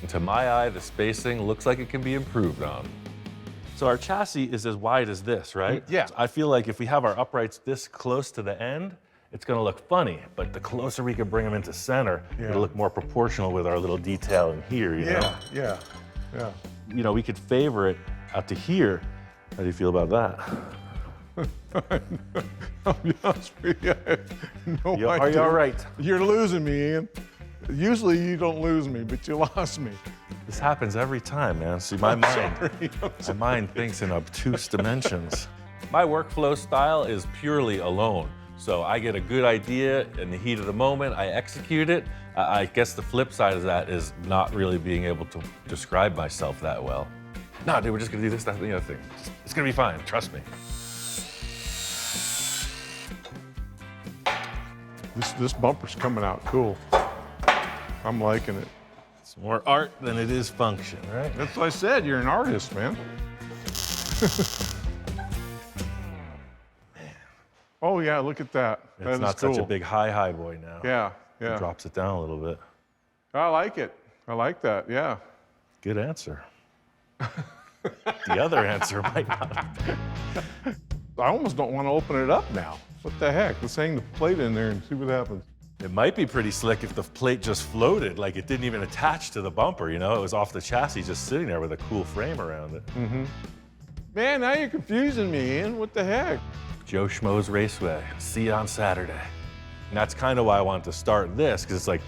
A: And to my eye, the spacing looks like it can be improved on. So our chassis is as wide as this, right?
F: Yeah.
A: I feel like if we have our uprights this close to the end, it's gonna look funny, but the closer we can bring them into center, it'll look more proportional with our little detail in here, you know?
F: Yeah.
A: You know, we could favor it out to here. How do you feel about that?
F: I'll be honest with you, I have no
A: Are you
F: idea.
A: all right?
F: You're losing me, Ian. Usually you don't lose me, but you lost me.
A: This happens every time, man. See, my mind thinks in obtuse dimensions. My workflow style is purely alone. So I get a good idea in the heat of the moment, I execute it. I guess the flip side of that is not really being able to describe myself that well. No, dude, we're just gonna do this, that, and the other thing. It's gonna be fine, trust me.
F: This bumper's coming out cool. I'm liking it.
A: It's more art than it is function, right?
F: That's what I said, you're an artist, man. Oh yeah, look at that.
A: It's not such a big high boy now.
F: Yeah,
A: It
F: yeah.
A: drops it down a little bit.
F: I like it. I like that, yeah.
A: Good answer. The other answer might not.
F: I almost don't want to open it up now. What the heck? Let's hang the plate in there and see what happens.
A: It might be pretty slick if the plate just floated, like it didn't even attach to the bumper, you know? It was off the chassis just sitting there with a cool frame around it.
F: Man, now you're confusing me, Ian. What the heck?
A: Joe Schmo's Raceway, see you on Saturday. And that's kind of why I wanted to start this, because it's like,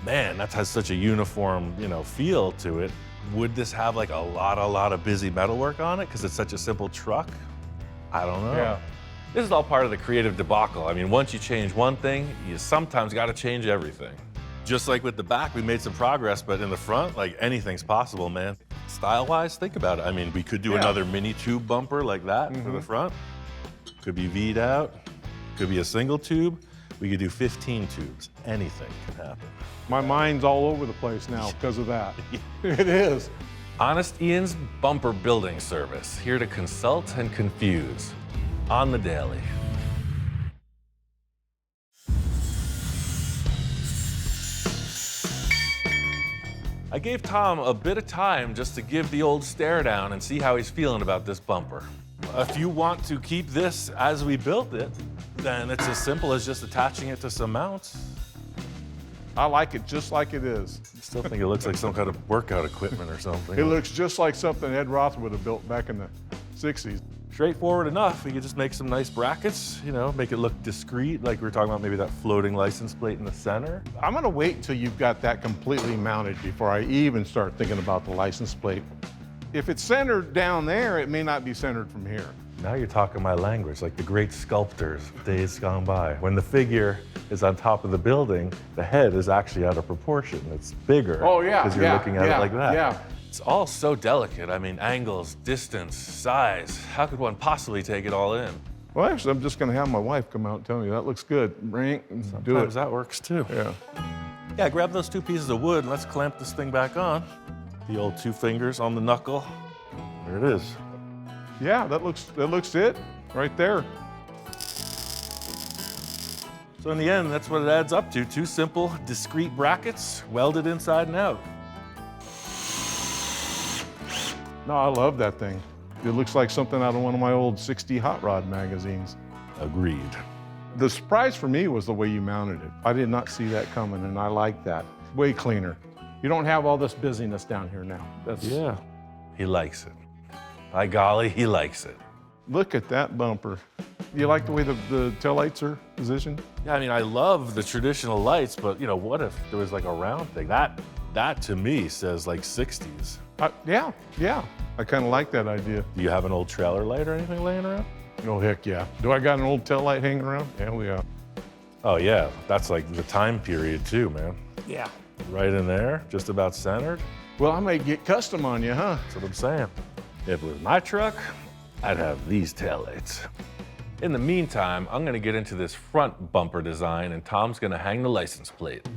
A: man, that has such a uniform, you know, feel to it. Would this have like a lot of busy metalwork on it because it's such a simple truck? I don't know.
F: Yeah.
A: This is all part of the creative debacle. I mean, once you change one thing, you sometimes got to change everything. Just like with the back, we made some progress, but in the front, like anything's possible, man. Style-wise, think about it. I mean, we could do another mini tube bumper like that for the front. Could be V'd out, could be a single tube. We could do 15 tubes. Anything can happen.
F: My mind's all over the place now because of that. It is.
A: Honest Ian's Bumper Building Service, here to consult and confuse on the daily. I gave Tom a bit of time just to give the old stare down and see how he's feeling about this bumper. If you want to keep this as we built it, then it's as simple as just attaching it to some mounts.
F: I like it just like it is.
A: I still think it looks like some kind of workout equipment or something.
F: It looks just like something Ed Roth would have built back in the 60s.
A: Straightforward enough. We could just make some nice brackets, you know, make it look discreet, like we were talking about maybe that floating license plate in the center.
F: I'm gonna wait until you've got that completely mounted before I even start thinking about the license plate. If it's centered down there, it may not be centered from here.
A: Now you're talking my language, like the great sculptors of days gone by. When the figure is on top of the building, the head is actually out of proportion. It's bigger.
F: Oh, yeah,
A: because you're looking at it like that.
F: Yeah.
A: It's all so delicate. I mean, angles, distance, size. How could one possibly take it all in?
F: Well, actually, I'm just gonna have my wife come out and tell me, that looks good. Rank, do it.
A: Sometimes that works too.
F: Yeah.
A: Yeah, grab those 2 pieces of wood and let's clamp this thing back on. The old 2 fingers on the knuckle. There it is.
F: Yeah, that looks it right there.
A: So in the end, that's what it adds up to. 2 simple, discrete brackets, welded inside and out.
F: No, I love that thing. It looks like something out of one of my old 60 hot rod magazines.
A: Agreed.
F: The surprise for me was the way you mounted it. I did not see that coming, and I like that. Way cleaner. You don't have all this busyness down here now.
A: Yeah, he likes it. By golly, he likes it.
F: Look at that bumper. You like the way the taillights are positioned?
A: Yeah, I mean, I love the traditional lights, but you know, what if there was like a round thing? That to me says like 60s.
F: Yeah. I kind of like that idea.
A: Do you have an old trailer light or anything laying around?
F: Oh, heck yeah. Do I got an old taillight hanging around? Hell yeah.
A: Oh yeah, that's like the time period too, man.
F: Yeah.
A: Right in there, just about centered.
F: Well, I may get custom on you, huh?
A: That's what I'm saying. If it was my truck, I'd have these taillights. In the meantime, I'm gonna get into this front bumper design and Tom's gonna hang the license plate.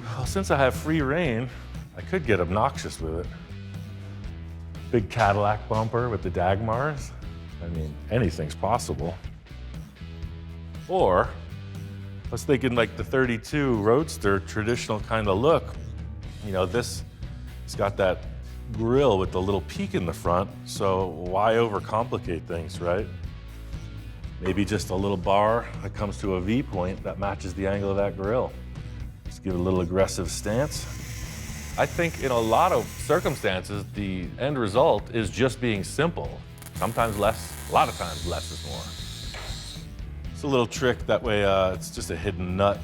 A: Well, since I have free reign, I could get obnoxious with it. Big Cadillac bumper with the Dagmars. I mean, anything's possible. Or, I was thinking like the 32 Roadster traditional kind of look. You know, it's got that grille with the little peak in the front, so why overcomplicate things, right? Maybe just a little bar that comes to a V point that matches the angle of that grille. Just give it a little aggressive stance. I think in a lot of circumstances, the end result is just being simple. Sometimes less, a lot of times less is more. It's a little trick, that way it's just a hidden nut.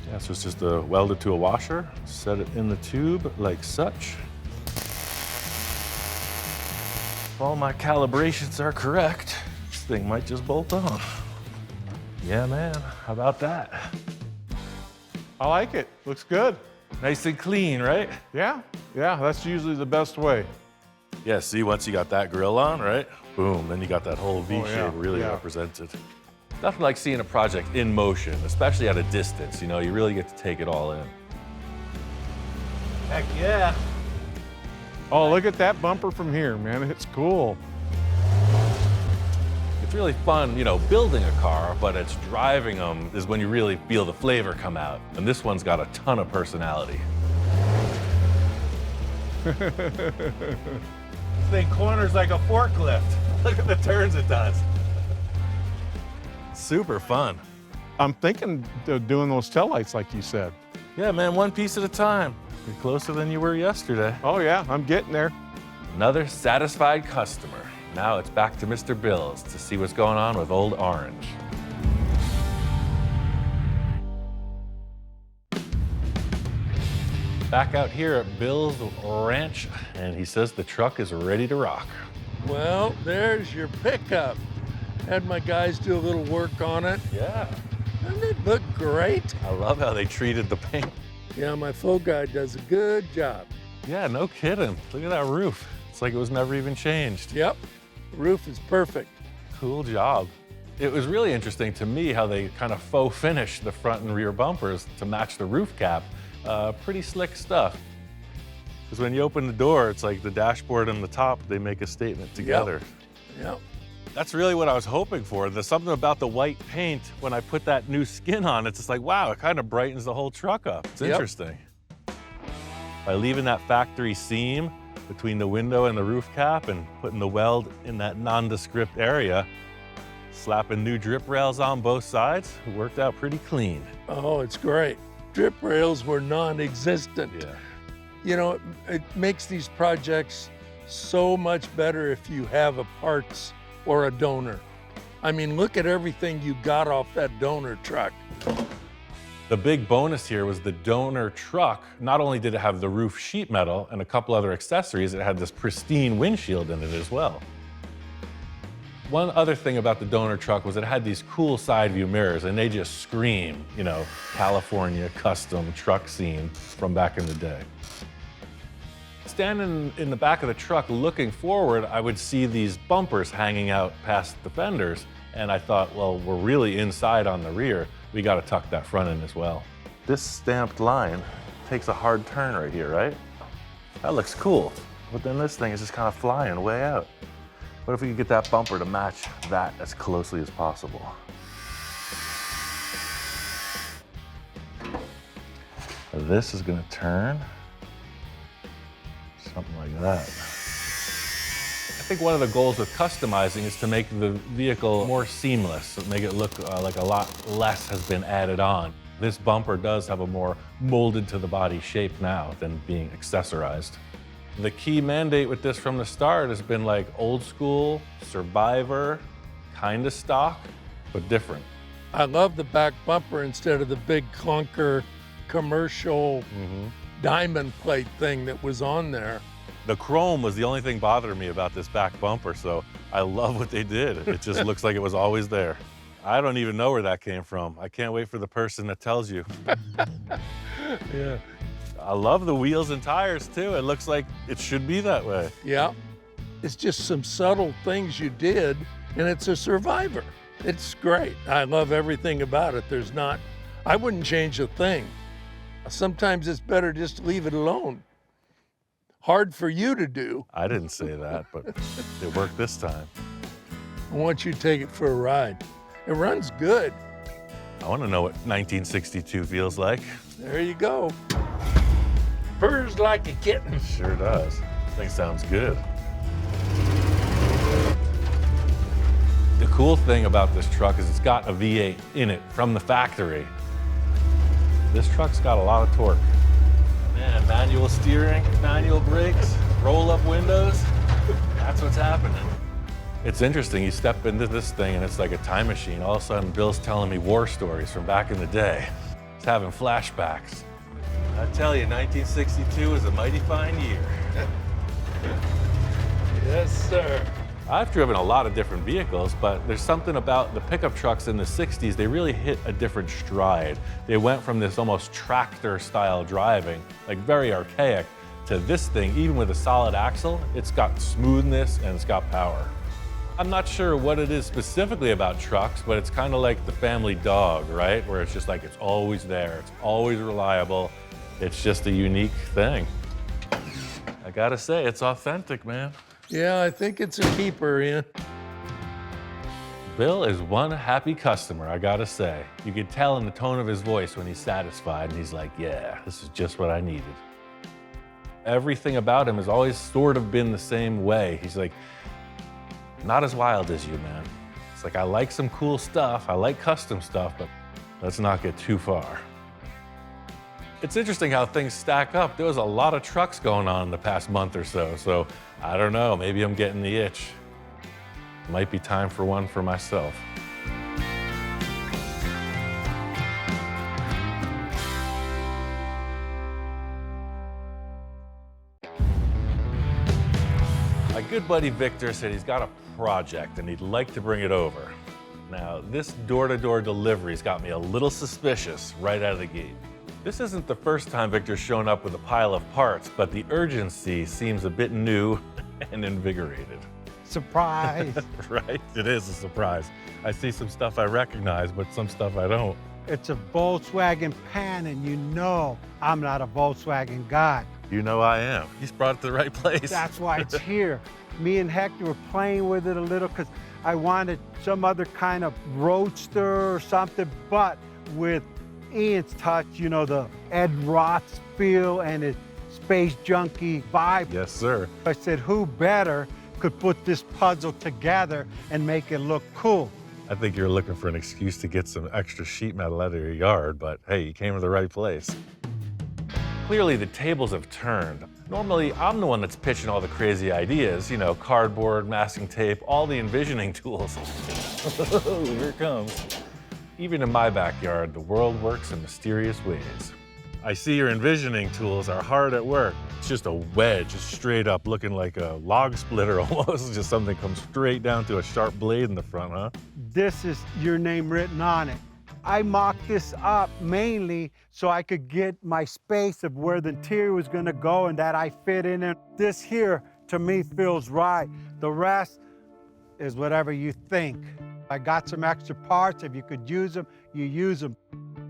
A: Yeah, so it's just welded to a washer, set it in the tube like such. If all my calibrations are correct, this thing might just bolt on. Yeah, man, how about that?
F: I like it. Looks good.
A: Nice and clean, right?
F: Yeah, that's usually the best way.
A: Yeah, see, once you got that grill on, right? Boom, then you got that whole V shape really represented. Nothing like seeing a project in motion, especially at a distance, you know, you really get to take it all in. Heck yeah.
F: Oh, look at that bumper from here, man. It's cool.
A: It's really fun, you know, building a car, but it's driving them is when you really feel the flavor come out. And this one's got a ton of personality. This thing corners like a forklift. Look at the turns it does. Super fun.
F: I'm thinking of doing those taillights like you said.
A: Yeah, man, one piece at a time. You're closer than you were yesterday.
F: Oh yeah, I'm getting there.
A: Another satisfied customer. Now it's back to Mr. Bill's to see what's going on with Old Orange. Back out here at Bill's Ranch, and he says the truck is ready to rock.
C: Well, there's your pickup. Had my guys do a little work on it.
A: Yeah.
C: Doesn't it look great?
A: I love how they treated the paint.
C: Yeah, my full guy does a good job.
A: Yeah, no kidding. Look at that roof. It's like it was never even changed.
C: Yep, the roof is perfect.
A: Cool job. It was really interesting to me how they kind of faux finished the front and rear bumpers to match the roof cap. Pretty slick stuff. Because when you open the door, it's like the dashboard and the top, they make a statement together.
C: Yep.
A: That's really what I was hoping for. There's something about the white paint, when I put that new skin on, it's just like, wow, it kind of brightens the whole truck up. It's interesting. By leaving that factory seam between the window and the roof cap and putting the weld in that nondescript area, slapping new drip rails on both sides, it worked out pretty clean.
C: Oh, it's great. Drip rails were non-existent.
A: Yeah.
C: You know, it makes these projects so much better if you have a parts or a donor. I mean, look at everything you got off that donor truck.
A: The big bonus here was the donor truck. Not only did it have the roof sheet metal and a couple other accessories, it had this pristine windshield in it as well. One other thing about the donor truck was it had these cool side view mirrors, and they just scream, you know, California custom truck scene from back in the day. Standing in the back of the truck looking forward, I would see these bumpers hanging out past the fenders, and I thought, well, we're really inside on the rear. We got to tuck that front in as well. This stamped line takes a hard turn right here, right? That looks cool, but then this thing is just kind of flying way out. What if we could get that bumper to match that as closely as possible? This is gonna turn something like that. I think one of the goals with customizing is to make the vehicle more seamless, make it look like a lot less has been added on. This bumper does have a more molded to the body shape now than being accessorized. The key mandate with this from the start has been like old school, survivor, kind of stock, but different.
C: I love the back bumper instead of the big clunker commercial diamond plate thing that was on there.
A: The chrome was the only thing bothering me about this back bumper, so I love what they did. It just looks like it was always there. I don't even know where that came from. I can't wait for the person that tells you.
C: Yeah.
A: I love the wheels and tires too. It looks like it should be that way.
C: Yeah. It's just some subtle things you did, and it's a survivor. It's great. I love everything about it. I wouldn't change a thing. Sometimes it's better just to leave it alone. Hard for you to do.
A: I didn't say that, but it worked this time.
C: I want you to take it for a ride. It runs good.
A: I want to know what 1962 feels like.
C: There you go. Purrs like a kitten.
A: Sure does. This thing sounds good. The cool thing about this truck is it's got a V8 in it from the factory. This truck's got a lot of torque. Man, manual steering, manual brakes, roll-up windows. That's what's happening. It's interesting, you step into this thing and it's like a time machine. All of a sudden, Bill's telling me war stories from back in the day. He's having flashbacks. I tell you, 1962 was a mighty fine year.
C: Yes, sir.
A: I've driven a lot of different vehicles, but there's something about the pickup trucks in the 60s, they really hit a different stride. They went from this almost tractor-style driving, like very archaic, to this thing, even with a solid axle, it's got smoothness and it's got power. I'm not sure what it is specifically about trucks, but it's kind of like the family dog, right? Where it's just like, it's always there, it's always reliable. It's just a unique thing. gotta say, it's authentic, man.
C: Yeah, I think it's a keeper, Ian.
A: Bill is one happy customer, I gotta say. You could tell in the tone of his voice when he's satisfied and he's like, yeah, this is just what I needed. Everything about him has always sort of been the same way. He's like, not as wild as you, man. It's like, I like some cool stuff, I like custom stuff, but let's not get too far. It's interesting how things stack up. There was a lot of trucks going on in the past month or so, so I don't know, maybe I'm getting the itch. Might be time for one for myself. My good buddy Victor said he's got a project and he'd like to bring it over. Now, this door-to-door delivery's got me a little suspicious right out of the gate. This isn't the first time Victor's shown up with a pile of parts, but the urgency seems a bit new and invigorated.
G: Surprise.
A: Right? It is a surprise. I see some stuff I recognize, but some stuff I don't.
G: It's a Volkswagen pan, and you know I'm not a Volkswagen guy.
A: You know I am. He's brought it to the right place.
G: That's why it's here. Me and Hector were playing with it a little because I wanted some other kind of Roadster or something, but with Ian's touch, you know, the Ed Roth feel and his space junkie vibe.
A: Yes, sir.
G: I said, who better could put this puzzle together and make it look cool?
A: I think you're looking for an excuse to get some extra sheet metal out of your yard, but hey, you came to the right place. Clearly, the tables have turned. Normally, I'm the one that's pitching all the crazy ideas, you know, cardboard, masking tape, all the envisioning tools. Here it comes. Even in my backyard, the world works in mysterious ways. I see your envisioning tools are hard at work. It's just a wedge, just straight up, looking like a log splitter almost. Just something comes straight down to a sharp blade in the front, huh?
G: This is your name written on it. I mocked this up mainly so I could get my space of where the interior was gonna go and that I fit in it. This here, to me, feels right. The rest is whatever you think. I got some extra parts. If you could use them, you use them.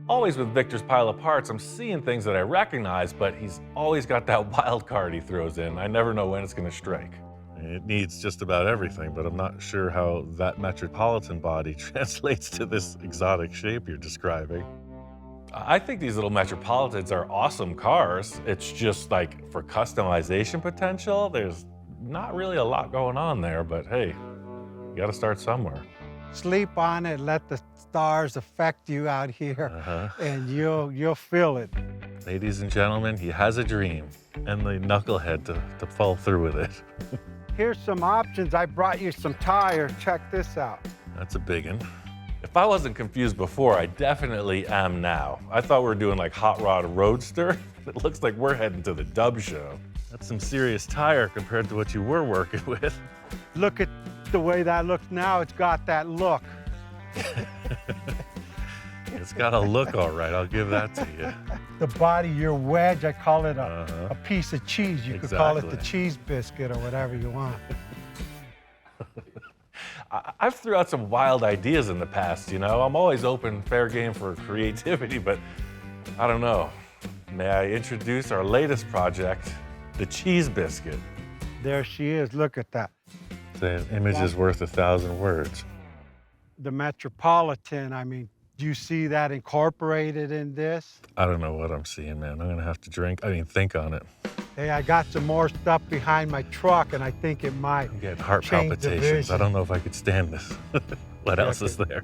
A: Always with Victor's pile of parts, I'm seeing things that I recognize, but he's always got that wild card he throws in. I never know when it's gonna strike. It needs just about everything, but I'm not sure how that metropolitan body translates to this exotic shape you're describing. I think these little Metropolitans are awesome cars. It's just like for customization potential, there's not really a lot going on there, but hey, you gotta start somewhere.
G: Sleep on it, let the stars affect you out here, and you'll feel it.
A: Ladies and gentlemen, he has a dream, and the knucklehead to fall through with it.
G: Here's some options. I brought you some tires. Check this out.
A: That's a big one. If I wasn't confused before, I definitely am now. I thought we were doing like Hot Rod Roadster. It looks like we're heading to the Dub Show. That's some serious tire compared to what you were working with.
G: Look at the way that looks now. It's got that look.
A: It's got a look all right, I'll give that to you.
G: The body, your wedge, I call it a piece of cheese. You could call it the cheese biscuit or whatever you want.
A: I've threw out some wild ideas in the past, you know? I'm always open, fair game for creativity, but I don't know. May I introduce our latest project, the cheese biscuit.
G: There she is, look at that.
A: An image is worth 1,000 words.
G: The Metropolitan, I mean, do you see that incorporated in this?
A: I don't know what I'm seeing, man. I'm gonna have to think on it.
G: Hey, I got some more stuff behind my truck, and I think it might
A: I'm getting heart
G: change the
A: palpitations.
G: vision.
A: I don't know if I could stand this. What else is there?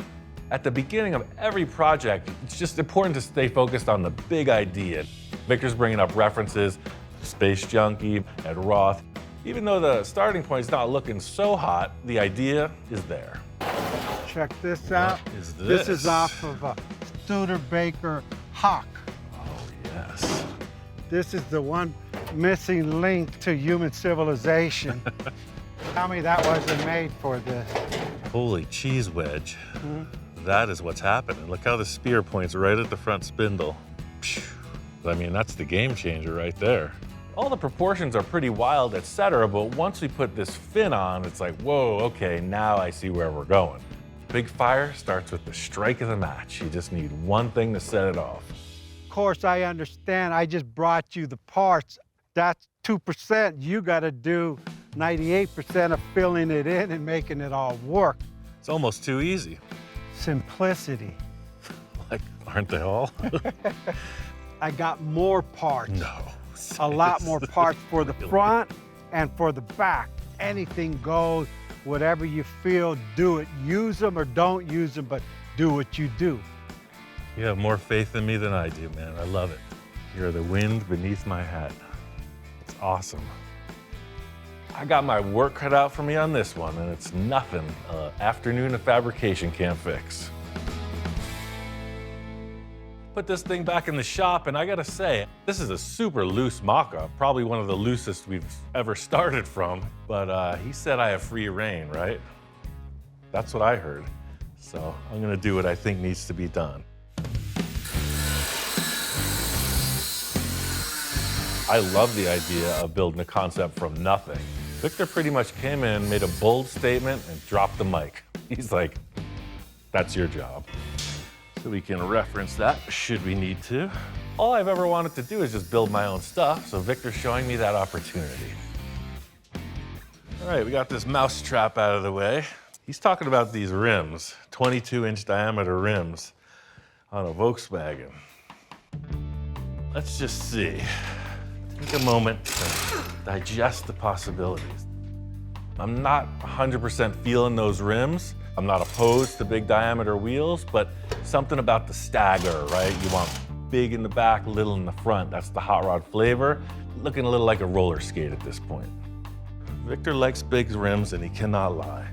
A: At the beginning of every project, it's just important to stay focused on the big idea. Victor's bringing up references, Space Junkie, Ed Roth. Even though the starting point's not looking so hot, the idea is there.
G: Check this out.
A: What is
G: This
A: this?
G: is off of a Studebaker Hawk.
A: Oh, yes.
G: This is the one missing link to human civilization. Tell me that wasn't made for this.
A: Holy cheese wedge. That is what's happening. Look how the spear points right at the front spindle. Phew. I mean, that's the game changer right there. All the proportions are pretty wild, etc., but once we put this fin on, it's like, whoa, okay, now I see where we're going. Big fire starts with the strike of the match. You just need one thing to set it off.
G: Of course, I understand. I just brought you the parts. That's 2%, you got to do 98% of filling it in and making it all work.
A: It's almost too easy.
G: Simplicity.
A: Like, aren't they all?
G: I got more parts.
A: No.
G: A lot more parts for the front and for the back. Anything goes, whatever you feel, do it. Use them or don't use them, but do what you do.
A: You have more faith in me than I do, man. I love it. You're the wind beneath my hat. It's awesome. I got my work cut out for me on this one, and it's nothing an afternoon of fabrication can't fix. Put this thing back in the shop, and I gotta say, this is a super loose mock-up, probably one of the loosest we've ever started from, but he said I have free reign, right? That's what I heard. So I'm gonna do what I think needs to be done. I love the idea of building a concept from nothing. Victor pretty much came in, made a bold statement, and dropped the mic. He's like, that's your job. So we can reference that should we need to. All I've ever wanted to do is just build my own stuff, so Victor's showing me that opportunity. All right, we got this mouse trap out of the way. He's talking about these rims, 22-inch diameter rims on a Volkswagen. Let's just see. Take a moment to digest the possibilities. I'm not 100% feeling those rims. I'm not opposed to big diameter wheels, but something about the stagger, right? You want big in the back, little in the front. That's the hot rod flavor. Looking a little like a roller skate at this point. Victor likes big rims and he cannot lie.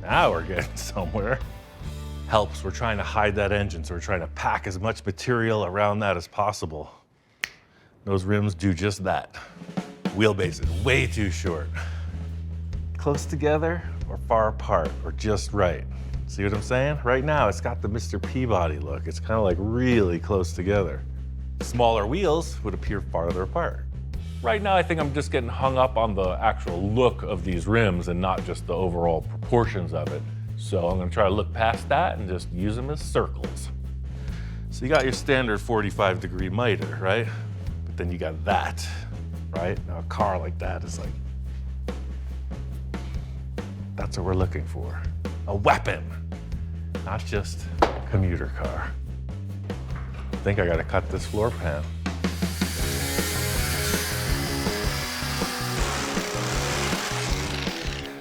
A: Now we're getting somewhere. Helps, we're trying to hide that engine, so we're trying to pack as much material around that as possible. Those rims do just that. Wheelbase is way too short. Close together or far apart or just right. See what I'm saying? Right now it's got the Mr. Peabody look. It's kind of like really close together. Smaller wheels would appear farther apart. Right now I think I'm just getting hung up on the actual look of these rims and not just the overall proportions of it. So I'm gonna try to look past that and just use them as circles. So you got your standard 45-degree miter, right? But then you got that, right? Now a car like that is like, that's what we're looking for. A weapon, not just a commuter car. I think I gotta cut this floor pan.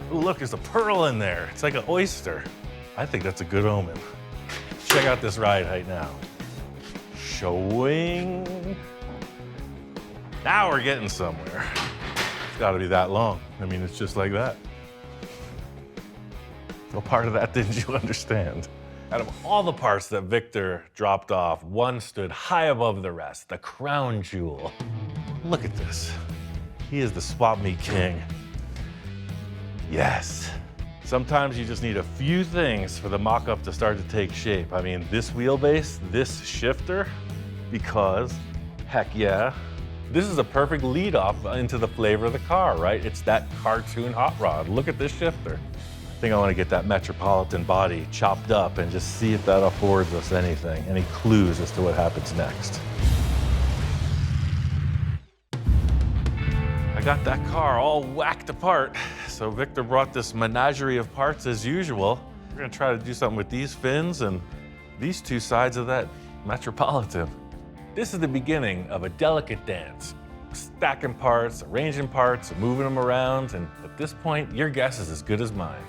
A: Ooh, look, there's a pearl in there. It's like an oyster. I think that's a good omen. Check out this ride height now. Showing. Now we're getting somewhere. It's gotta be that long. I mean, it's just like that. What part of that didn't you understand? Out of all the parts that Victor dropped off, one stood high above the rest, the crown jewel. Look at this. He is the swap meet king. Yes. Sometimes you just need a few things for the mock-up to start to take shape. I mean, this wheelbase, this shifter, because heck yeah, this is a perfect lead off into the flavor of the car, right? It's that cartoon hot rod. Look at this shifter. I think I want to get that Metropolitan body chopped up and just see if that affords us anything, any clues as to what happens next. I got that car all whacked apart. So Victor brought this menagerie of parts as usual. We're gonna try to do something with these fins and these two sides of that Metropolitan. This is the beginning of a delicate dance. Stacking parts, arranging parts, moving them around, and at this point, your guess is as good as mine.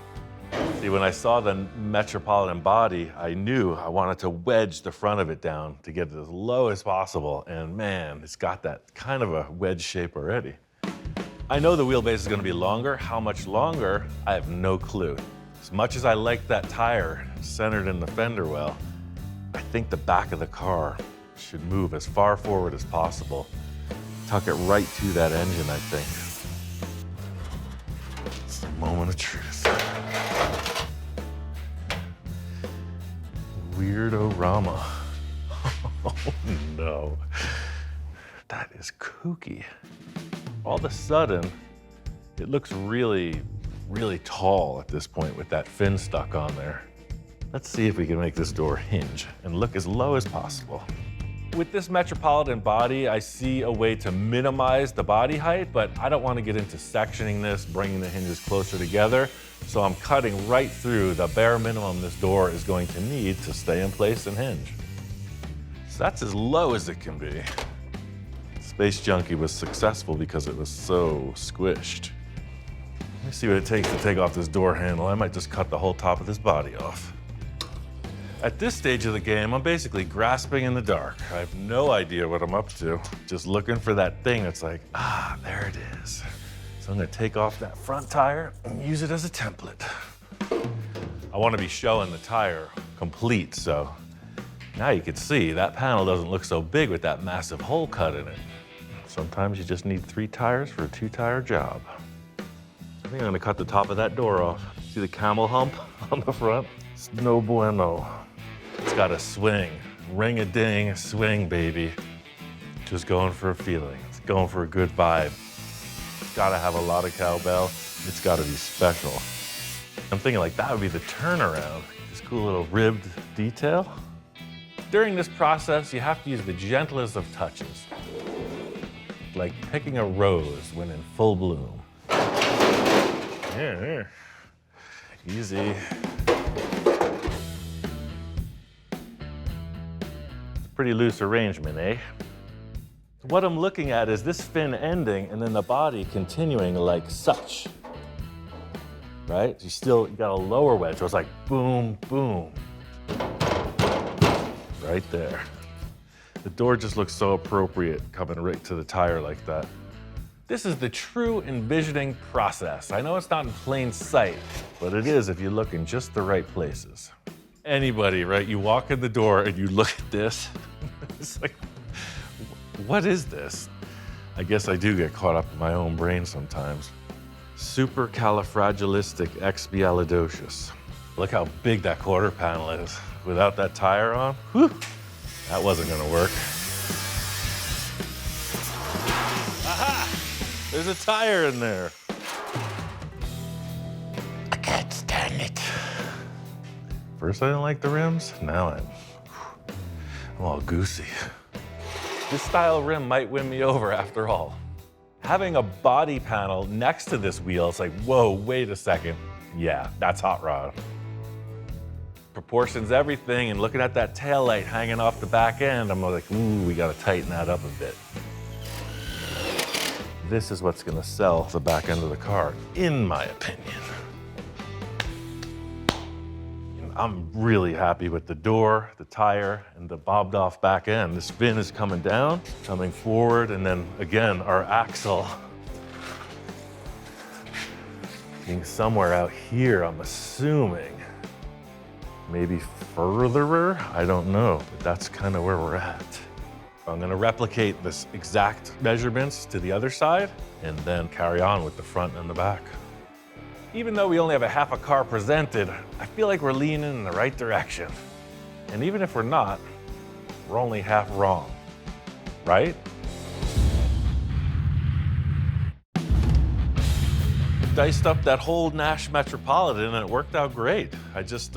A: See, when I saw the Metropolitan body, I knew I wanted to wedge the front of it down to get it as low as possible, and man, it's got that kind of a wedge shape already. I know the wheelbase is gonna be longer. How much longer? I have no clue. As much as I like that tire centered in the fender well, I think the back of the car should move as far forward as possible. Tuck it right to that engine, I think. It's a moment of truth. Weirdo-rama. Oh no. That is kooky. All of a sudden, it looks really, really tall at this point with that fin stuck on there. Let's see if we can make this door hinge and look as low as possible. With this Metropolitan body, I see a way to minimize the body height, but I don't want to get into sectioning this, bringing the hinges closer together. So I'm cutting right through the bare minimum this door is going to need to stay in place and hinge. So that's as low as it can be. Space Junkie was successful because it was so squished. Let me see what it takes to take off this door handle. I might just cut the whole top of this body off. At this stage of the game, I'm basically grasping in the dark. I have no idea what I'm up to. Just looking for that thing that's like, ah, there it is. So I'm gonna take off that front tire and use it as a template. I wanna be showing the tire complete, so now you can see that panel doesn't look so big with that massive hole cut in it. Sometimes you just need 3 tires for a 2-tire job. I think I'm gonna cut the top of that door off. See the camel hump on the front? It's no bueno. It's got a swing. Ring-a-ding, swing, baby. Just going for a feeling. It's going for a good vibe. It's gotta have a lot of cowbell. It's gotta be special. I'm thinking like that would be the turnaround. This cool little ribbed detail. During this process, you have to use the gentlest of touches. Like picking a rose when in full bloom. Here. Easy. Pretty loose arrangement, eh? What I'm looking at is this fin ending and then the body continuing like such, right? You got a lower wedge, so it's like boom, boom. Right there. The door just looks so appropriate coming right to the tire like that. This is the true envisioning process. I know it's not in plain sight, but it is if you look in just the right places. Anybody, right? You walk in the door and you look at this. It's like, what is this? I guess I do get caught up in my own brain sometimes. Supercalifragilisticexpialidocious. Look how big that quarter panel is. Without that tire on, whew, that wasn't gonna work. Aha! There's a tire in there. I can't stand it. First I didn't like the rims, now I'm all goosey. This style rim might win me over after all. Having a body panel next to this wheel, it's like, whoa, wait a second. Yeah, that's hot rod. Proportions everything, and looking at that taillight hanging off the back end, I'm like, ooh, we gotta tighten that up a bit. This is what's gonna sell the back end of the car, in my opinion. I'm really happy with the door, the tire, and the bobbed off back end. This fin is coming down, coming forward, and then again, our axle being somewhere out here, I'm assuming. Maybe furtherer, I don't know, but that's kind of where we're at. I'm gonna replicate this exact measurements to the other side and then carry on with the front and the back. Even though we only have a half a car presented, I feel like we're leaning in the right direction. And even if we're not, we're only half wrong, right? Diced up that whole Nash Metropolitan and it worked out great. I just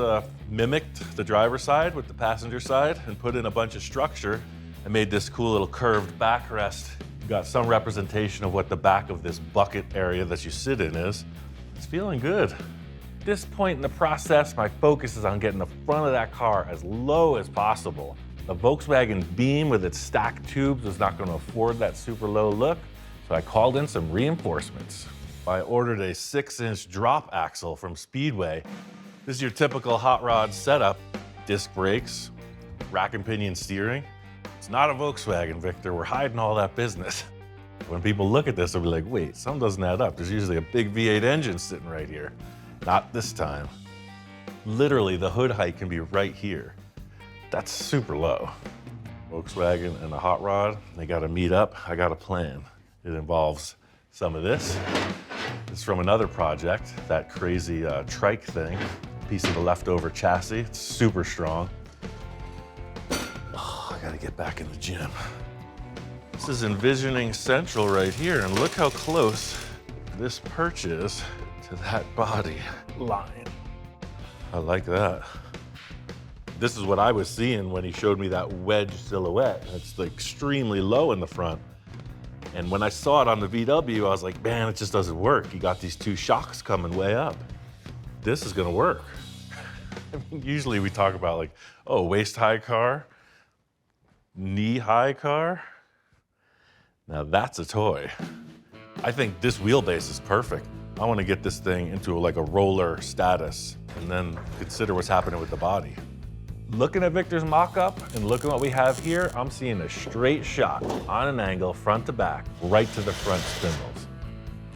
A: mimicked the driver's side with the passenger side and put in a bunch of structure and made this cool little curved backrest. You got some representation of what the back of this bucket area that you sit in is. It's feeling good. At this point in the process, my focus is on getting the front of that car as low as possible. The Volkswagen Beam with its stacked tubes was not going to afford that super low look, so I called in some reinforcements. I ordered a 6-inch drop axle from Speedway. This is your typical hot rod setup. Disc brakes, rack and pinion steering. It's not a Volkswagen, Victor. We're hiding all that business. When people look at this, they'll be like, wait, something doesn't add up. There's usually a big V8 engine sitting right here. Not this time. Literally, the hood height can be right here. That's super low. Volkswagen and the hot rod, they gotta meet up. I got a plan. It involves some of this. It's from another project, that crazy trike thing. Piece of the leftover chassis, it's super strong. Oh, I gotta get back in the gym. This is envisioning central right here, and look how close this perch is to that body line. I like that. This is what I was seeing when he showed me that wedge silhouette. It's like extremely low in the front. And when I saw it on the VW, I was like, man, it just doesn't work. You got these two shocks coming way up. This is gonna work. I mean, usually we talk about like, oh, waist-high car, knee-high car. Now that's a toy. I think this wheelbase is perfect. I want to get this thing into like a roller status and then consider what's happening with the body. Looking at Victor's mock-up and looking what we have here, I'm seeing a straight shot on an angle, front to back, right to the front spindles.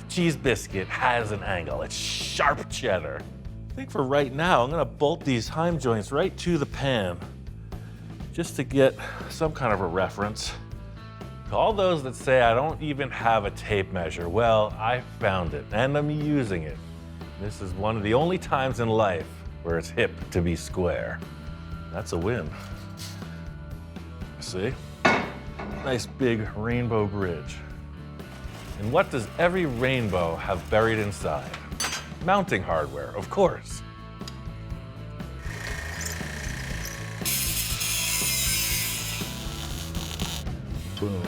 A: Cheese Biscuit has an angle. It's sharp cheddar. I think for right now, I'm gonna bolt these heim joints right to the pan just to get some kind of a reference. To all those that say I don't even have a tape measure, well, I found it and I'm using it. This is one of the only times in life where it's hip to be square. That's a win. See? Nice big rainbow bridge. And what does every rainbow have buried inside? Mounting hardware, of course. Boom.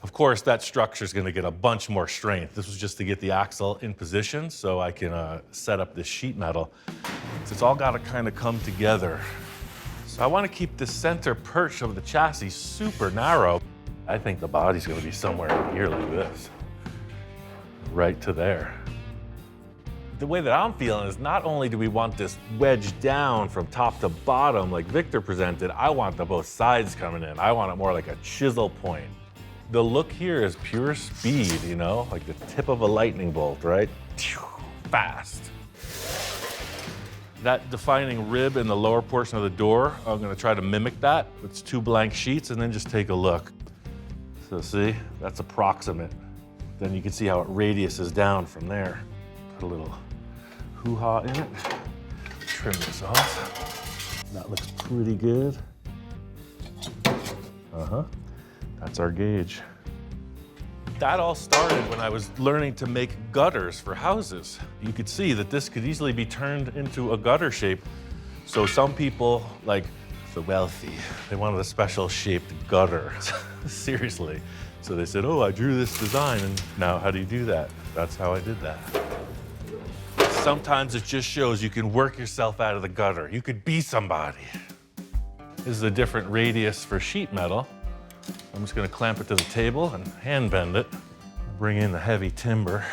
A: Of course, that structure is going to get a bunch more strength. This was just to get the axle in position so I can set up this sheet metal. So it's all got to kind of come together. So I want to keep the center perch of the chassis super narrow. I think the body's going to be somewhere in here like this, right to there. The way that I'm feeling is not only do we want this wedged down from top to bottom like Victor presented, I want the both sides coming in. I want it more like a chisel point. The look here is pure speed, you know, like the tip of a lightning bolt, right? Fast. That defining rib in the lower portion of the door, I'm gonna try to mimic that. It's 2 blank sheets and then just take a look. So see, that's approximate. Then you can see how it radiuses down from there. Put a little hoo-ha in it. Trim this off. That looks pretty good. That's our gauge. That all started when I was learning to make gutters for houses. You could see that this could easily be turned into a gutter shape. So some people, like the wealthy, they wanted a special shaped gutter. Seriously. So they said, oh, I drew this design, and now how do you do that? That's how I did that. Sometimes it just shows you can work yourself out of the gutter. You could be somebody. This is a different radius for sheet metal. I'm just gonna clamp it to the table and hand bend it. Bring in the heavy timber.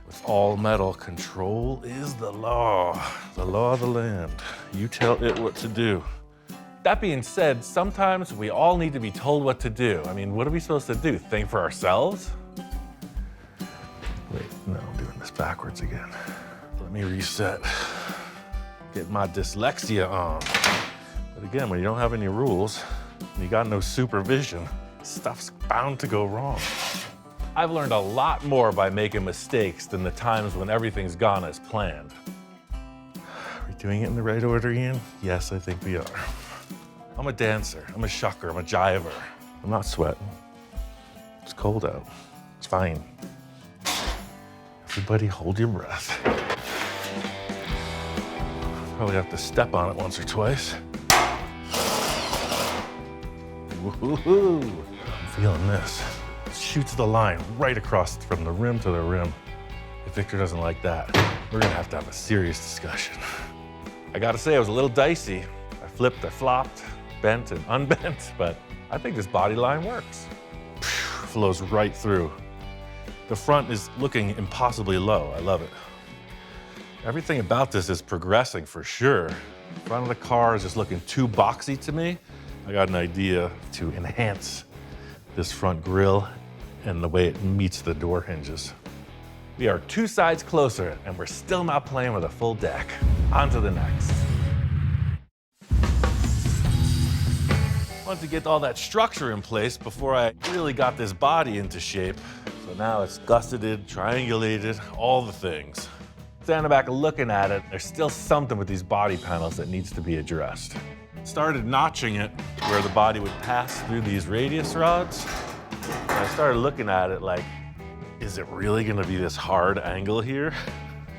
A: With all metal, control is the law of the land. You tell it what to do. That being said, sometimes we all need to be told what to do. I mean, what are we supposed to do? Think for ourselves? Wait, no, I'm doing this backwards again. Let me reset. Get my dyslexia on. But again, when you don't have any rules, and you got no supervision, stuff's bound to go wrong. I've learned a lot more by making mistakes than the times when everything's gone as planned. Are we doing it in the right order, Ian? Yes, I think we are. I'm a dancer, I'm a shucker, I'm a jiver. I'm not sweating. It's cold out. It's fine. Everybody hold your breath. Probably have to step on it once or twice. Woohoo! I'm feeling this. Shoots the line right across from the rim to the rim. If Victor doesn't like that, we're gonna have to have a serious discussion. I gotta say, it was a little dicey. I flipped, I flopped, bent and unbent, but I think this body line works. Flows right through. The front is looking impossibly low. I love it. Everything about this is progressing for sure. The front of the car is just looking too boxy to me. I got an idea to enhance this front grille and the way it meets the door hinges. We are 2 sides closer and we're still not playing with a full deck. On to the next. Wanted to get all that structure in place before I really got this body into shape. So now it's gusseted, triangulated, all the things. Standing back looking at it, there's still something with these body panels that needs to be addressed. Started notching it where the body would pass through these radius rods. And I started looking at it like, is it really gonna be this hard angle here?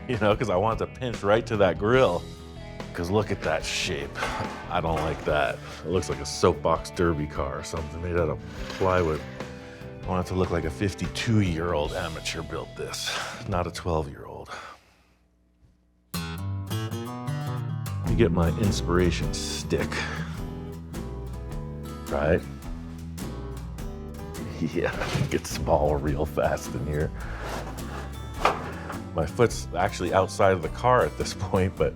A: You know, because I want to pinch right to that grill. Because look at that shape. I don't like that. It looks like a soapbox derby car or something made out of plywood. I want it to look like a 52-year-old amateur built this, not a 12-year-old. Let me get my inspiration stick. Right? Yeah, it gets small real fast in here. My foot's actually outside of the car at this point, but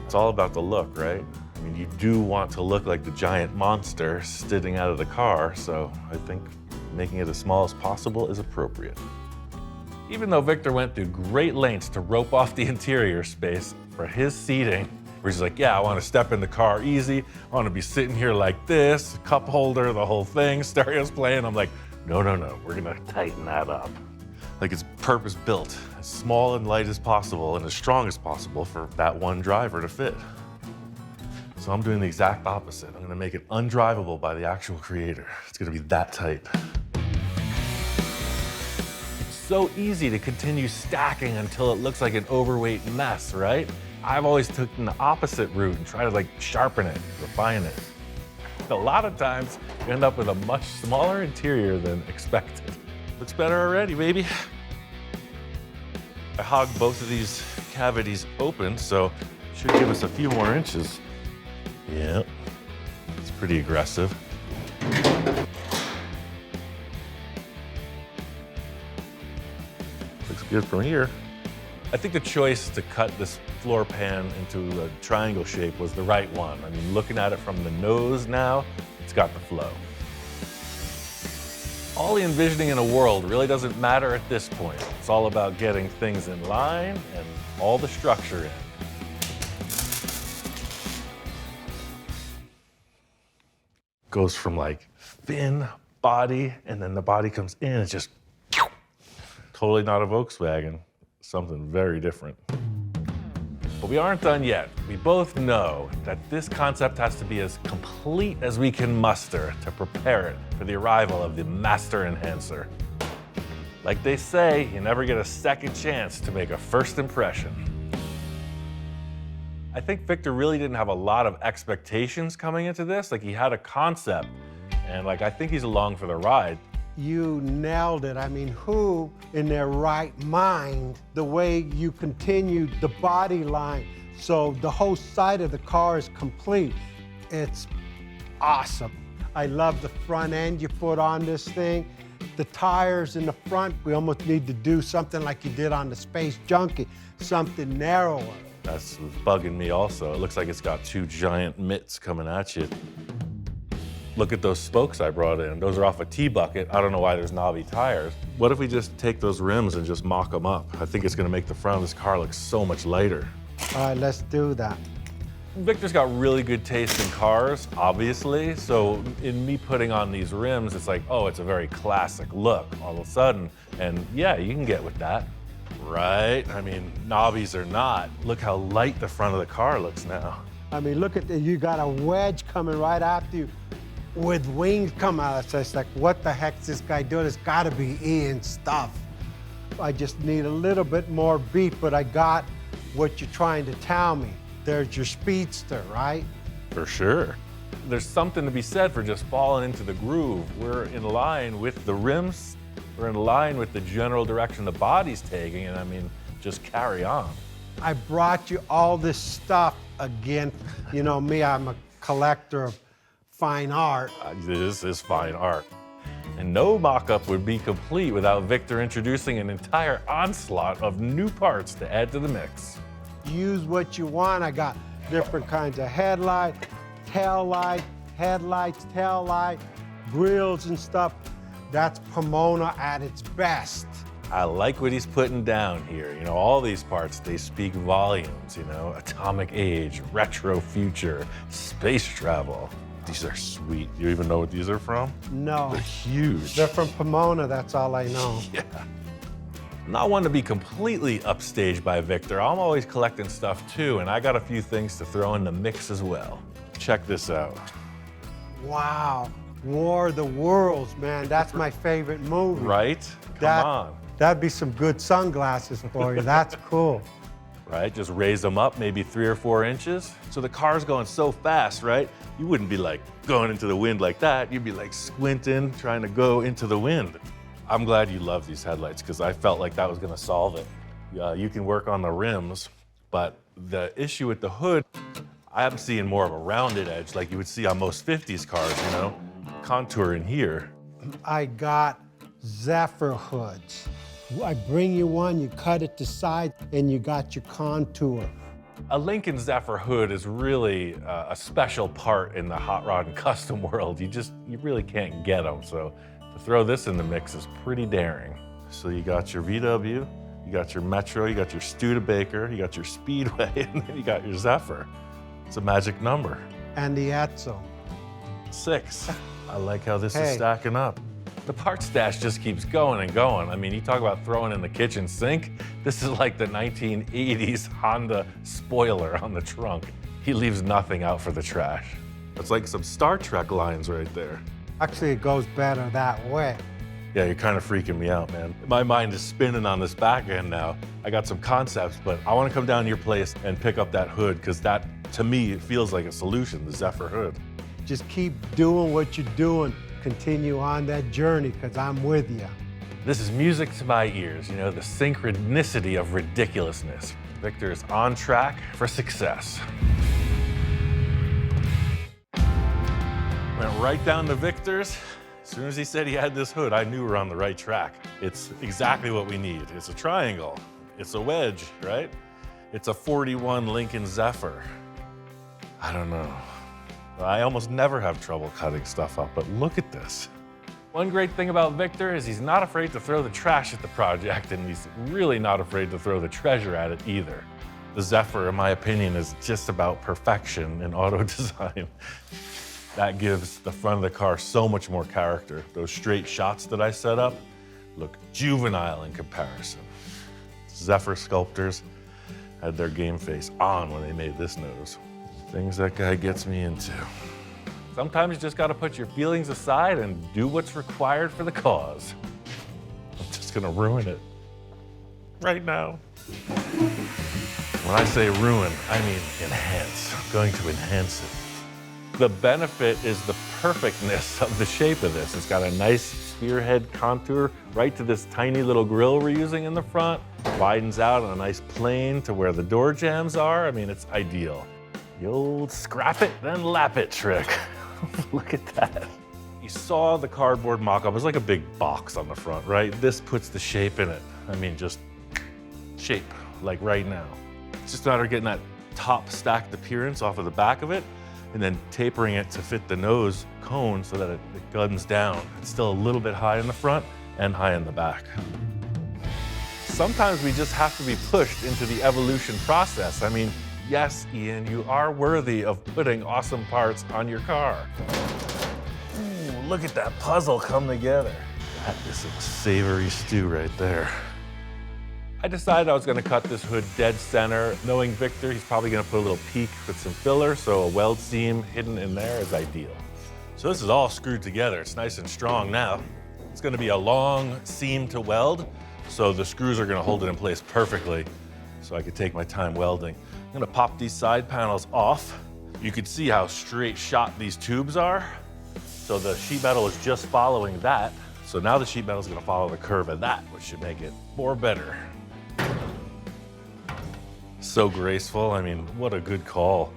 A: it's all about the look, right? I mean, you do want to look like the giant monster sitting out of the car, so I think making it as small as possible is appropriate. Even though Victor went through great lengths to rope off the interior space for his seating, where he's like, yeah, I want to step in the car easy, I want to be sitting here like this, cup holder, the whole thing, stereo's playing. I'm like, no, we're gonna tighten that up. Like it's purpose built, as small and light as possible and as strong as possible for that one driver to fit. So I'm doing the exact opposite. I'm gonna make it undrivable by the actual creator. It's gonna be that tight. It's so easy to continue stacking until it looks like an overweight mess, right? I've always taken the opposite route and try to like sharpen it, refine it. A lot of times you end up with a much smaller interior than expected. Looks better already, baby. I hogged both of these cavities open, so should give us a few more inches. Yeah, it's pretty aggressive. Looks good from here. I think the choice to cut this floor pan into a triangle shape was the right one. I mean, looking at it from the nose now, it's got the flow. All the envisioning in a world really doesn't matter at this point. It's all about getting things in line and all the structure in. Goes from like thin body, and then the body comes in, it's just totally not a Volkswagen. Something very different. But we aren't done yet. We both know that this concept has to be as complete as we can muster to prepare it for the arrival of the master enhancer. Like they say, you never get a second chance to make a first impression. I think Victor really didn't have a lot of expectations coming into this. Like he had a concept, and like I think he's along for the ride.
G: You nailed it. I mean, who in their right mind, the way you continued the body line, so the whole side of the car is complete. It's awesome. I love the front end you put on this thing. The tires in the front, we almost need to do something like you did on the Space Junkie, something narrower.
A: That's bugging me also. It looks like it's got two giant mitts coming at you. Look at those spokes I brought in. Those are off a T-bucket. I don't know why there's knobby tires. What if we just take those rims and just mock them up? I think it's gonna make the front of this car look so much lighter.
G: All right, let's do that.
A: Victor's got really good taste in cars, obviously. So in me putting on these rims, it's like, oh, it's a very classic look all of a sudden. And yeah, you can get with that, right? I mean, knobbies or not, look how light the front of the car looks now.
G: I mean, look at you got a wedge coming right after you with wings coming out. So it's like, what the heck's this guy doing? It's gotta be Ian's stuff. I just need a little bit more beat, but I got what you're trying to tell me. There's your speedster, right?
A: For sure. There's something to be said for just falling into the groove. We're in line with the rims. We're in line with the general direction the body's taking, and I mean, just carry on.
G: I brought you all this stuff again. You know me, I'm a collector of fine art.
A: This is fine art. And no mock-up would be complete without Victor introducing an entire onslaught of new parts to add to the mix.
G: Use what you want. I got different kinds of headlight, tail light, headlights, tail light, grills and stuff. That's Pomona at its best.
A: I like what he's putting down here. You know, all these parts, they speak volumes, you know, atomic age, retro future, space travel. These are sweet. You even know what these are from?
G: No.
A: They're huge.
G: They're from Pomona, that's all I know.
A: Yeah. I'm not one to be completely upstaged by Victor. I'm always collecting stuff too, and I got a few things to throw in the mix as well. Check this out.
G: Wow. War of the Worlds, man. That's my favorite movie.
A: Right? Come on.
G: That'd be some good sunglasses for you. That's cool.
A: Right? Just raise them up maybe 3 or 4 inches. So the car's going so fast, right? You wouldn't be like going into the wind like that. You'd be like squinting, trying to go into the wind. I'm glad you love these headlights because I felt like that was gonna solve it. You can work on the rims, but the issue with the hood, I'm seeing more of a rounded edge like you would see on most 50s cars, you know? Contour in here.
G: I got Zephyr hoods. I bring you one, you cut it to size, and you got your contour.
A: A Lincoln Zephyr hood is really a special part in the hot rod and custom world. You really can't get them. So to throw this in the mix is pretty daring. So you got your VW, you got your Metro, you got your Studebaker, you got your Speedway, and then you got your Zephyr. It's a magic number.
G: And the Edzo.
A: 6. I like how this is stacking up. The parts stash just keeps going and going. I mean, you talk about throwing in the kitchen sink. This is like the 1980s Honda spoiler on the trunk. He leaves nothing out for the trash. It's like some Star Trek lines right there.
G: Actually, it goes better that way.
A: Yeah, you're kind of freaking me out, man. My mind is spinning on this back end now. I got some concepts, but I want to come down to your place and pick up that hood because that, to me, it feels like a solution, the Zephyr hood.
G: Just keep doing what you're doing. Continue on that journey, because I'm with you.
A: This is music to my ears, you know, the synchronicity of ridiculousness. Victor is on track for success. Went right down to Victor's. As soon as he said he had this hood, I knew we were on the right track. It's exactly what we need. It's a triangle. It's a wedge, right? It's a 41 Lincoln Zephyr. I don't know. I almost never have trouble cutting stuff up, but look at this. One great thing about Victor is he's not afraid to throw the trash at the project, and he's really not afraid to throw the treasure at it either. The Zephyr, in my opinion, is just about perfection in auto design. That gives the front of the car so much more character. Those straight shots that I set up look juvenile in comparison. Zephyr sculptors had their game face on when they made this nose. Things that guy gets me into. Sometimes you just gotta put your feelings aside and do what's required for the cause. I'm just gonna ruin it right now. When I say ruin, I mean enhance. I'm going to enhance it. The benefit is the perfectness of the shape of this. It's got a nice spearhead contour right to this tiny little grille we're using in the front. Widens out on a nice plane to where the door jambs are. I mean, it's ideal. The old scrap it, then lap it trick. Look at that. You saw the cardboard mock-up. It was like a big box on the front, right? This puts the shape in it. I mean, just shape, like right now. It's just a matter of getting that top stacked appearance off of the back of it and then tapering it to fit the nose cone so that it guns down. It's still a little bit high in the front and high in the back. Sometimes we just have to be pushed into the evolution process. I mean, yes, Ian, you are worthy of putting awesome parts on your car. Ooh, look at that puzzle come together. That is a savory stew right there. I decided I was gonna cut this hood dead center. Knowing Victor, he's probably gonna put a little peak with some filler, so a weld seam hidden in there is ideal. So this is all screwed together. It's nice and strong now. It's gonna be a long seam to weld, so the screws are gonna hold it in place perfectly, so I could take my time welding. I'm gonna pop these side panels off. You can see how straight shot these tubes are. So the sheet metal is just following that. So now the sheet metal is gonna follow the curve of that, which should make it more better. So graceful, I mean, what a good call.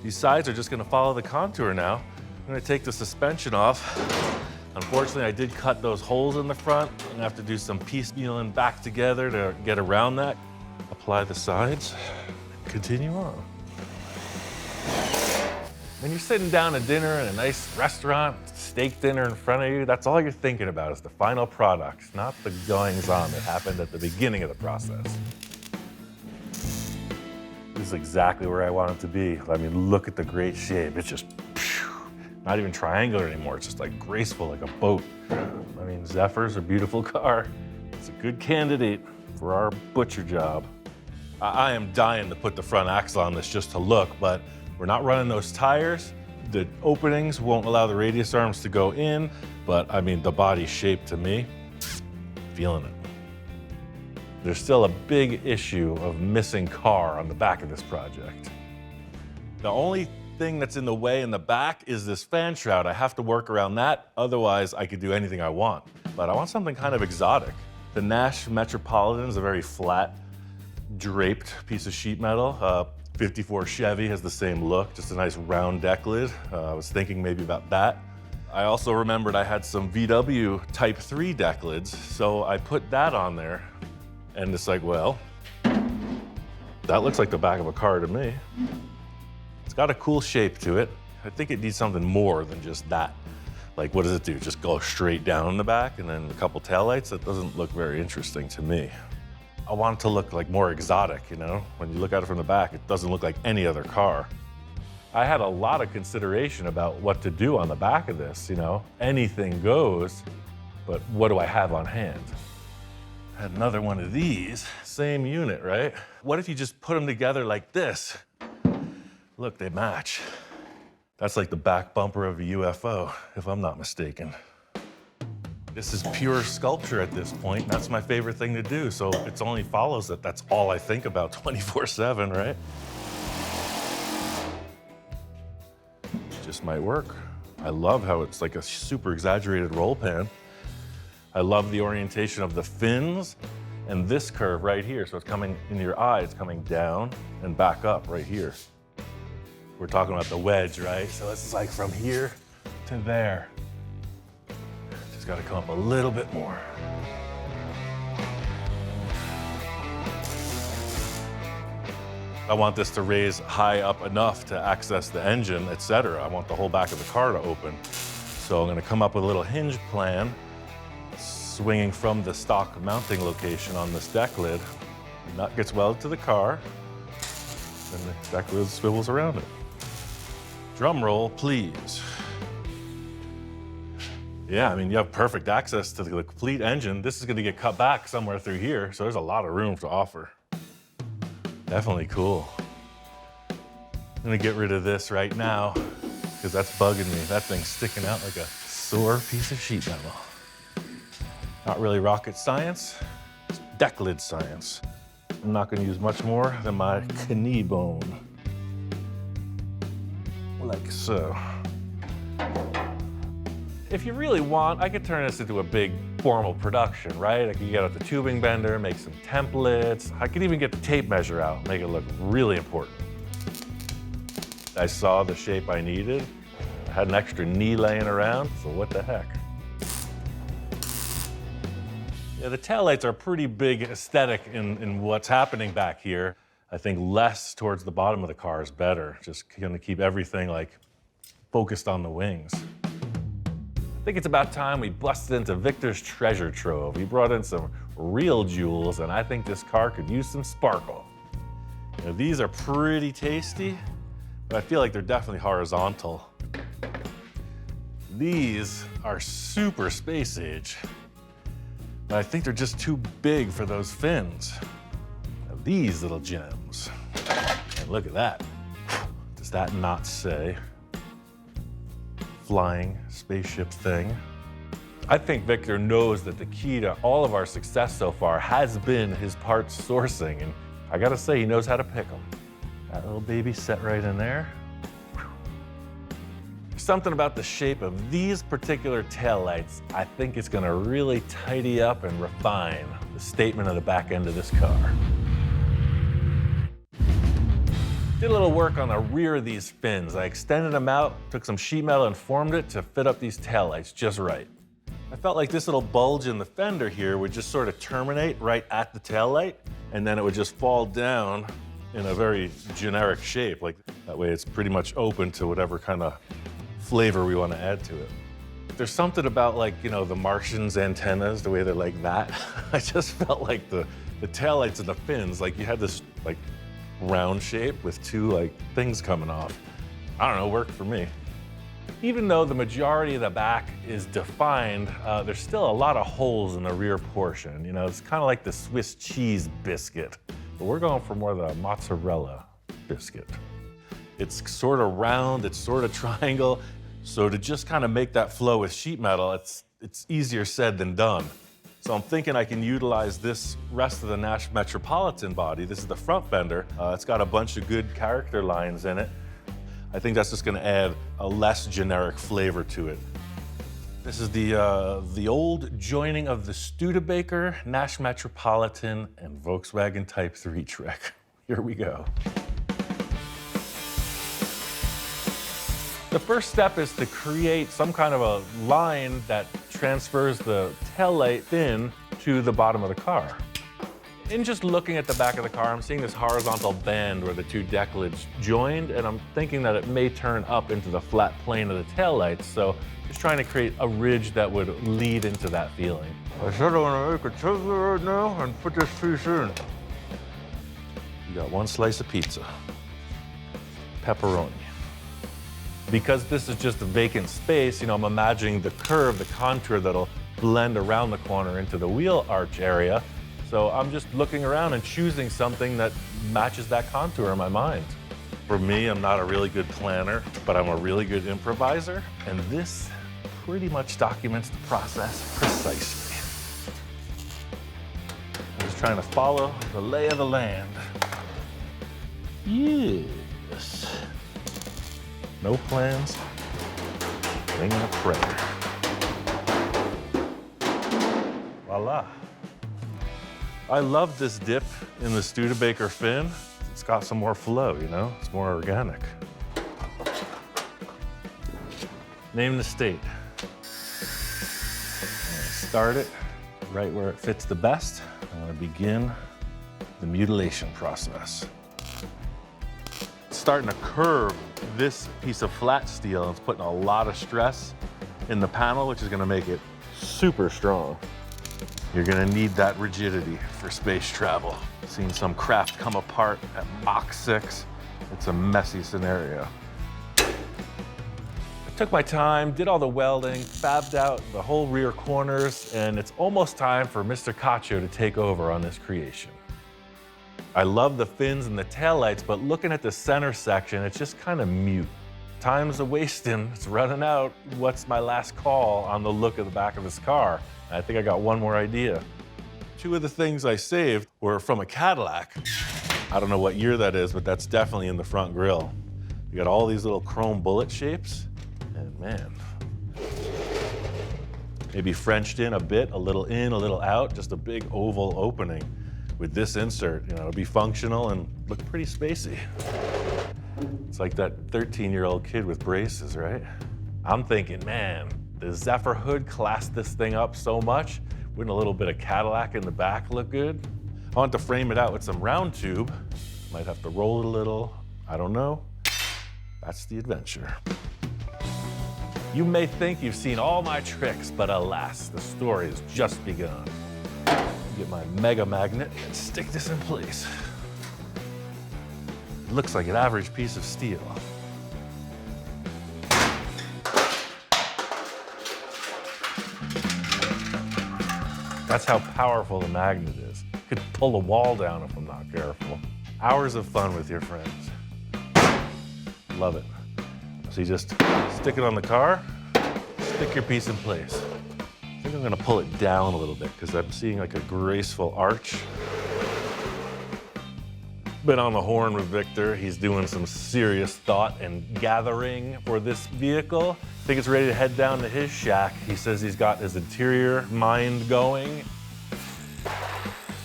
A: These sides are just gonna follow the contour now. I'm gonna take the suspension off. Unfortunately, I did cut those holes in the front. I'm gonna have to do some piecemealing back together to get around that. Apply the sides, continue on. When you're sitting down at dinner in a nice restaurant, steak dinner in front of you, that's all you're thinking about is the final product, not the goings-on that happened at the beginning of the process. This is exactly where I want it to be. I mean, look at the great shape. It's just not even triangular anymore. It's just like graceful, like a boat. I mean, Zephyr's a beautiful car. It's a good candidate for our butcher job. I am dying to put the front axle on this just to look, but we're not running those tires. The openings won't allow the radius arms to go in, but I mean, the body shape to me, feeling it. There's still a big issue of missing car on the back of this project. The only thing that's in the way in the back is this fan shroud. I have to work around that, otherwise I could do anything I want. But I want something kind of exotic. The Nash Metropolitan is a very flat, draped piece of sheet metal. 54 Chevy has the same look, just a nice round deck lid. I was thinking maybe about that. I also remembered I had some VW Type 3 deck lids, so I put that on there. And it's like, well, that looks like the back of a car to me. It's got a cool shape to it. I think it needs something more than just that. Like, what does it do? Just go straight down in the back and then a couple taillights? That doesn't look very interesting to me. I want it to look like more exotic, you know? When you look at it from the back, it doesn't look like any other car. I had a lot of consideration about what to do on the back of this, you know? Anything goes, but what do I have on hand? I had another one of these, same unit, right? What if you just put them together like this? Look, they match. That's like the back bumper of a UFO, if I'm not mistaken. This is pure sculpture at this point. That's my favorite thing to do, so it only follows that that's all I think about 24/7, right? Just might work. I love how it's like a super exaggerated roll pan. I love the orientation of the fins and this curve right here. So it's coming into your eye, it's coming down and back up right here. We're talking about the wedge, right? So it's like from here to there. Just gotta come up a little bit more. I want this to raise high up enough to access the engine, etc. I want the whole back of the car to open. So I'm gonna come up with a little hinge plan, swinging from the stock mounting location on this deck lid. The nut gets welded to the car, and the deck lid swivels around it. Drum roll, please. Yeah, I mean, you have perfect access to the complete engine. This is gonna get cut back somewhere through here, so there's a lot of room to offer. Definitely cool. I'm gonna get rid of this right now because that's bugging me. That thing's sticking out like a sore piece of sheet metal. Not really rocket science, it's deck lid science. I'm not gonna use much more than my knee bone. Like so. If you really want, I could turn this into a big formal production, right? I could get out the tubing bender, make some templates. I could even get the tape measure out, make it look really important. I saw the shape I needed. I had an extra knee laying around, so what the heck? Yeah, the taillights are pretty big aesthetic in what's happening back here. I think less towards the bottom of the car is better. Just gonna keep everything like focused on the wings. I think it's about time we busted into Victor's treasure trove. He brought in some real jewels, and I think this car could use some sparkle. You know, these are pretty tasty, but I feel like they're definitely horizontal. These are super space age, but I think they're just too big for those fins. Now, these little gems, and look at that. Does that not say flying spaceship thing? I think Victor knows that the key to all of our success so far has been his parts sourcing, and I gotta say, he knows how to pick them. That little baby set right in there. There's something about the shape of these particular taillights I think it's gonna really tidy up and refine the statement of the back end of this car. Did a little work on the rear of these fins. I extended them out, took some sheet metal and formed it to fit up these taillights just right. I felt like this little bulge in the fender here would just sort of terminate right at the taillight, and then it would just fall down in a very generic shape. Like that way it's pretty much open to whatever kind of flavor we want to add to it. There's something about, like, you know, the Martian's antennas, the way they're like that. I just felt like the taillights and the fins, like you had this like round shape with two like things coming off. I don't know, worked for me. Even though the majority of the back is defined, there's still a lot of holes in the rear portion. You know, it's kind of like the Swiss cheese biscuit, but we're going for more the mozzarella biscuit. It's sort of round, it's sort of triangle. So to just kind of make that flow with sheet metal, it's easier said than done. So I'm thinking I can utilize this rest of the Nash Metropolitan body. This is the front fender. It's got a bunch of good character lines in it. I think that's just gonna add a less generic flavor to it. This is the old joining of the Studebaker, Nash Metropolitan, and Volkswagen Type 3 trick. Here we go. The first step is to create some kind of a line that transfers the taillight fin to the bottom of the car. In just looking at the back of the car, I'm seeing this horizontal band where the two deck lids joined, and I'm thinking that it may turn up into the flat plane of the taillights, so just trying to create a ridge that would lead into that feeling. I said I want to make a Tesla right now and put this piece in. You got one slice of pizza, pepperoni. Because this is just a vacant space, I'm imagining the curve, the contour that'll blend around the corner into the wheel arch area. So I'm just looking around and choosing something that matches that contour in my mind. For me, I'm not a really good planner, but I'm a really good improviser. And this pretty much documents the process precisely. I'm just trying to follow the lay of the land. Yes. No plans, winging a prayer. Voila. I love this dip in the Studebaker fin. It's got some more flow, It's more organic. Name the state. Start it right where it fits the best. I'm gonna begin the mutilation process. Starting to curve this piece of flat steel, and it's putting a lot of stress in the panel, which is gonna make it super strong. You're gonna need that rigidity for space travel. Seen some craft come apart at Mach 6. It's a messy scenario. I took my time, did all the welding, fabbed out the whole rear corners, and it's almost time for Mr. Cacho to take over on this creation. I love the fins and the taillights, but looking at the center section, it's just kind of mute. Time's a-wasting, it's running out. What's my last call on the look of the back of this car? I think I got one more idea. Two of the things I saved were from a Cadillac. I don't know what year that is, but that's definitely in the front grille. You got all these little chrome bullet shapes, and man, maybe Frenched in a bit, a little in, a little out, just a big oval opening. With this insert, it'll be functional and look pretty spacey. It's like that 13-year-old kid with braces, right? I'm thinking, man, the Zephyr hood classed this thing up so much. Wouldn't a little bit of Cadillac in the back look good? I want to frame it out with some round tube. Might have to roll it a little, I don't know. That's the adventure. You may think you've seen all my tricks, but alas, the story has just begun. Get my mega magnet and stick this in place. It looks like an average piece of steel. That's how powerful the magnet is. Could pull a wall down if I'm not careful. Hours of fun with your friends. Love it. So you just stick it on the car, stick your piece in place. I think I'm gonna pull it down a little bit because I'm seeing like a graceful arch. Been on the horn with Victor. He's doing some serious thought and gathering for this vehicle. I think it's ready to head down to his shack. He says he's got his interior mind going.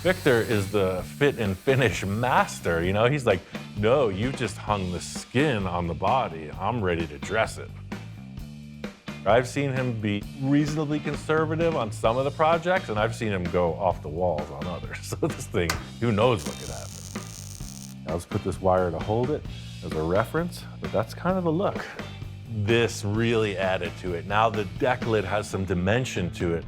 A: Victor is the fit and finish master. He's like, no, you just hung the skin on the body. I'm ready to dress it. I've seen him be reasonably conservative on some of the projects, and I've seen him go off the walls on others. So this thing, who knows what could happen. I'll just put this wire to hold it as a reference, but that's kind of the look. This really added to it. Now the deck lid has some dimension to it.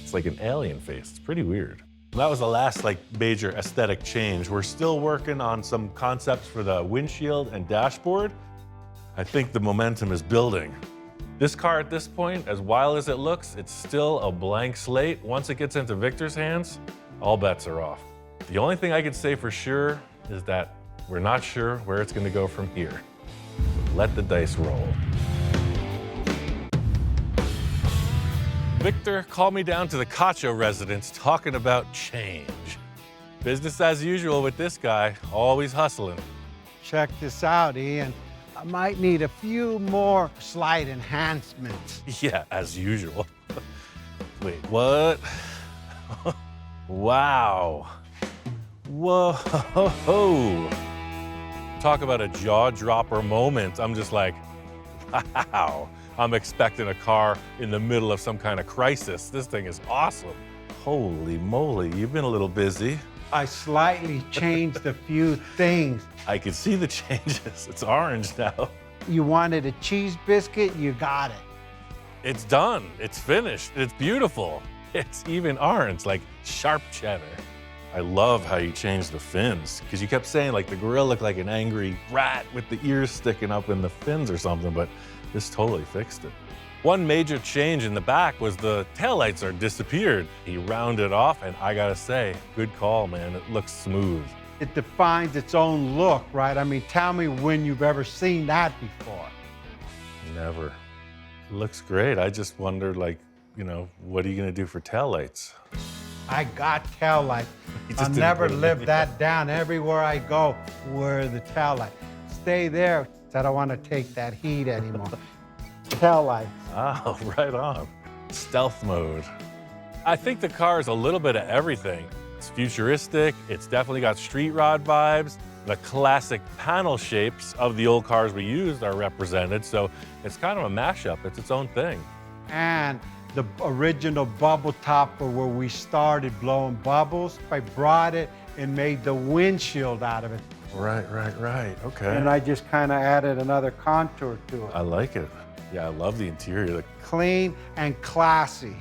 A: It's like an alien face. It's pretty weird. That was the last major aesthetic change. We're still working on some concepts for the windshield and dashboard. I think the momentum is building. This car at this point, as wild as it looks, it's still a blank slate. Once it gets into Victor's hands, all bets are off. The only thing I can say for sure is that we're not sure where it's gonna go from here. Let the dice roll. Victor called me down to the Cacho residence talking about change. Business as usual with this guy, always hustling.
G: Check this out, Ian. I might need a few more slight enhancements.
A: Yeah, as usual. Wait, what? Wow. Whoa. Talk about a jaw-dropper moment. I'm just like, wow. I'm expecting a car in the middle of some kind of crisis. This thing is awesome. Holy moly, you've been a little busy.
G: I slightly changed a few things.
A: I can see the changes. It's orange now.
G: You wanted a cheese biscuit, you got it.
A: It's done. It's finished. It's beautiful. It's even orange, like sharp cheddar. I love how you changed the fins, because you kept saying like the grill looked like an angry rat with the ears sticking up in the fins or something, but this totally fixed it. One major change in the back was the taillights are disappeared. He rounded off, and I gotta say, good call, man. It looks smooth.
G: It defines its own look, right? I mean, tell me when you've ever seen that before.
A: Never. It looks great. I just wondered, like, you know, what are you gonna do for taillights?
G: I got taillights.
A: just
G: I'll
A: didn't
G: never
A: put 'em
G: live
A: in.
G: that down. Everywhere I go, where are the taillights? Stay there. I don't want to take that heat anymore. Taillights.
A: Oh, right on. Stealth mode. I think the car is a little bit of everything. It's futuristic. It's definitely got street rod vibes. The classic panel shapes of the old cars we used are represented, so it's kind of a mashup. It's its own thing.
G: And the original bubble topper where we started blowing bubbles, I brought it and made the windshield out of it.
A: Right. Okay.
G: And I just kind of added another contour to it.
A: I like it. Yeah, I love the interior.
G: Clean and classy.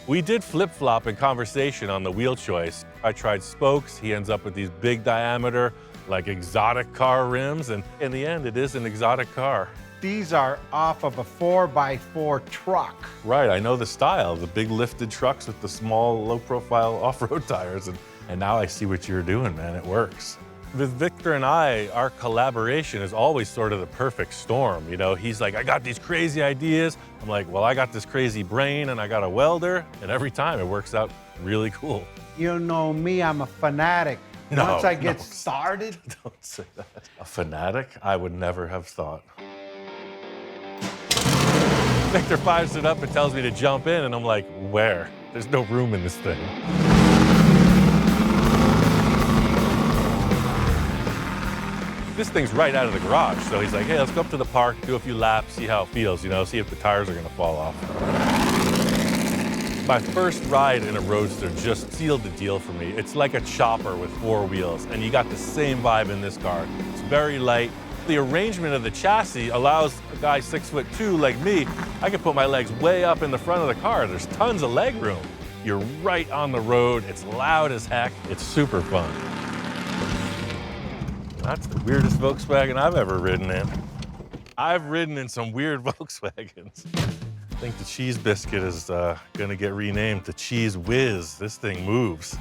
A: We did flip-flop in conversation on the wheel choice. I tried spokes. He ends up with these big diameter, like exotic car rims. And in the end, it is an exotic car.
G: These are off of a 4x4 truck.
A: Right, I know the style, the big lifted trucks with the small, low-profile off-road tires. And now I see what you're doing, man. It works. With Victor and I, our collaboration is always sort of the perfect storm. You know, he's like, I got these crazy ideas. I'm like, well, I got this crazy brain and I got a welder. And every time it works out really cool.
G: You know me, I'm a fanatic.
A: No,
G: Once I get
A: no.
G: started,
A: Don't say that. A fanatic? I would never have thought. Victor fires it up and tells me to jump in, and I'm like, where? There's no room in this thing. This thing's right out of the garage, so he's like, hey, let's go up to the park, do a few laps, see how it feels, you know, see if the tires are gonna fall off. My first ride in a Roadster just sealed the deal for me. It's like a chopper with 4 wheels, and you got the same vibe in this car. It's very light. The arrangement of the chassis allows a guy 6'2" like me, I can put my legs way up in the front of the car. There's tons of leg room. You're right on the road. It's loud as heck. It's super fun. That's the weirdest Volkswagen I've ever ridden in. I've ridden in some weird Volkswagens. I think the Cheese Biscuit is gonna get renamed to Cheese Whiz. This thing moves.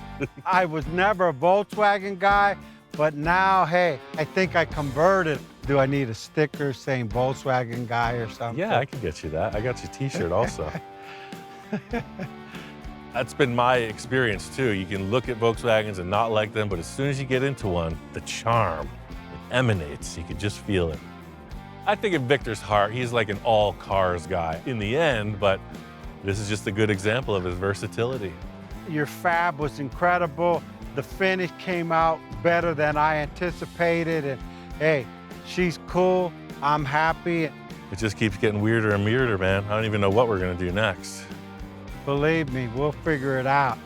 G: I was never a Volkswagen guy, but now, hey, I think I converted. Do I need a sticker saying Volkswagen guy or something?
A: Yeah, I can get you that. I got your t-shirt also. That's been my experience too. You can look at Volkswagens and not like them, but as soon as you get into one, the charm, it emanates. You can just feel it. I think in Victor's heart, he's like an all cars guy in the end, but this is just a good example of his versatility.
G: Your fab was incredible. The finish came out better than I anticipated. And hey, she's cool. I'm happy.
A: It just keeps getting weirder and weirder, man. I don't even know what we're gonna do next.
G: Believe me, we'll figure it out.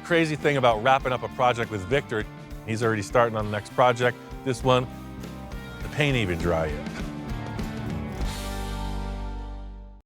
A: Crazy thing about wrapping up a project with Victor, he's already starting on the next project. This one, the paint ain't even dry yet.